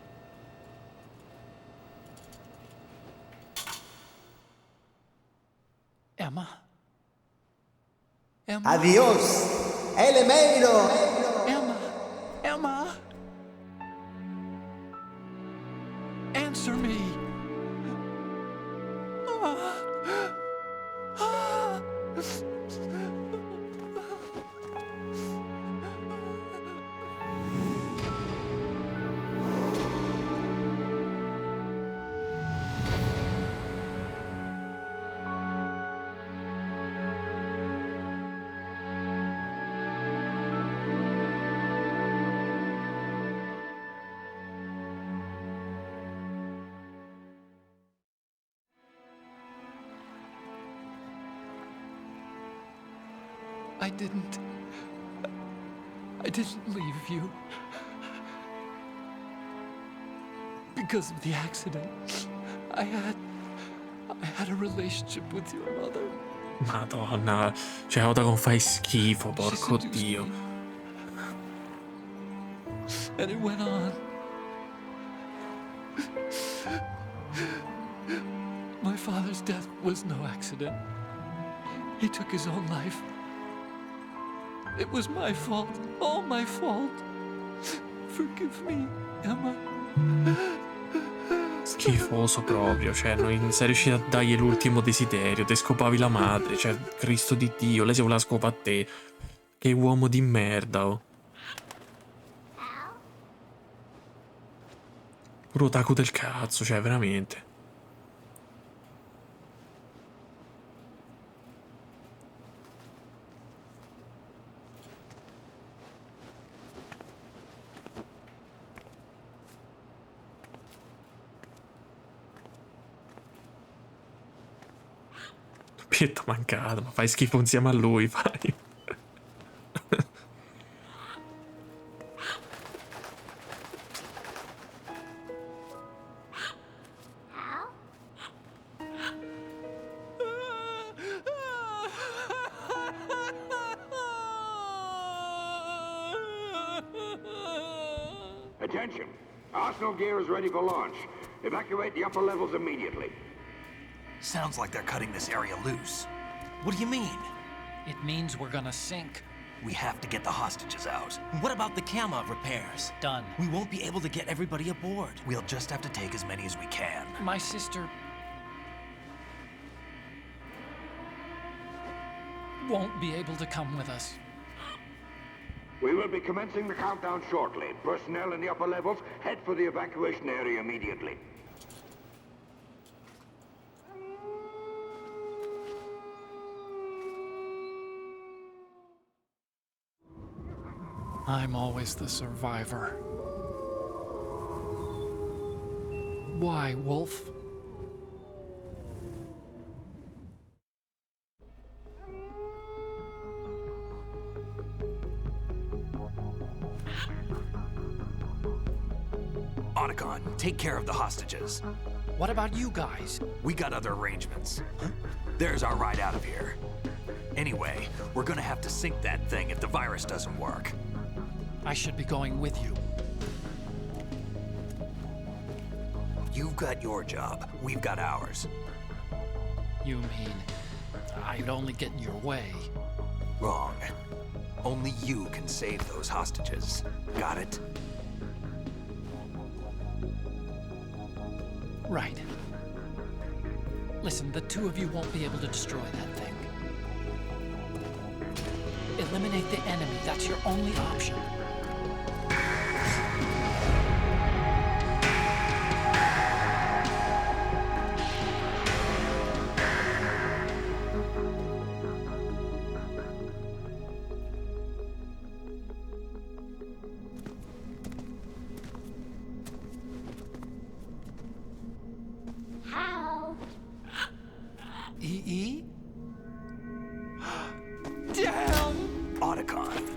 Emma? Emma? Adiós, Elemeiro! Emma! Emma! Answer me! I didn't leave you. Because of the accident. I had a relationship with your mother. Madonna, cioè Oda con fai schifo, porco Dio. And it went on. My father's death was no accident. He took his own life. It was my fault, all my fault. Forgive me, Emma. Schifoso proprio, cioè non sei riuscito a dargli l'ultimo desiderio, te scopavi la madre, cioè Cristo di Dio, lei si voleva scopare a te. Che uomo di merda, oh. Pure otaku del cazzo, cioè veramente. Pietto mancato, ma fai schifo insieme a lui, fai. Attention! Arsenal gear is ready for launch. Evacuate the upper levels immediately. Sounds like they're cutting this area loose. What do you mean? It means we're gonna sink. We have to get the hostages out. What about the camera repairs? Done. We won't be able to get everybody aboard. We'll just have to take as many as we can. My sister won't be able to come with us. We will be commencing the countdown shortly. Personnel in the upper levels, head for the evacuation area immediately. I'm always the survivor. Why, Wolf? Otacon, take care of the hostages. What about you guys? We got other arrangements. There's our ride out of here. Anyway, we're gonna have to sink that thing if the virus doesn't work. I should be going with you. You've got your job. We've got ours. You mean I'd only get in your way? Wrong. Only you can save those hostages. Got it? Right. Listen, the two of you won't be able to destroy that thing. Eliminate the enemy. That's your only option. EE? Damn! Otacon,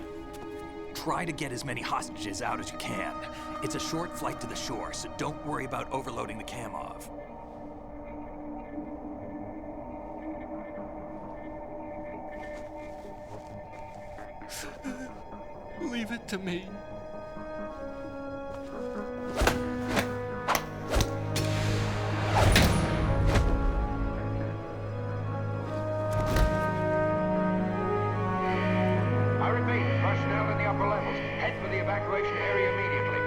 try to get as many hostages out as you can. It's a short flight to the shore, so don't worry about overloading the Kamov. Leave it to me. I repeat, personnel in the upper levels, head for the evacuation area immediately.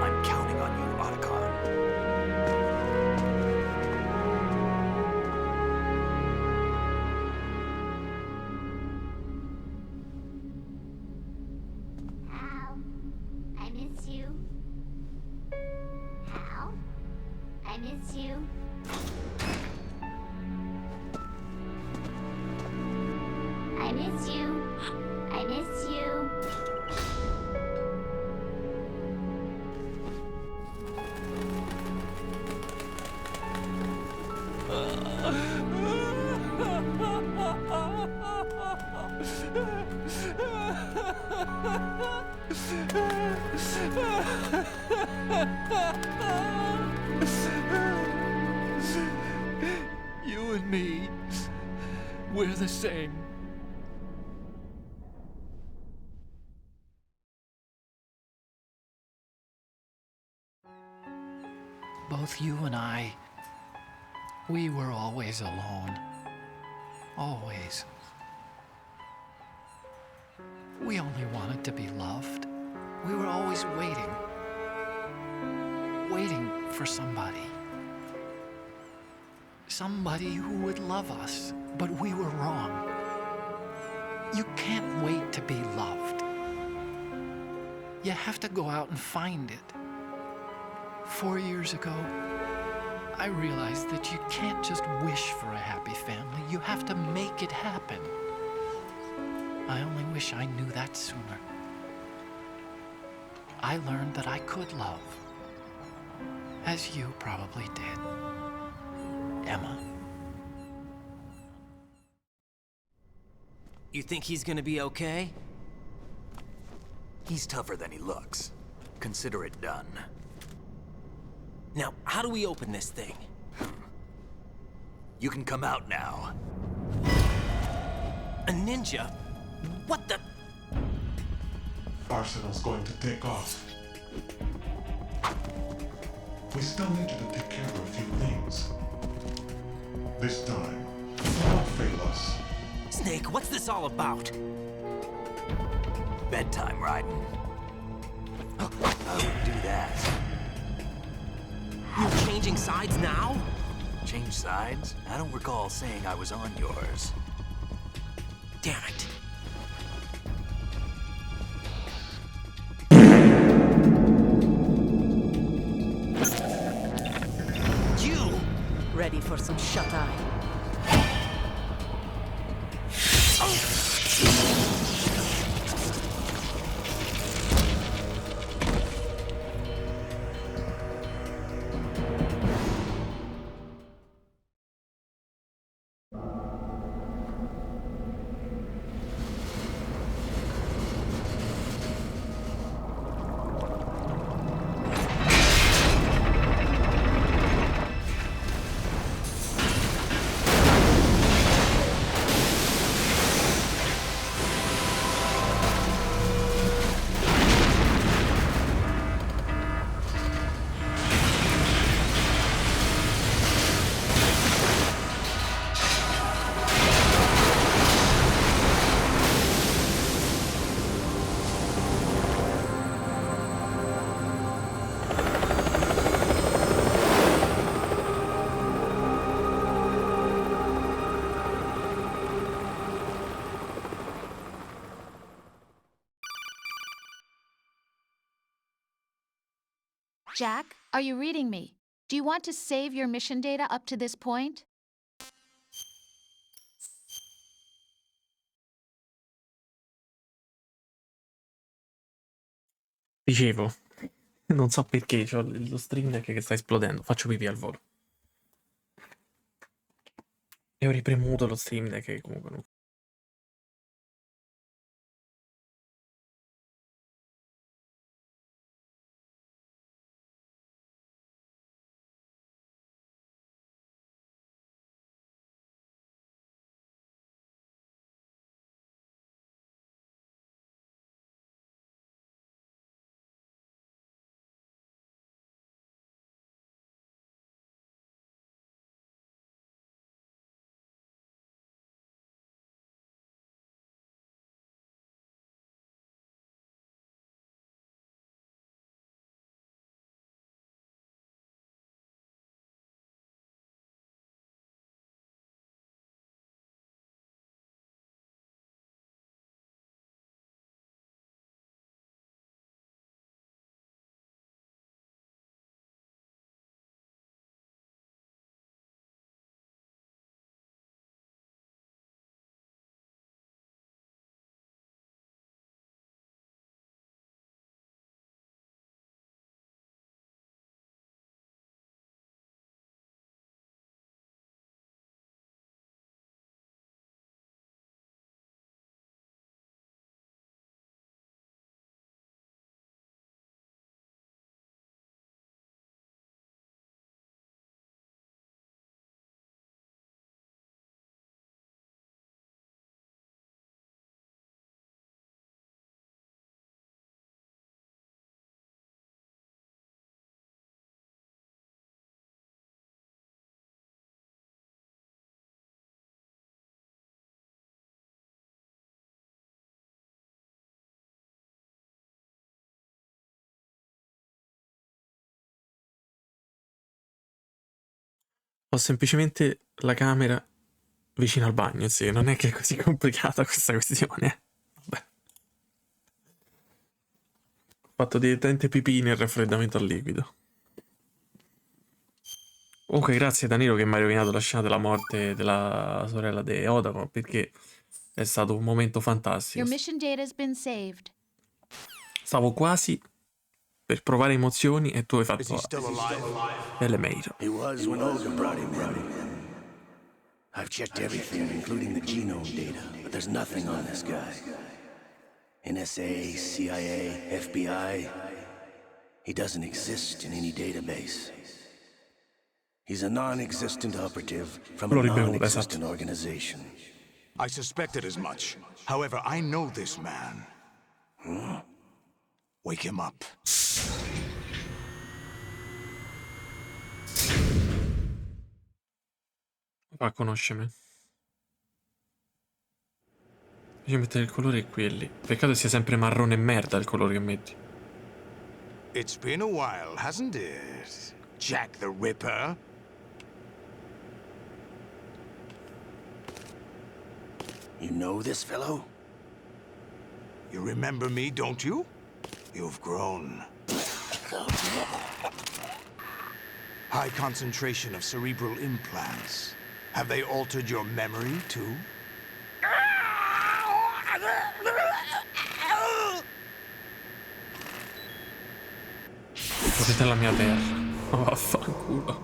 I'm counting on you, Otacon. Hal, I miss you. Hal, I miss you. I miss you. I miss you. You and me, we're the same. Both you and I, we were always alone. Always. We only wanted to be loved. We were always waiting. Waiting for somebody. Somebody who would love us, but we were wrong. You can't wait to be loved. You have to go out and find it. 4 years ago, I realized that you can't just wish for a happy family. You have to make it happen. I only wish I knew that sooner. I learned that I could love, as you probably did, Emma. You think he's gonna be okay? He's tougher than he looks. Consider it done. Now, how do we open this thing? You can come out now. A ninja? What the? Arsenal's going to take off. We still need you to take care of a few things. This time, don't fail us. Snake, what's this all about? Bedtime, Raiden. I wouldn't do that. You're changing sides now? Change sides? I don't recall saying I was on yours. Damn it. You! Ready for some shut-eye? Jack, are you reading me? Do you want to save your mission data up to this point? Dicevo, non so perché c'ho lo Stream Deck che sta esplodendo. Faccio pipì al volo. E ho ripremuto lo Stream Deck che comunque non... Ho semplicemente la camera vicino al bagno, sì, non è che è così complicata questa questione. Vabbè. Ho fatto direttamente pipì nel raffreddamento al liquido. Comunque grazie Danilo che mi hai rovinato la scena della morte della sorella di Odamo, perché è stato un momento fantastico. Your mission data has been saved. Stavo quasi per provare emozioni e tu hai fatto delle meglio. He was when Olga brought him in. I've checked everything, including the genome data, but there's nothing on this guy. NSA, CIA, FBI. He doesn't exist in any database. He's a non-existent operative from a non-existent organization. I suspected as much. However, I know this man. Wake him up. Va, conoscimi. Devi mettere il colore quelli. Peccato sia sempre marrone e merda il colore che metti. It's been a while, hasn't it? Jack the Ripper? You know this fellow? You remember me, don't you? You've grown. High concentration of cerebral implants. Have they altered your memory, too? Potete la mia terra. Oh, vaffanculo.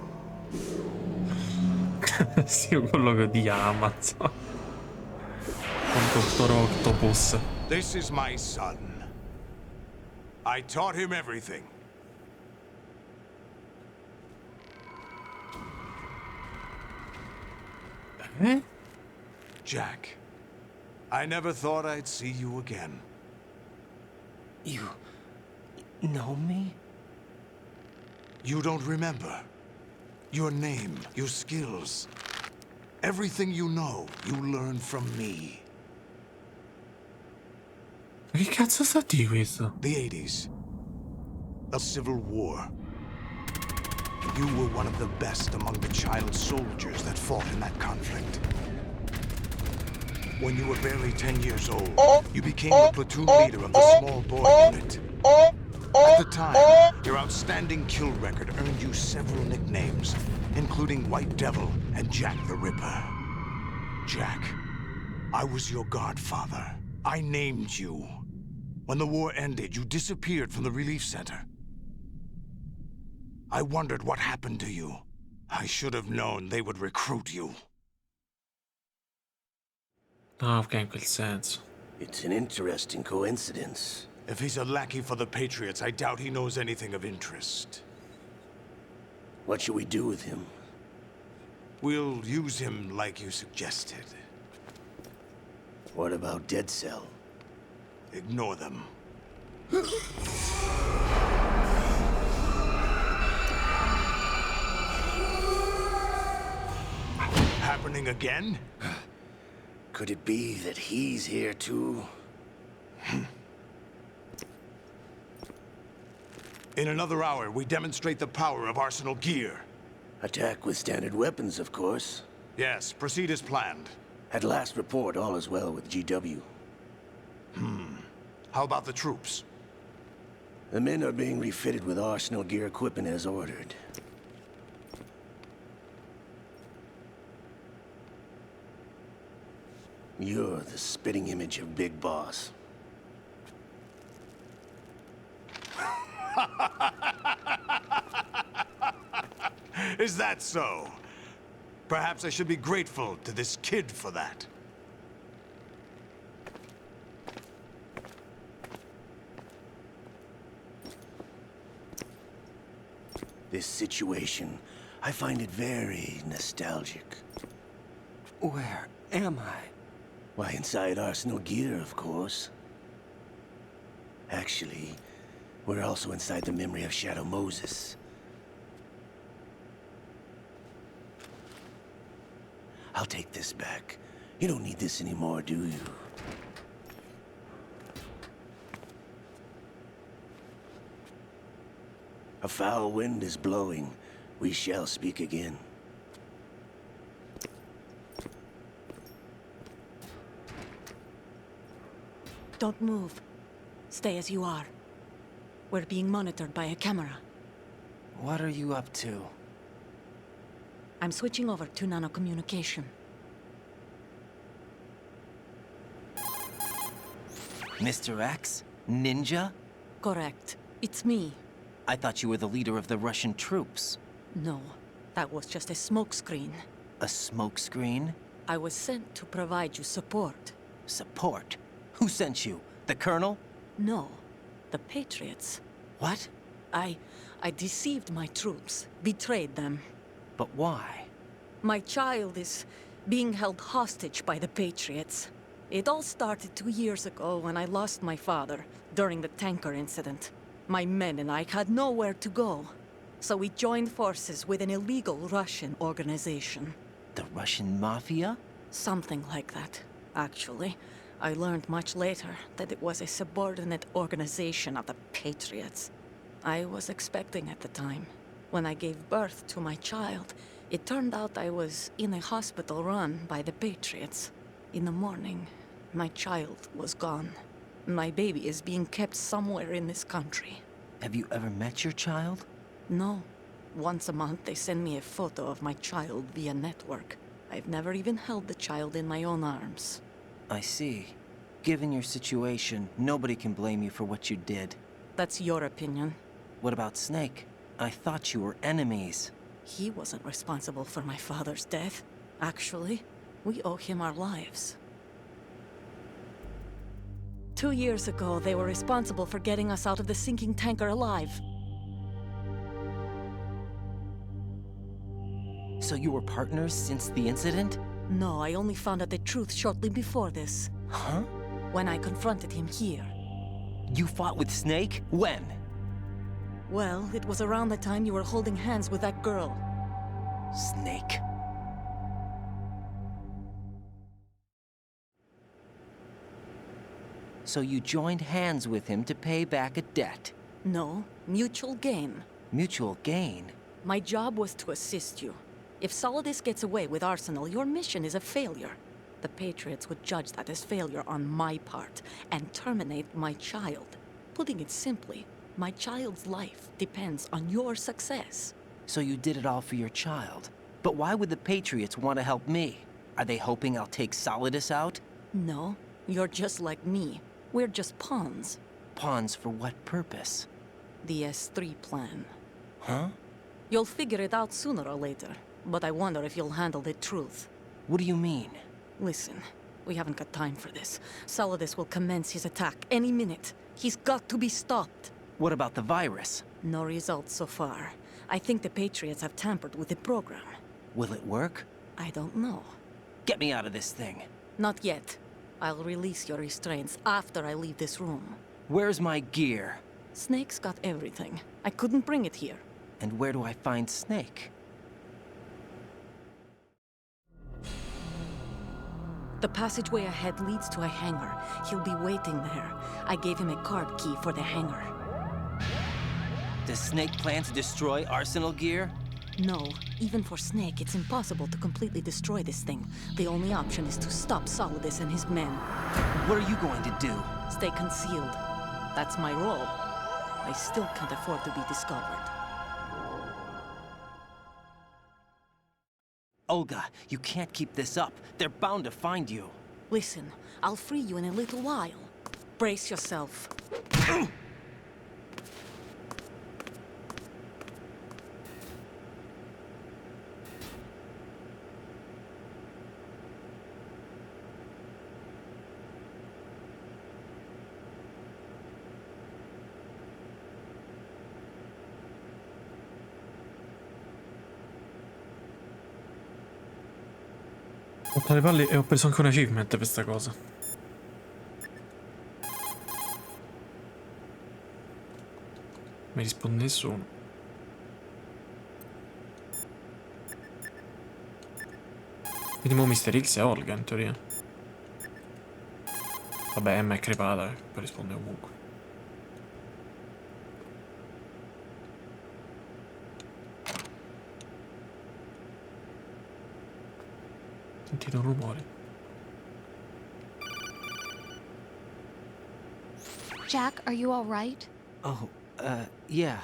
Sì, quello che odia Amazon. Un dottore Octopus. This is my son. I taught him everything. Jack, I never thought I'd see you again. You know me? You don't remember. Your name, your skills. Everything you know, you learned from me. Ma che cazzo sta di questo? The 80s. A civil war. You were one of the best among the child soldiers that fought in that conflict. When you were barely 10 years old, you became the platoon leader of the small boy unit. At the time, your outstanding kill record earned you several nicknames, including White Devil and Jack the Ripper. Jack, I was your godfather. I named you. When the war ended, you disappeared from the relief center. I wondered what happened to you. I should have known they would recruit you. Ah, ok, in quel senso. It's an interesting coincidence. If he's a lackey for the Patriots, I doubt he knows anything of interest. What should we do with him? We'll use him like you suggested. What about Dead Cell? Ignore them. Happening again? Could it be that he's here too? In another hour, we demonstrate the power of Arsenal gear. Attack with standard weapons, of course. Yes, proceed as planned. At last report, all is well with GW. How about the troops? The men are being refitted with Arsenal gear equipment as ordered. You're the spitting image of Big Boss. Is that so? Perhaps I should be grateful to this kid for that. This situation, I find it very nostalgic. Where am I? Why, inside Arsenal gear, of course. Actually, we're also inside the memory of Shadow Moses. I'll take this back. You don't need this anymore, do you? A foul wind is blowing. We shall speak again. Don't move. Stay as you are. We're being monitored by a camera. What are you up to? I'm switching over to nanocommunication. Mr. X? Ninja? Correct. It's me. I thought you were the leader of the Russian troops. No, that was just a smokescreen. A smokescreen? I was sent to provide you support. Support? Who sent you? The Colonel? No, the Patriots. What? I deceived my troops, betrayed them. But why? My child is being held hostage by the Patriots. It all started 2 years ago when I lost my father during the tanker incident. My men and I had nowhere to go, so we joined forces with an illegal Russian organization. The Russian Mafia? Something like that, actually. I learned much later that it was a subordinate organization of the Patriots. I was expecting at the time. When I gave birth to my child, it turned out I was in a hospital run by the Patriots. In the morning, my child was gone. My baby is being kept somewhere in this country. Have you ever met your child? No. Once a month, they send me a photo of my child via network. I've never even held the child in my own arms. I see. Given your situation, nobody can blame you for what you did. That's your opinion. What about Snake? I thought you were enemies. He wasn't responsible for my father's death. Actually, we owe him our lives. 2 years ago, they were responsible for getting us out of the sinking tanker alive. So you were partners since the incident? No, I only found out the truth shortly before this. Huh? When I confronted him here. You fought with Snake? When? Well, it was around the time you were holding hands with that girl. Snake. So you joined hands with him to pay back a debt? No, mutual gain. Mutual gain? My job was to assist you. If Solidus gets away with Arsenal, your mission is a failure. The Patriots would judge that as failure on my part and terminate my child. Putting it simply, My child's life depends on your success. So you did it all for your child. But why would the Patriots want to help me? Are they hoping I'll take Solidus out? No, you're just like me. We're just pawns. Pawns for what purpose? The S3 plan. Huh? You'll figure it out sooner or later, but I wonder if you'll handle the truth. What do you mean? Listen, we haven't got time for this. Solidus will commence his attack any minute. He's got to be stopped. What about the virus? No results so far. I think the Patriots have tampered with the program. Will it work? I don't know. Get me out of this thing. Not yet. I'll release your restraints after I leave this room. Where's my gear? Snake's got everything. I couldn't bring it here. And where do I find Snake? The passageway ahead leads to a hangar. He'll be waiting there. I gave him a card key for the hangar. Does Snake plan to destroy Arsenal gear? No. Even for Snake, it's impossible to completely destroy this thing. The only option is to stop Solidus and his men. What are you going to do? Stay concealed. That's my role. I still can't afford to be discovered. Olga, you can't keep this up. They're bound to find you. Listen, I'll free you in a little while. Brace yourself. Ho fatto le palle e ho preso anche un achievement per questa cosa. Mi risponde nessuno. Quindi mo Mr. X è Olga in teoria. Vabbè, Emma è crepata, poi risponde ovunque. Sentito un rumore. Jack, are you all right? Oh, yeah.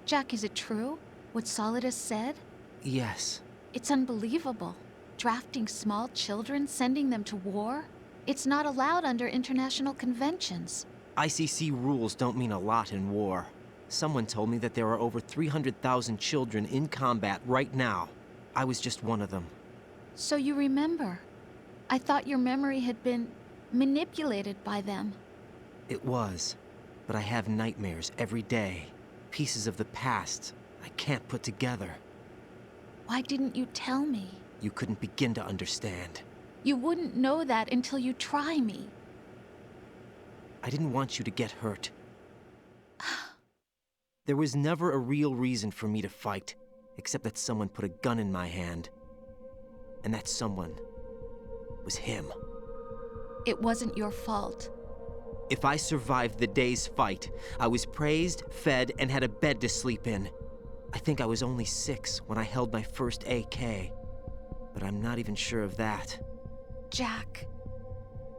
Jack, is it true? What Solidus said? Yes. It's unbelievable. Drafting small children, sending them to war? It's not allowed under international conventions. ICC rules don't mean a lot in war. Someone told me that there are over 300,000 children in combat right now. I was just one of them. So you remember. I thought your memory had been manipulated by them. It was, but I have nightmares every day. Pieces of the past I can't put together. Why didn't you tell me? You couldn't begin to understand. You wouldn't know that until you try me. I didn't want you to get hurt. There was never a real reason for me to fight, except that someone put a gun in my hand. And that someone was him. It wasn't your fault. If I survived the day's fight, I was praised, fed, and had a bed to sleep in. I think I was only 6 when I held my first AK. But I'm not even sure of that. Jack.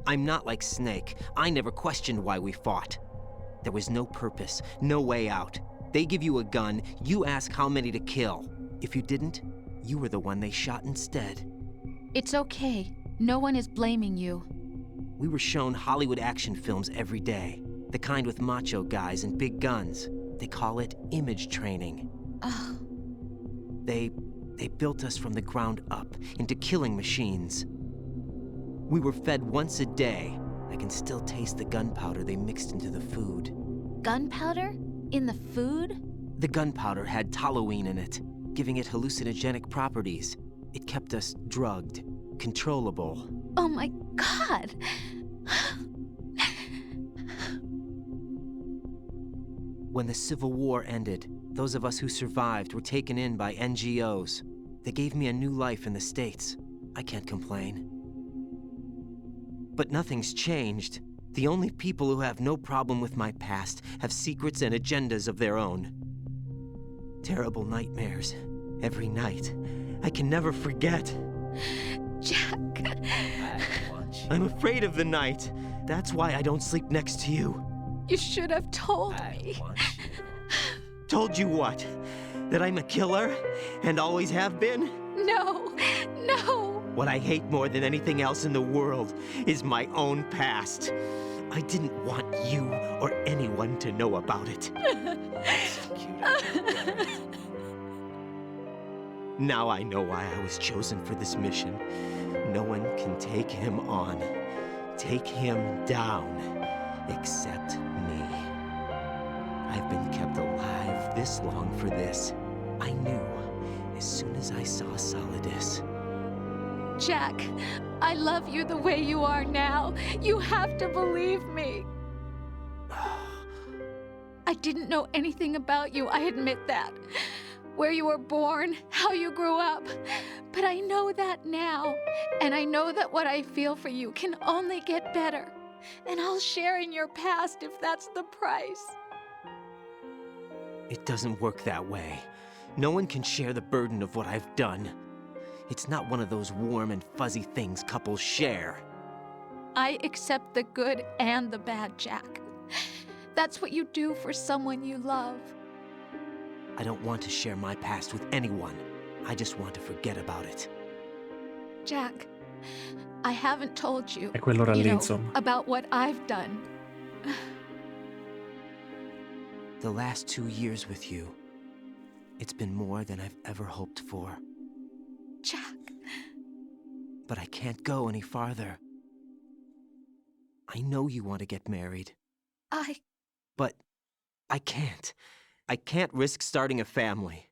I'm not like Snake. I never questioned why we fought. There was no purpose, no way out. They give you a gun, you ask how many to kill. If you didn't, you were the one they shot instead. It's okay. No one is blaming you. We were shown Hollywood action films every day. The kind with macho guys and big guns. They call it image training. Ugh. They built us from the ground up into killing machines. We were fed once a day. I can still taste the gunpowder they mixed into the food. Gunpowder? In the food? The gunpowder had toluene in it, giving it hallucinogenic properties. It kept us drugged, controllable. Oh my God! When the Civil War ended, those of us who survived were taken in by NGOs. They gave me a new life in the States. I can't complain. But nothing's changed. The only people who have no problem with my past have secrets and agendas of their own. Terrible nightmares. Every night. I can never forget. Jack. I'm afraid of the night. That's why I don't sleep next to you. You should have told me. Told you what? That I'm a killer? And always have been? No, no. What I hate more than anything else in the world is my own past. I didn't want you or anyone to know about it. Now I know why I was chosen for this mission. No one can take him on, take him down, except me. I've been kept alive this long for this. I knew as soon as I saw Solidus. Jack, I love you the way you are now. You have to believe me. I didn't know anything about you, I admit that. Where you were born, how you grew up. But I know that now. And I know that what I feel for you can only get better. And I'll share in your past if that's the price. It doesn't work that way. No one can share the burden of what I've done. It's not one of those warm and fuzzy things couples share. I accept the good and the bad, Jack. That's what you do for someone you love. I don't want to share my past with anyone. I just want to forget about it. Jack, I haven't told you, È quell'ora lì, insomma. about what I've done. The last 2 years with you, it's been more than I've ever hoped for. Jack. But I can't go any farther. I know you want to get married. But I can't. I can't risk starting a family.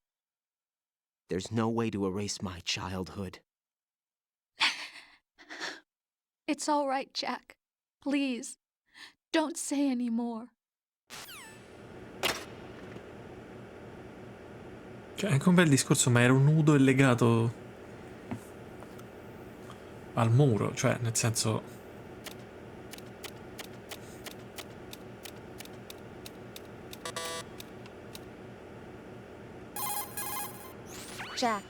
There's no way to erase my childhood. It's all right, Jack. Please, don't say any more. Cioè, è anche un bel discorso, ma era un nudo e legato al muro, cioè, nel senso... Jack,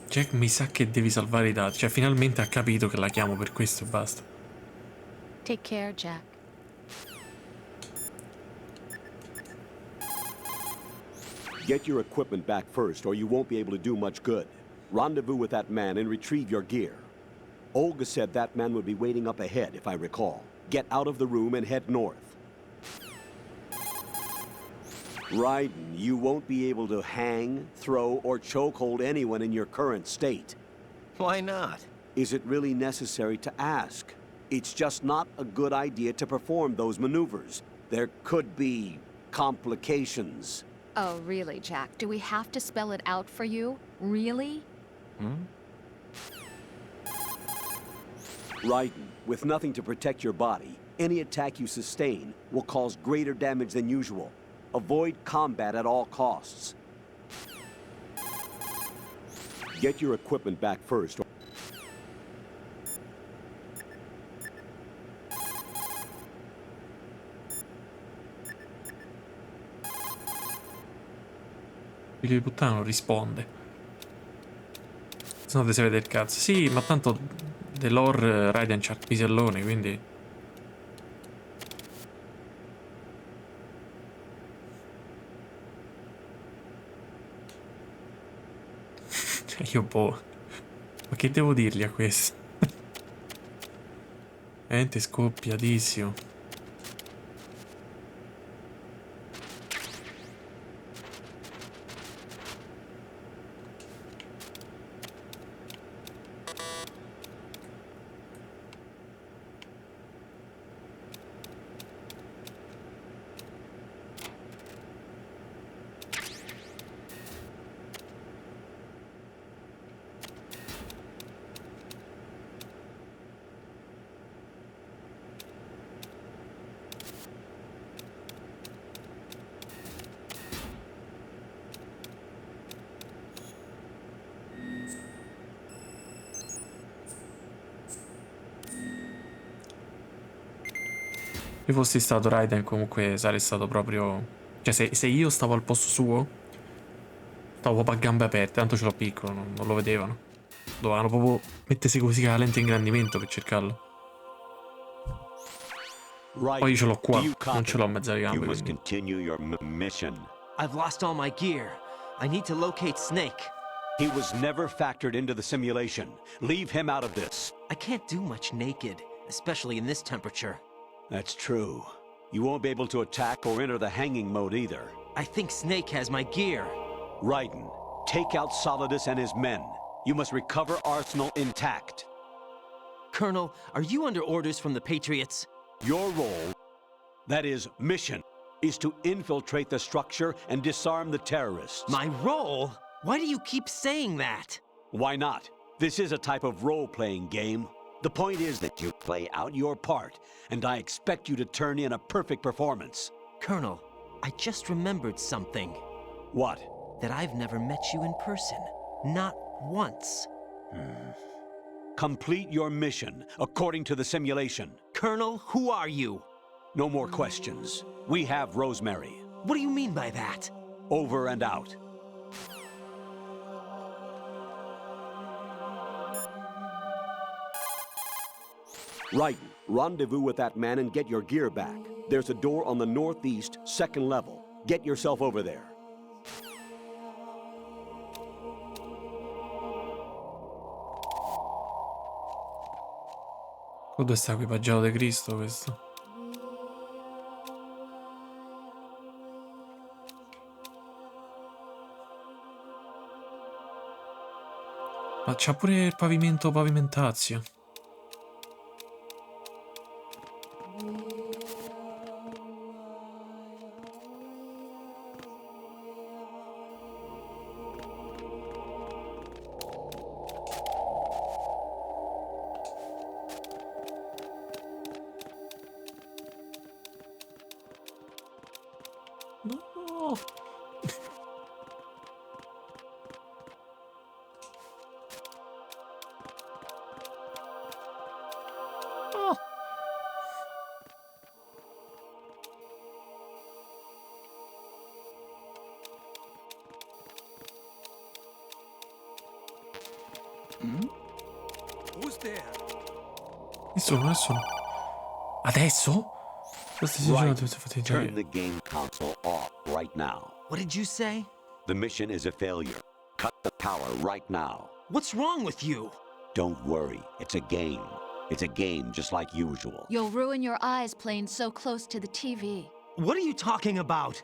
Jack mi sa che devi salvare i dati, cioè finalmente ha capito che la chiamo per questo e basta. Take care, Jack. Get your equipment back first, or you won't be able to do much good. Rendezvous with that man and retrieve your gear. Olga said that man would be waiting up ahead, if I recall. Get out of the room and head north. Raiden, you won't be able to hang, throw, or chokehold anyone in your current state. Why not? Is it really necessary to ask? It's just not a good idea to perform those maneuvers. There could be complications. Oh, really, Jack? Do we have to spell it out for you? Really? Raiden, with nothing to protect your body, any attack you sustain will cause greater damage than usual. Avoid combat at all costs. Get your equipment back first. Figlio di puttana non risponde. Se no te si vede il cazzo. Sì, ma tanto dell'or Raiden c'ha il pisellone, quindi... Io boh. Ma che devo dirgli a questo? Veramente scoppiatissimo. Se fossi stato Raiden comunque sarei stato proprio... Cioè se io stavo al posto suo, stavo proprio a gambe aperte, tanto ce l'ho piccolo, non lo vedevano. Dovevano proprio mettersi così con la lente ingrandimento per cercarlo. Poi ce l'ho qua, non ce l'ho a mezza You gambe. must Quindi. continue your mission. I've lost all my gear. I need to locate Snake. He was never factored into the simulation. Leave him out of this. I can't do much naked, especially in this temperature. That's true. You won't be able to attack or enter the hanging mode either. I think Snake has my gear. Raiden, take out Solidus and his men. You must recover Arsenal intact. Colonel, are you under orders from the Patriots? Your role, that is, mission, is to infiltrate the structure and disarm the terrorists. My role? Why do you keep saying that? Why not? This is a type of role-playing game. The point is that you play out your part, and I expect you to turn in a perfect performance. Colonel, I just remembered something. What? That I've never met you in person. Not once. Complete your mission, according to the simulation. Colonel, who are you? No more questions. We have Rosemary. What do you mean by that? Over and out. Raiden, rendezvous with that man and get your gear back. There's a door on the northeast, second level. Get yourself over there. Dove sta equipaggiato di Cristo questo? Ma c'ha pure il pavimento pavimentazio. No. Oh. Who's there? Nessuno. Adesso? Right. Turn the game console off right now. What did you say? The mission is a failure. Cut the power right now. What's wrong with you? Don't worry. It's a game. It's a game just like usual. You'll ruin your eyes playing so close to the TV. What are you talking about?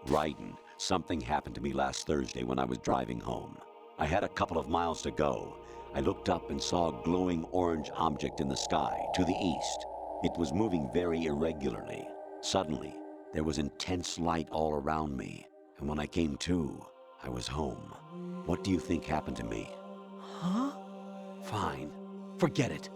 Raiden, something happened to me last Thursday when I was driving home. I had a couple of miles to go. I looked up and saw a glowing orange object in the sky to the east. It was moving very irregularly. Suddenly, there was intense light all around me, and when I came to, I was home. What do you think happened to me? Huh? Fine. Forget it.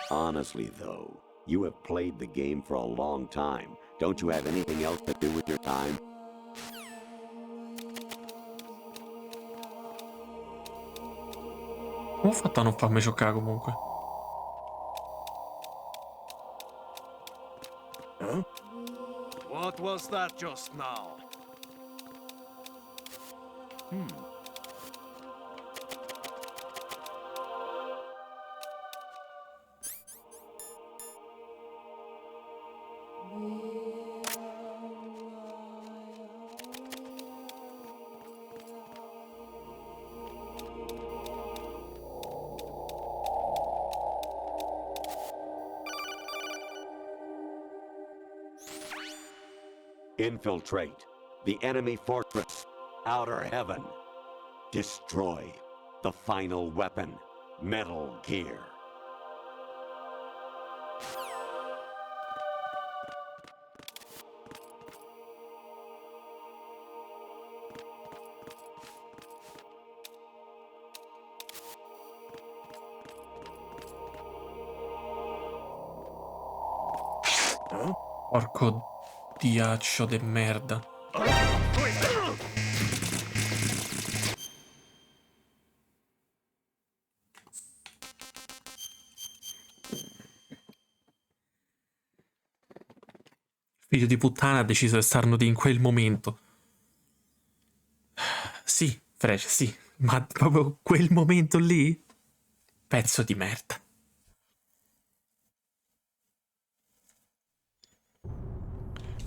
Honestly, though, you have played the game for a long time. Don't you have anything else to do with your time? Come ho fatto a non farmi scioccare comunque? Huh? What was that just now? Infiltrate the enemy fortress, Outer Heaven. Destroy the final weapon, Metal Gear. Porco diaccio de merda. Figlio di puttana ha deciso di starnuti in quel momento. Sì, Fresh, sì, ma proprio quel momento lì? Pezzo di merda.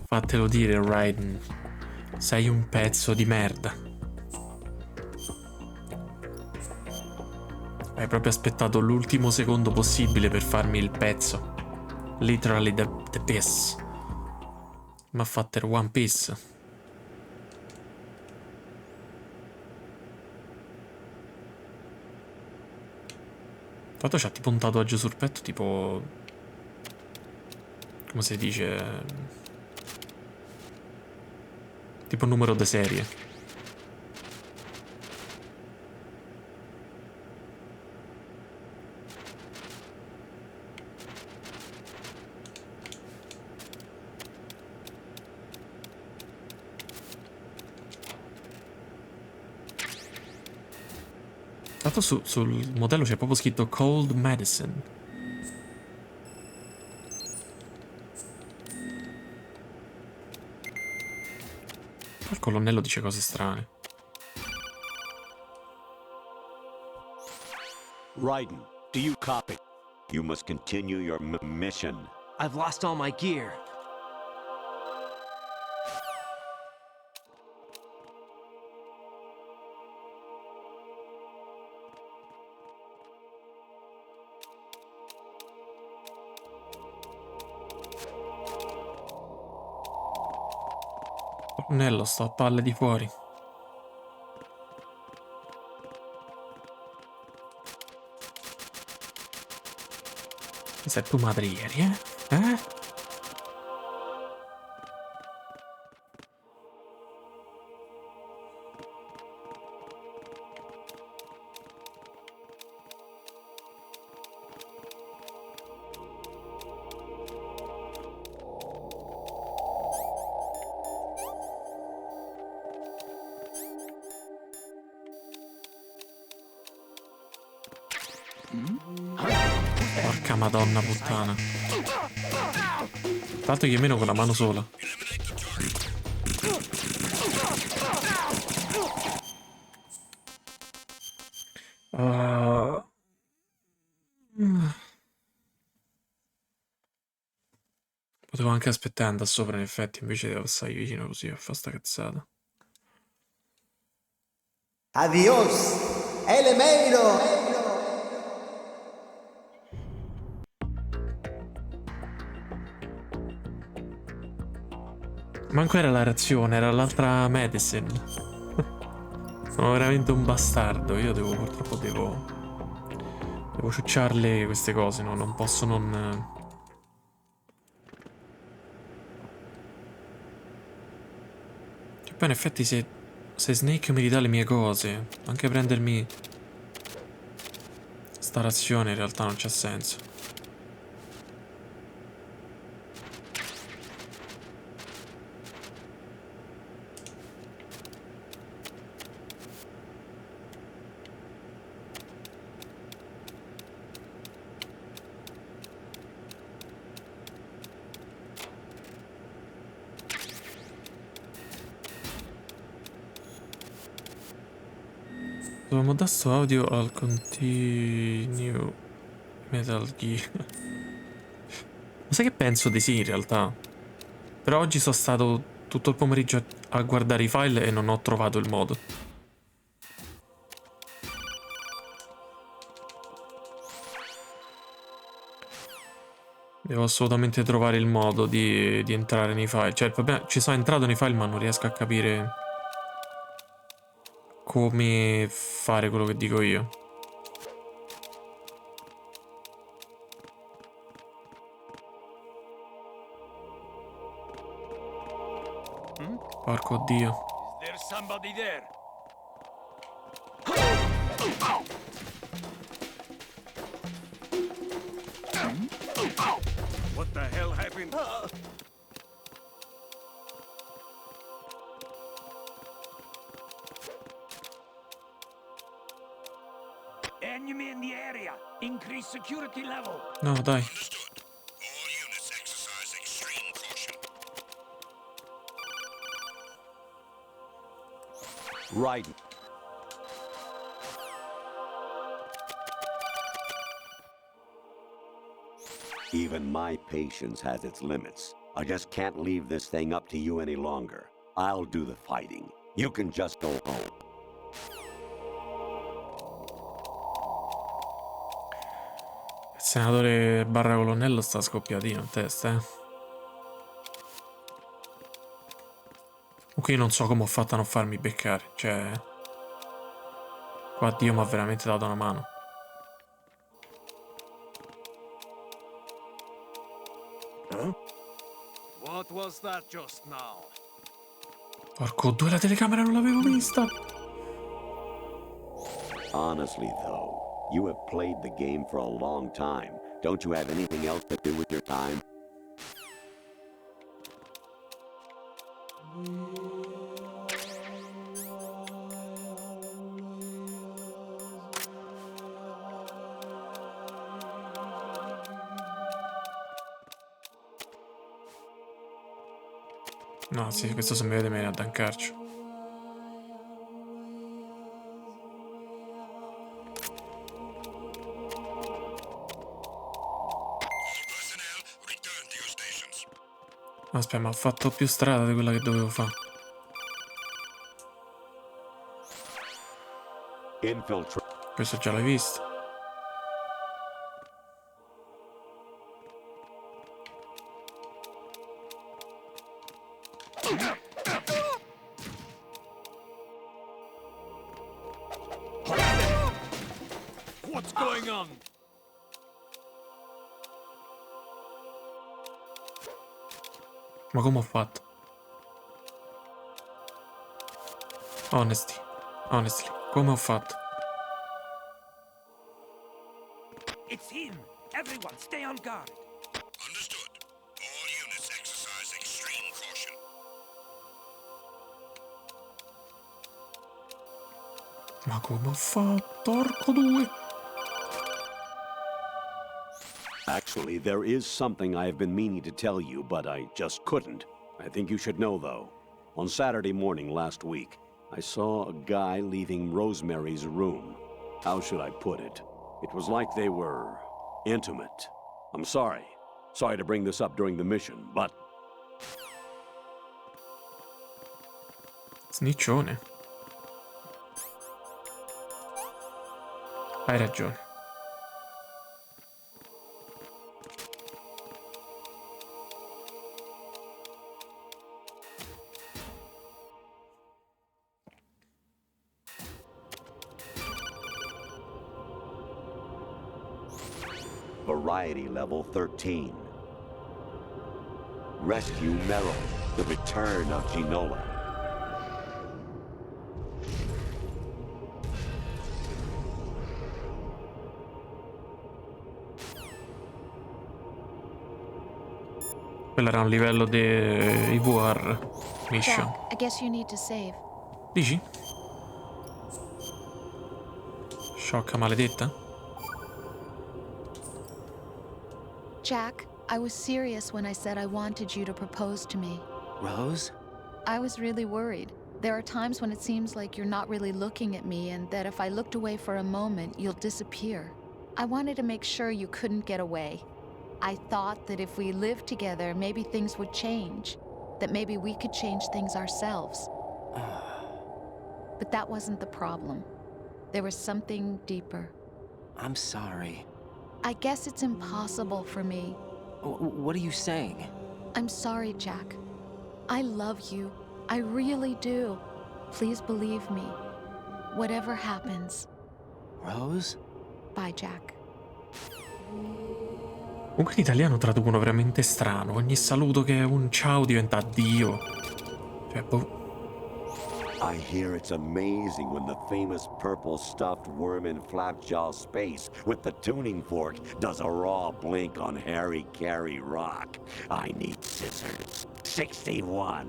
Fatelo dire, Raiden. Sei un pezzo di merda. Hai proprio aspettato l'ultimo secondo possibile per farmi il pezzo. Literally the piss. Ma fatto One Piece. Tanto c'ha tipo un tatuaggio sul petto tipo... come si dice? Tipo numero di serie. Tanto sul modello c'è proprio scritto Cold Medicine. Il colonnello dice cose strane. Raiden, do you copy? You must continue your mission. I've lost all my gear. Colonnello, sto a palle di fuori. Sei tu madre ieri, eh? Porca madonna puttana. Tra l'altro io meno con la mano sola. Potevo anche aspettare andare sopra in effetti, invece devo stare vicino così a fare sta cazzata. Adios, Elemeiro! Manco era la reazione, era l'altra medicine. Sono veramente un bastardo. Io purtroppo devo ciucciarle queste cose, no? Non posso non... Che poi in effetti se Snake mi ridà le mie cose, anche prendermi sta razione in realtà non c'ha senso. Dobbiamo dare sto audio al continue Metal Gear. Ma sai che penso di sì in realtà? Però oggi sono stato tutto il pomeriggio a guardare i file e non ho trovato il modo. Devo assolutamente trovare il modo di entrare nei file. Cioè il problema, ci sono entrato nei file ma non riesco a capire come fare quello che dico io. Porco dio. Is there somebody there? What the hell happened? Enemy in the area. Increase security level. No, dai. Raiden. Even my patience has its limits. I just can't leave this thing up to you any longer. I'll do the fighting. You can just go home. Il senatore barra colonnello sta scoppiatino in testa, eh. Comunque io non so come ho fatto a non farmi beccare, cioè... Qua Dio mi ha veramente dato una mano. What was that just now? Porco due, la telecamera non l'avevo vista! Honestly, though, you have played the game for a long time. Don't you have anything else to do with your time? No, sì, questo se mi vede bene ad ancarci. Aspetta, ma ho fatto più strada di quella che dovevo fare. Questo già l'hai visto. What's going on? Ma come ho fatto? Honestly, come ho fatto? It's him. Everyone, stay on guard. Understood. All units exercise extreme caution. Ma come ho fatto? Porco due! Actually, there is something I have been meaning to tell you, but I just couldn't. I think you should know, though. On Saturday morning last week, I saw a guy leaving Rosemary's room. How should I put it? It was like they were intimate. I'm sorry. Sorry to bring this up during the mission, but... Sniccione. Hai ragione. Variety level 13. Rescue Merrill, the return of Ginola. Quello era un livello di IVR mission. Jack, I guess you need to save. Dici? Sciocca maledetta? Jack, I was serious when I said I wanted you to propose to me. Rose? I was really worried. There are times when it seems like you're not really looking at me and that if I looked away for a moment, you'll disappear. I wanted to make sure you couldn't get away. I thought that if we lived together, maybe things would change. That maybe we could change things ourselves. But that wasn't the problem. There was something deeper. I'm sorry. I guess it's impossible for me. What are you saying? I'm sorry, Jack. I love you. I really do. Please believe me. Whatever happens. Rose? Bye, Jack. Comunque in italiano traducono veramente strano. Ogni saluto che è un ciao diventa addio. Cioè, boh. I hear it's amazing when the famous purple stuffed worm in Flapjaw space with the tuning fork does a raw blink on Harry Carey rock. I need scissors. 61.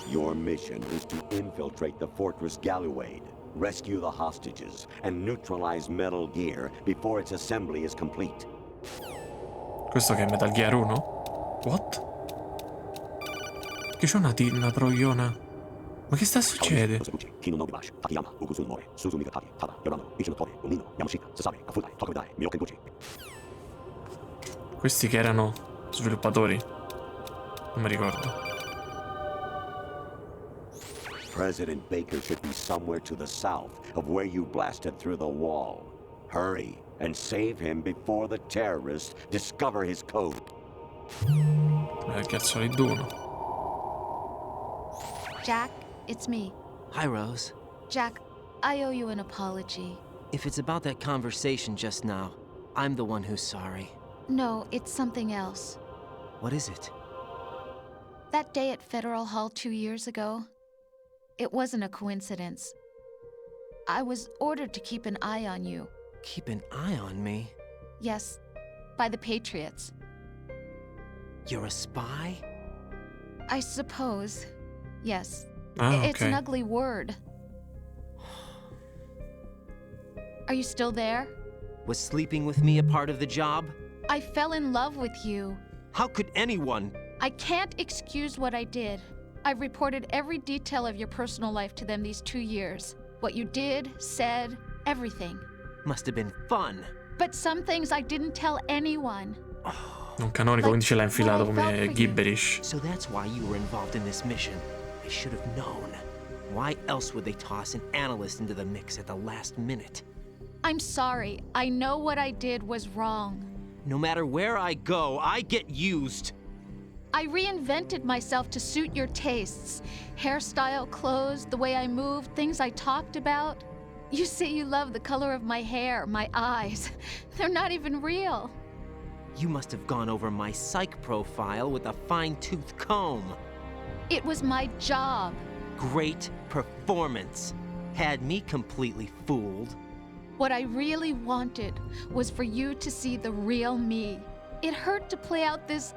Your mission is to infiltrate the Fortress Galluade, rescue the hostages, and neutralize Metal Gear before its assembly is complete. Questo che è Metal Gear 1? What? Che c'è una brogliona? Ma che sta succedendo? Questi che erano sviluppatori? Non mi ricordo. President Baker should be somewhere to the south of where you blasted through the wall. Hurry and save him before the terrorists discover his code. Cazzo di d'uno. Jack, it's me. Hi, Rose. Jack, I owe you an apology. If it's about that conversation just now, I'm the one who's sorry. No, it's something else. What is it? That day at Federal Hall 2 years ago, it wasn't a coincidence. I was ordered to keep an eye on you. Keep an eye on me? Yes, by the Patriots. You're a spy? I suppose. Yes. Ah, It's an okay. ugly word. Are you still there? Was sleeping with me a part of the job? I fell in love with you. How could anyone? I can't excuse what I did. I've reported every detail of your personal life to them these 2 years. What you did, said, everything. Must have been fun. But some things I didn't tell anyone. Non canonico, quindi ce l'ha infilato come gibberish. So that's why you were involved in this mission. I should have known. Why else would they toss an analyst into the mix at the last minute? I'm sorry. I know what I did was wrong. No matter where I go, I get used. I reinvented myself to suit your tastes. Hairstyle, clothes, the way I moved, things I talked about. You say you love the color of my hair, my eyes. They're not even real. You must have gone over my psych profile with a fine-tooth comb. It was my job. Great performance. Had me completely fooled. What I really wanted was for you to see the real me. It hurt to play out this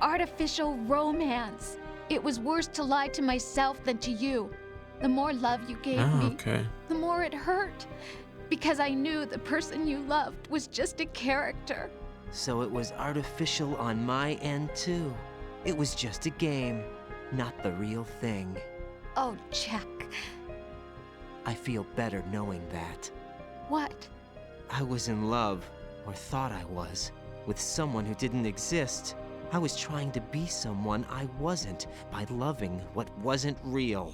artificial romance. It was worse to lie to myself than to you. The more love you gave me, okay. the more it hurt. Because I knew the person you loved was just a character. So it was artificial on my end too. It was just a game, not the real thing. Oh, Jack. I feel better knowing that. What? I was in love, or thought I was, with someone who didn't exist. I was trying to be someone I wasn't by loving what wasn't real.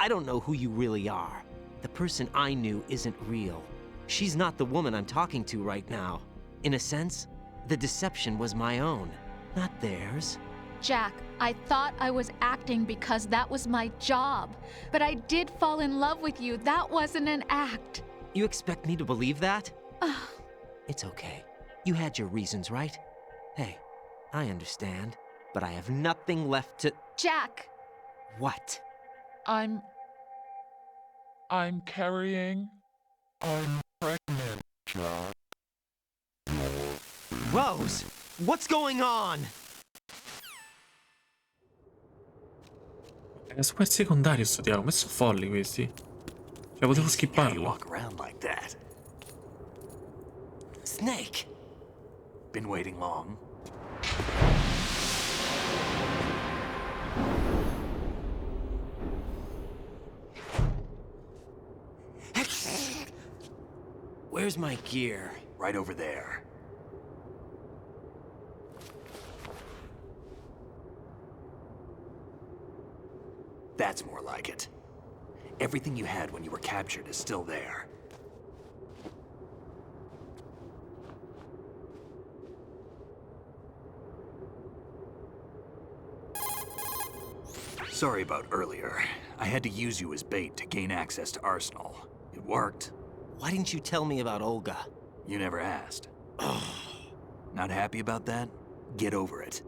I don't know who you really are. The person I knew isn't real. She's not the woman I'm talking to right now. In a sense, the deception was my own, not theirs. Jack, I thought I was acting because that was my job. But I did fall in love with you. That wasn't an act. You expect me to believe that? It's okay. You had your reasons, right? Hey, I understand, but I have nothing left to— Jack! What? I'm carrying. I'm pregnant, Jack. Rose, what's going on? È super secondario sto dialogo, ma sono folli questi. Cioè, potevo skipparlo. Walk around like that. Snake! Been waiting long? Where's my gear? Right over there. That's more like it. Everything you had when you were captured is still there. Sorry about earlier. I had to use you as bait to gain access to Arsenal. It worked. Why didn't you tell me about Olga? You never asked. Not happy about that? Get over it.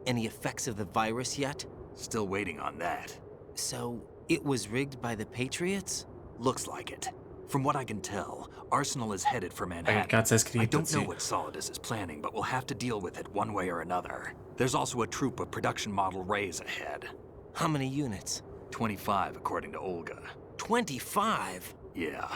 Any effects of the virus yet? Still waiting on that. So, it was rigged by the Patriots? Looks like it. From what I can tell, Arsenal is headed for Manhattan. Cazzo è scritto, I don't know sì. what Solidus is planning, but we'll have to deal with it one way or another. There's also a troop of production model Rays ahead. How many units? 25, according to Olga. 25? Yeah.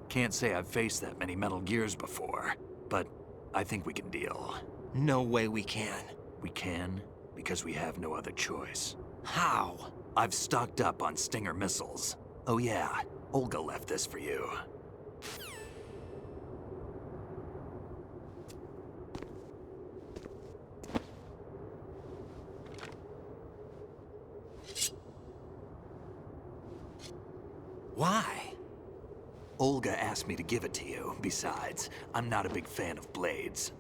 Can't say I've faced that many Metal Gears before, but I think we can deal. No way we can. We can, because we have no other choice. How? I've stocked up on Stinger missiles. Oh yeah, Olga left this for you. Why? Olga asked me to give it to you. Besides, I'm not a big fan of blades.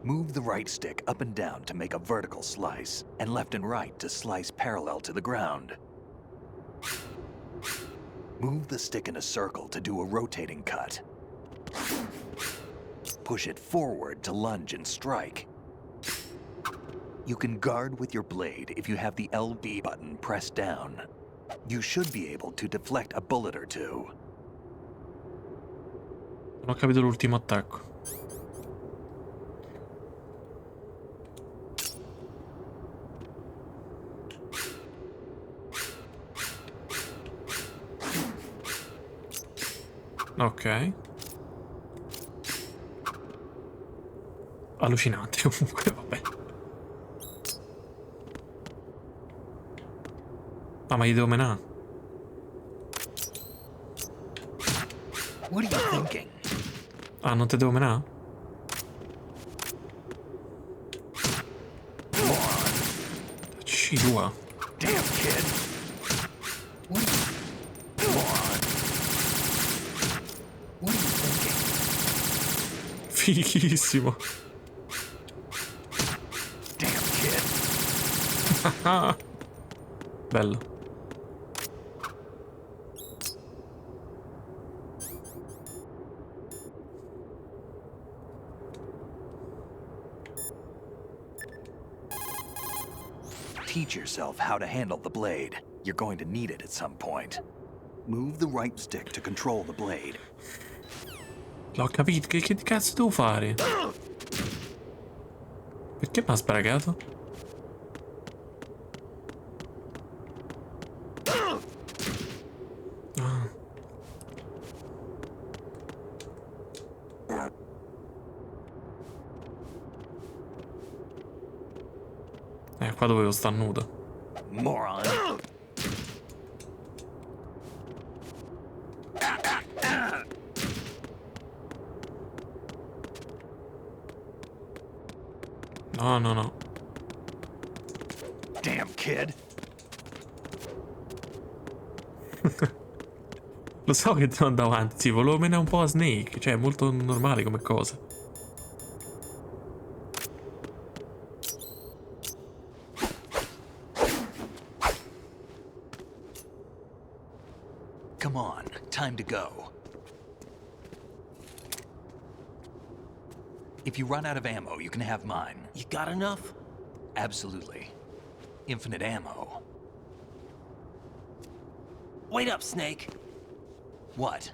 Move the right stick up and down to make a vertical slice, and left and right to slice parallel to the ground. Move the stick in a circle to do a rotating cut. Push it forward to lunge and strike. You can guard with your blade if you have the LB button pressed down. You should be able to deflect a bullet or two. Non ho capito l'ultimo attacco. Ok. Allucinante comunque, vabbè. Ah, ma gli devo menare. What are you thinking? Ah, non te devo menare? C2. Damn, kid. What are you... What are you thinking? Fighissimo. Damn, kid. Bello. Teach yourself how to handle the blade. You're going to need it at some point. Move the right stick to control the blade. L'ho capito, che cazzo devo fare? Perché mi ha sbragato? Qua dovevo star nudo. Moron. No, no, no. Damn, kid. Lo so che devo andare avanti, sì, volevo menare un po' a Snake, cioè è molto normale come cosa. Come on, time to go. If you run out of ammo, you can have mine. You got enough? Absolutely. Infinite ammo. Wait up, Snake. What?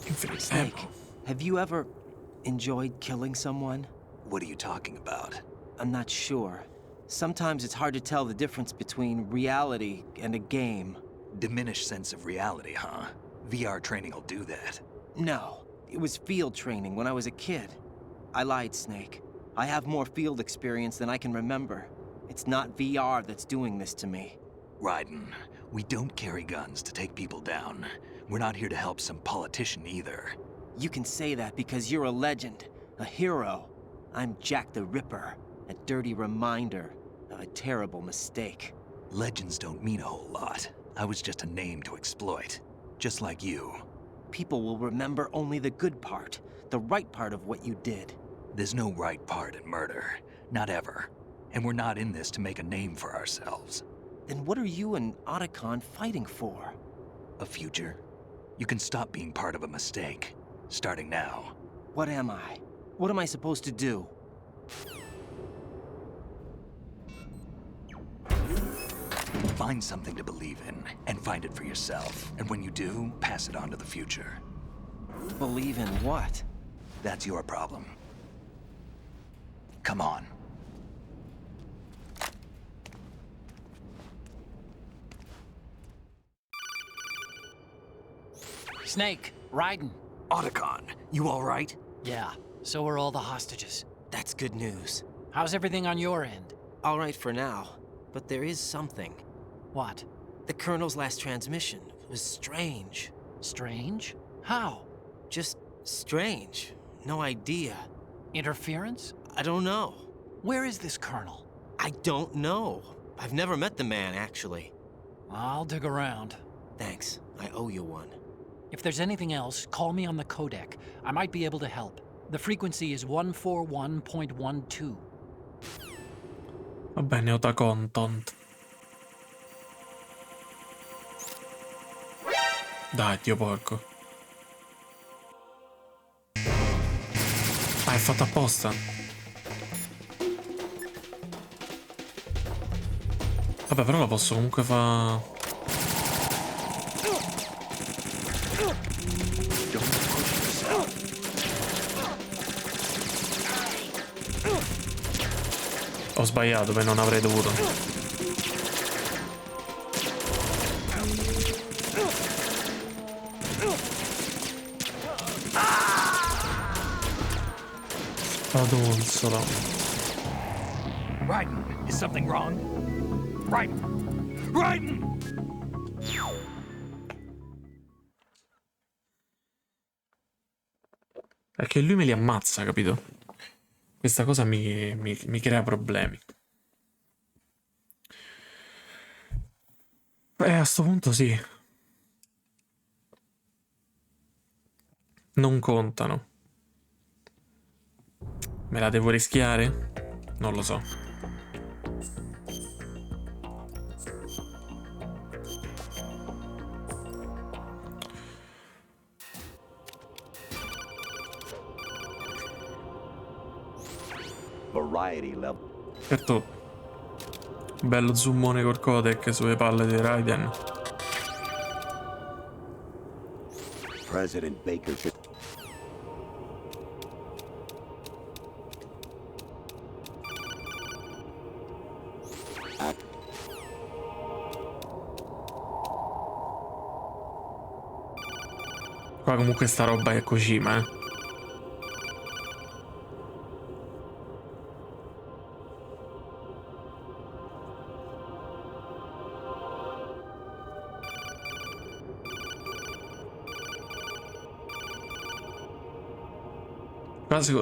Infinite Snake, ammo. have you ever enjoyed killing someone? What are you talking about? I'm not sure. Sometimes it's hard to tell the difference between reality and a game. Diminished sense of reality, huh? VR training will do that. No, it was field training when I was a kid. I lied, Snake. I have more field experience than I can remember. It's not VR that's doing this to me. Raiden, we don't carry guns to take people down. We're not here to help some politician either. You can say that because you're a legend, a hero. I'm Jack the Ripper, a dirty reminder of a terrible mistake. Legends don't mean a whole lot. I was just a name to exploit. Just like you. People will remember only the good part, the right part of what you did. There's no right part in murder. Not ever. And we're not in this to make a name for ourselves. Then what are you and Otacon fighting for? A future? You can stop being part of a mistake. Starting now. What am I? What am I supposed to do? Find something to believe in, and find it for yourself. And when you do, pass it on to the future. Believe in what? That's your problem. Come on. Snake, Raiden. Otacon, you all right? Yeah, so are all the hostages. That's good news. How's everything on your end? All right for now, but there is something. What? The Colonel's last transmission was strange. Strange? How? Just strange. No idea. Interference? I don't know. Where is this Colonel? I don't know. I've never met the man, actually. I'll dig around. Thanks. I owe you one. If there's anything else, call me on the codec. I might be able to help. The frequency is 141.12. Va bene, Otacontent. Dai, Dio porco. Ah, è fatto apposta. Vabbè, però lo posso comunque fare. Ho sbagliato, beh, non avrei dovuto. Spadonzola. Raiden, is something wrong? Raiden! Raiden! È che lui me li ammazza, capito? Questa cosa mi crea problemi. A sto punto sì. Non contano. Me la devo rischiare? Non lo so. Variety level. Certo. Bello zoomone col codec sulle palle di Raiden. President Baker should... Qua comunque sta roba è Kojima, eh.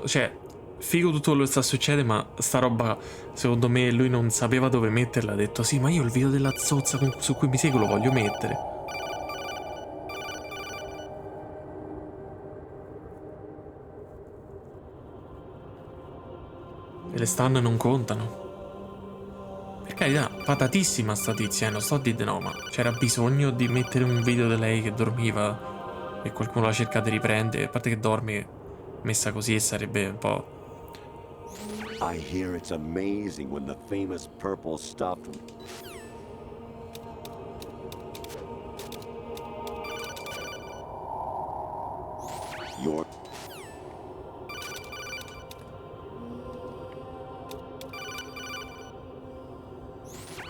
Cioè, figo tutto quello che sta succedendo, ma sta roba, secondo me, lui non sapeva dove metterla. Ha detto, sì, ma io il video della zozza su cui mi seguo lo voglio mettere. E le stun non contano. Per carità, patatissima sta tizia, non sto a dire no, ma c'era bisogno di mettere un video di lei che dormiva e qualcuno la cerca di riprendere. A parte che dorme... Messa così sarebbe un po'. I hear it's amazing when the famous purple stuff. Your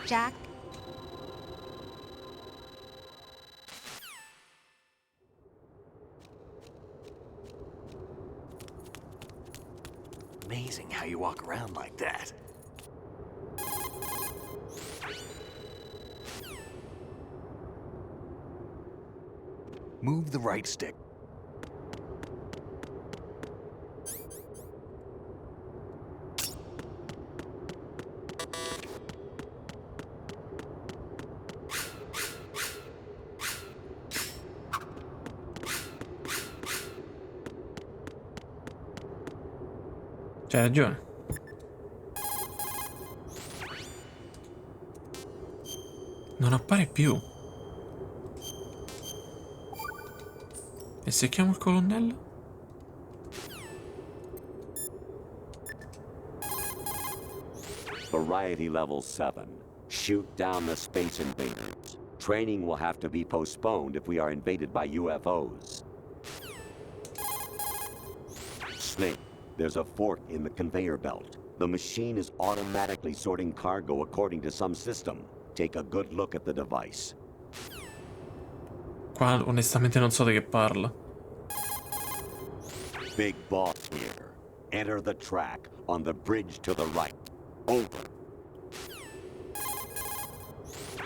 Jack? Amazing how you walk around like that. Move the right stick. C'hai ragione. Non appare più. E se chiamo il colonnello? Variety level 7. Shoot down the space invaders. Training will have to be postponed if we are invaded by UFOs. Snake. There's a fork in the conveyor belt. The machine is automatically sorting cargo according to some system. Take a good look at the device. Qua onestamente non so di che parla. Big boss here. Enter the track on the bridge to the right. Over.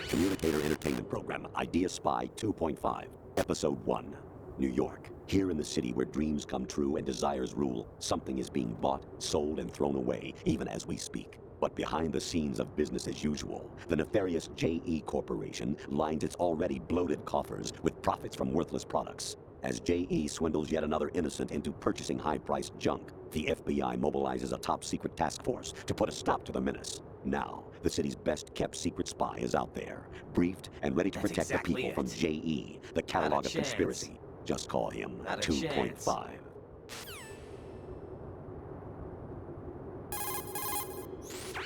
Communicator Entertainment Program, Idea Spy 2.5, Episode 1, New York. Here in the city where dreams come true and desires rule, something is being bought, sold, and thrown away, even as we speak. But behind the scenes of business as usual, the nefarious JE Corporation lines its already bloated coffers with profits from worthless products. As JE swindles yet another innocent into purchasing high-priced junk, the FBI mobilizes a top-secret task force to put a stop to the menace. Now, the city's best-kept secret spy is out there, briefed and ready to protect the people from JE, the catalog of conspiracy. Just call him 2.5.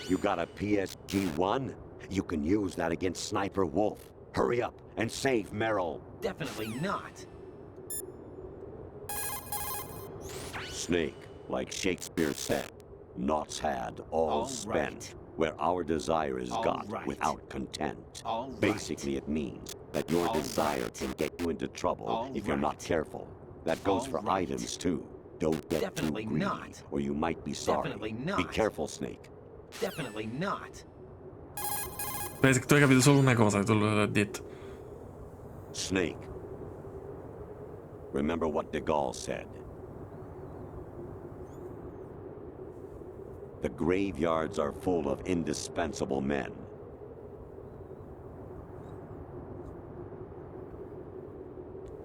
You got a PSG-1? You can use that against Sniper Wolf. Hurry up and save Merrill. Definitely not. Snake, like Shakespeare said, naught's had, all's spent. Where our desire is got without content. Basically, it means that your desire can get you into trouble if you're not careful. That goes for items, too. Don't get too greedy, or you might be sorry. Definitely not. Be careful, Snake. Definitely not. Penso che tu hai capito solo una cosa, che tu l'hai detto. Snake. Remember what De Gaulle said. The graveyards are full of indispensable men.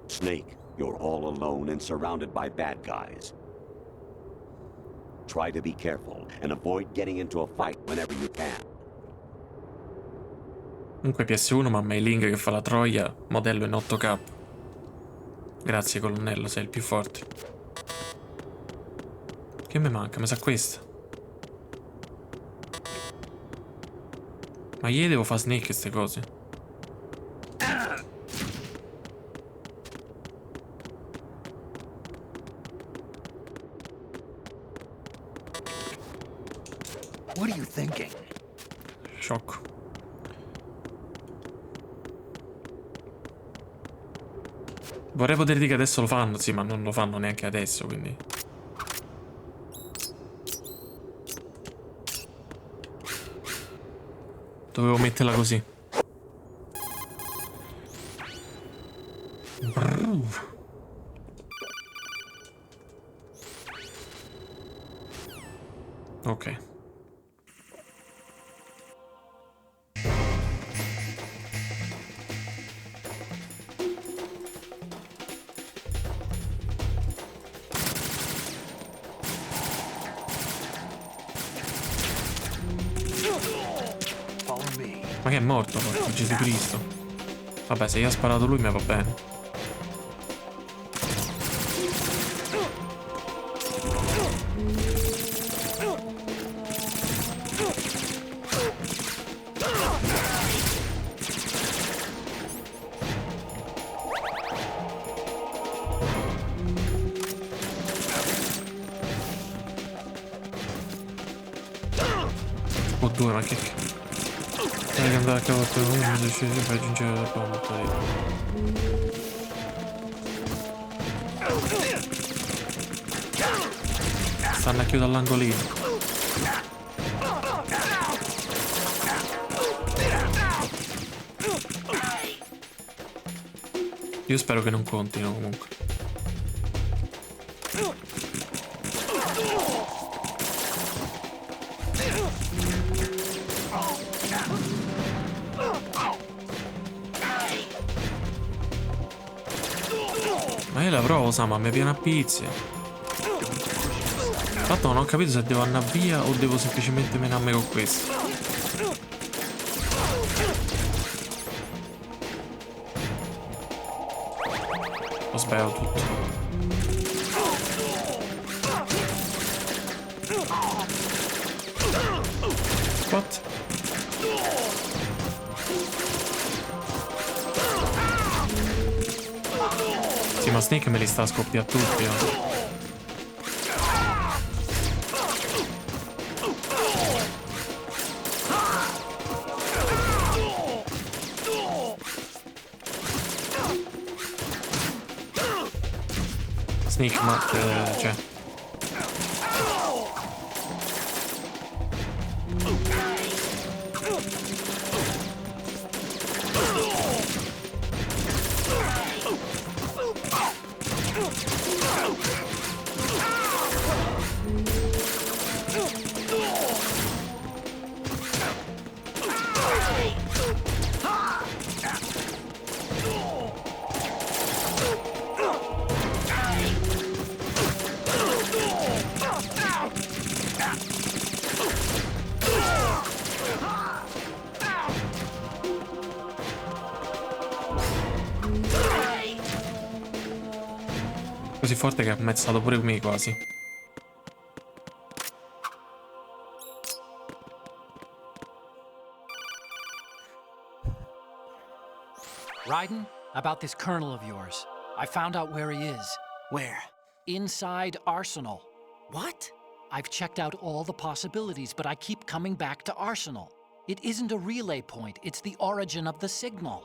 Snake, you're all alone and surrounded by bad guys. Try to be careful and avoid getting into a fight whenever you can. Comunque PS1, mamma è Link che fa la troia, modello in 8K. Grazie colonnello, sei il più forte. Che mi manca? Mi sa questa. Ma io devo fare Snake queste cose. What are you thinking? Sciocco. Vorrei poter dire che adesso lo fanno, sì, ma non lo fanno neanche adesso, quindi. Dovevo metterla così. Ok. Ma che è morto poi, Gesù Cristo. Vabbè, se gli ha sparato lui mi va bene. Oh, due, ma che... Dai che andare a cavolo per uno, mi decidi per aggiungere la bomba. Stanno a chiudere all'angolino. Io spero che non contino comunque. Ma io la provo, ma mi viene a pizia. Infatti non ho capito se devo andare via o devo semplicemente menarmi con questo. Ho sbagliato tutto. What? Sì, ma Snake me li sta a scoppiare tutti, Snake, ma cioè. Così forte che ha ammazzato pure me quasi. Raiden, about this colonel of yours. I found out where he is. Where? Inside Arsenal. What? I've checked out all the possibilities, but I keep coming back to Arsenal. It isn't a relay point, it's the origin of the signal.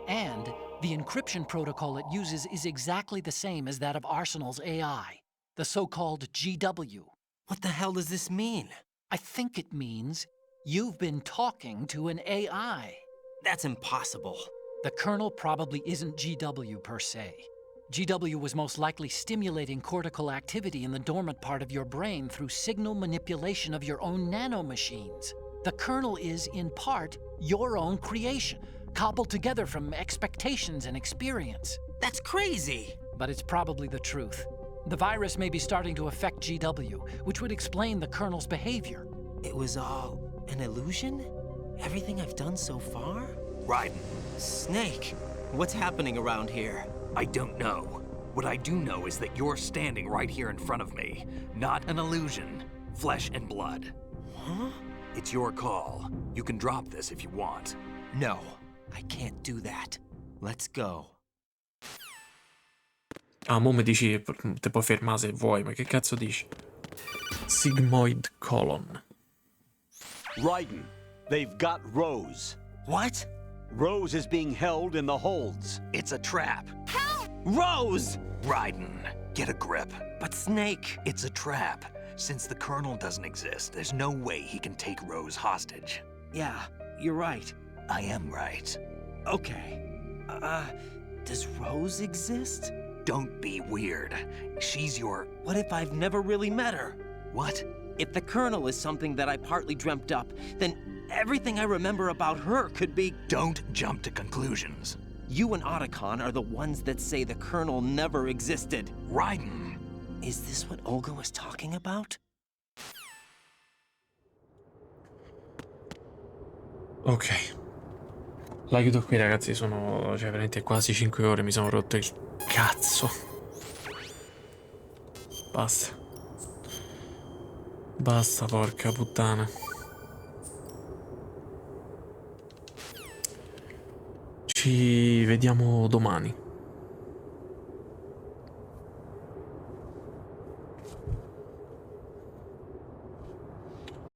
And the encryption protocol it uses is exactly the same as that of Arsenal's AI, the so-called GW. What the hell does this mean? I think it means you've been talking to an AI. That's impossible. The kernel probably isn't GW per se. GW was most likely stimulating cortical activity in the dormant part of your brain through signal manipulation of your own nanomachines. The kernel is, in part, your own creation, cobbled together from expectations and experience. That's crazy! But it's probably the truth. The virus may be starting to affect GW, which would explain the kernel's behavior. It was all an illusion? Everything I've done so far? Raiden. Snake, what's happening around here? I don't know. What I do know is that you're standing right here in front of me. Not an illusion. Flesh and blood. Huh? It's your call. You can drop this if you want. No, I can't do that. Let's go. Ah, mo mi dici te puoi fermare se vuoi, ma che cazzo dici? Sigmoid colon. Raiden, they've got Rose. What? Rose is being held in the holds. It's a trap. Help! Rose! Raiden, get a grip. But Snake... It's a trap. Since the Colonel doesn't exist, there's no way he can take Rose hostage. Yeah, you're right. I am right. Okay. Does Rose exist? Don't be weird. She's your... What if I've never really met her? What? If the Colonel is something that I partly dreamt up, then everything I remember about her could be... Don't jump to conclusions. You and Otacon are the ones that say the Colonel never existed. Raiden! Is this what Olga was talking about? Ok. La chiudo qui, ragazzi, sono veramente quasi 5 ore, mi sono rotto il cazzo. Basta. Basta, porca puttana. Ci vediamo domani.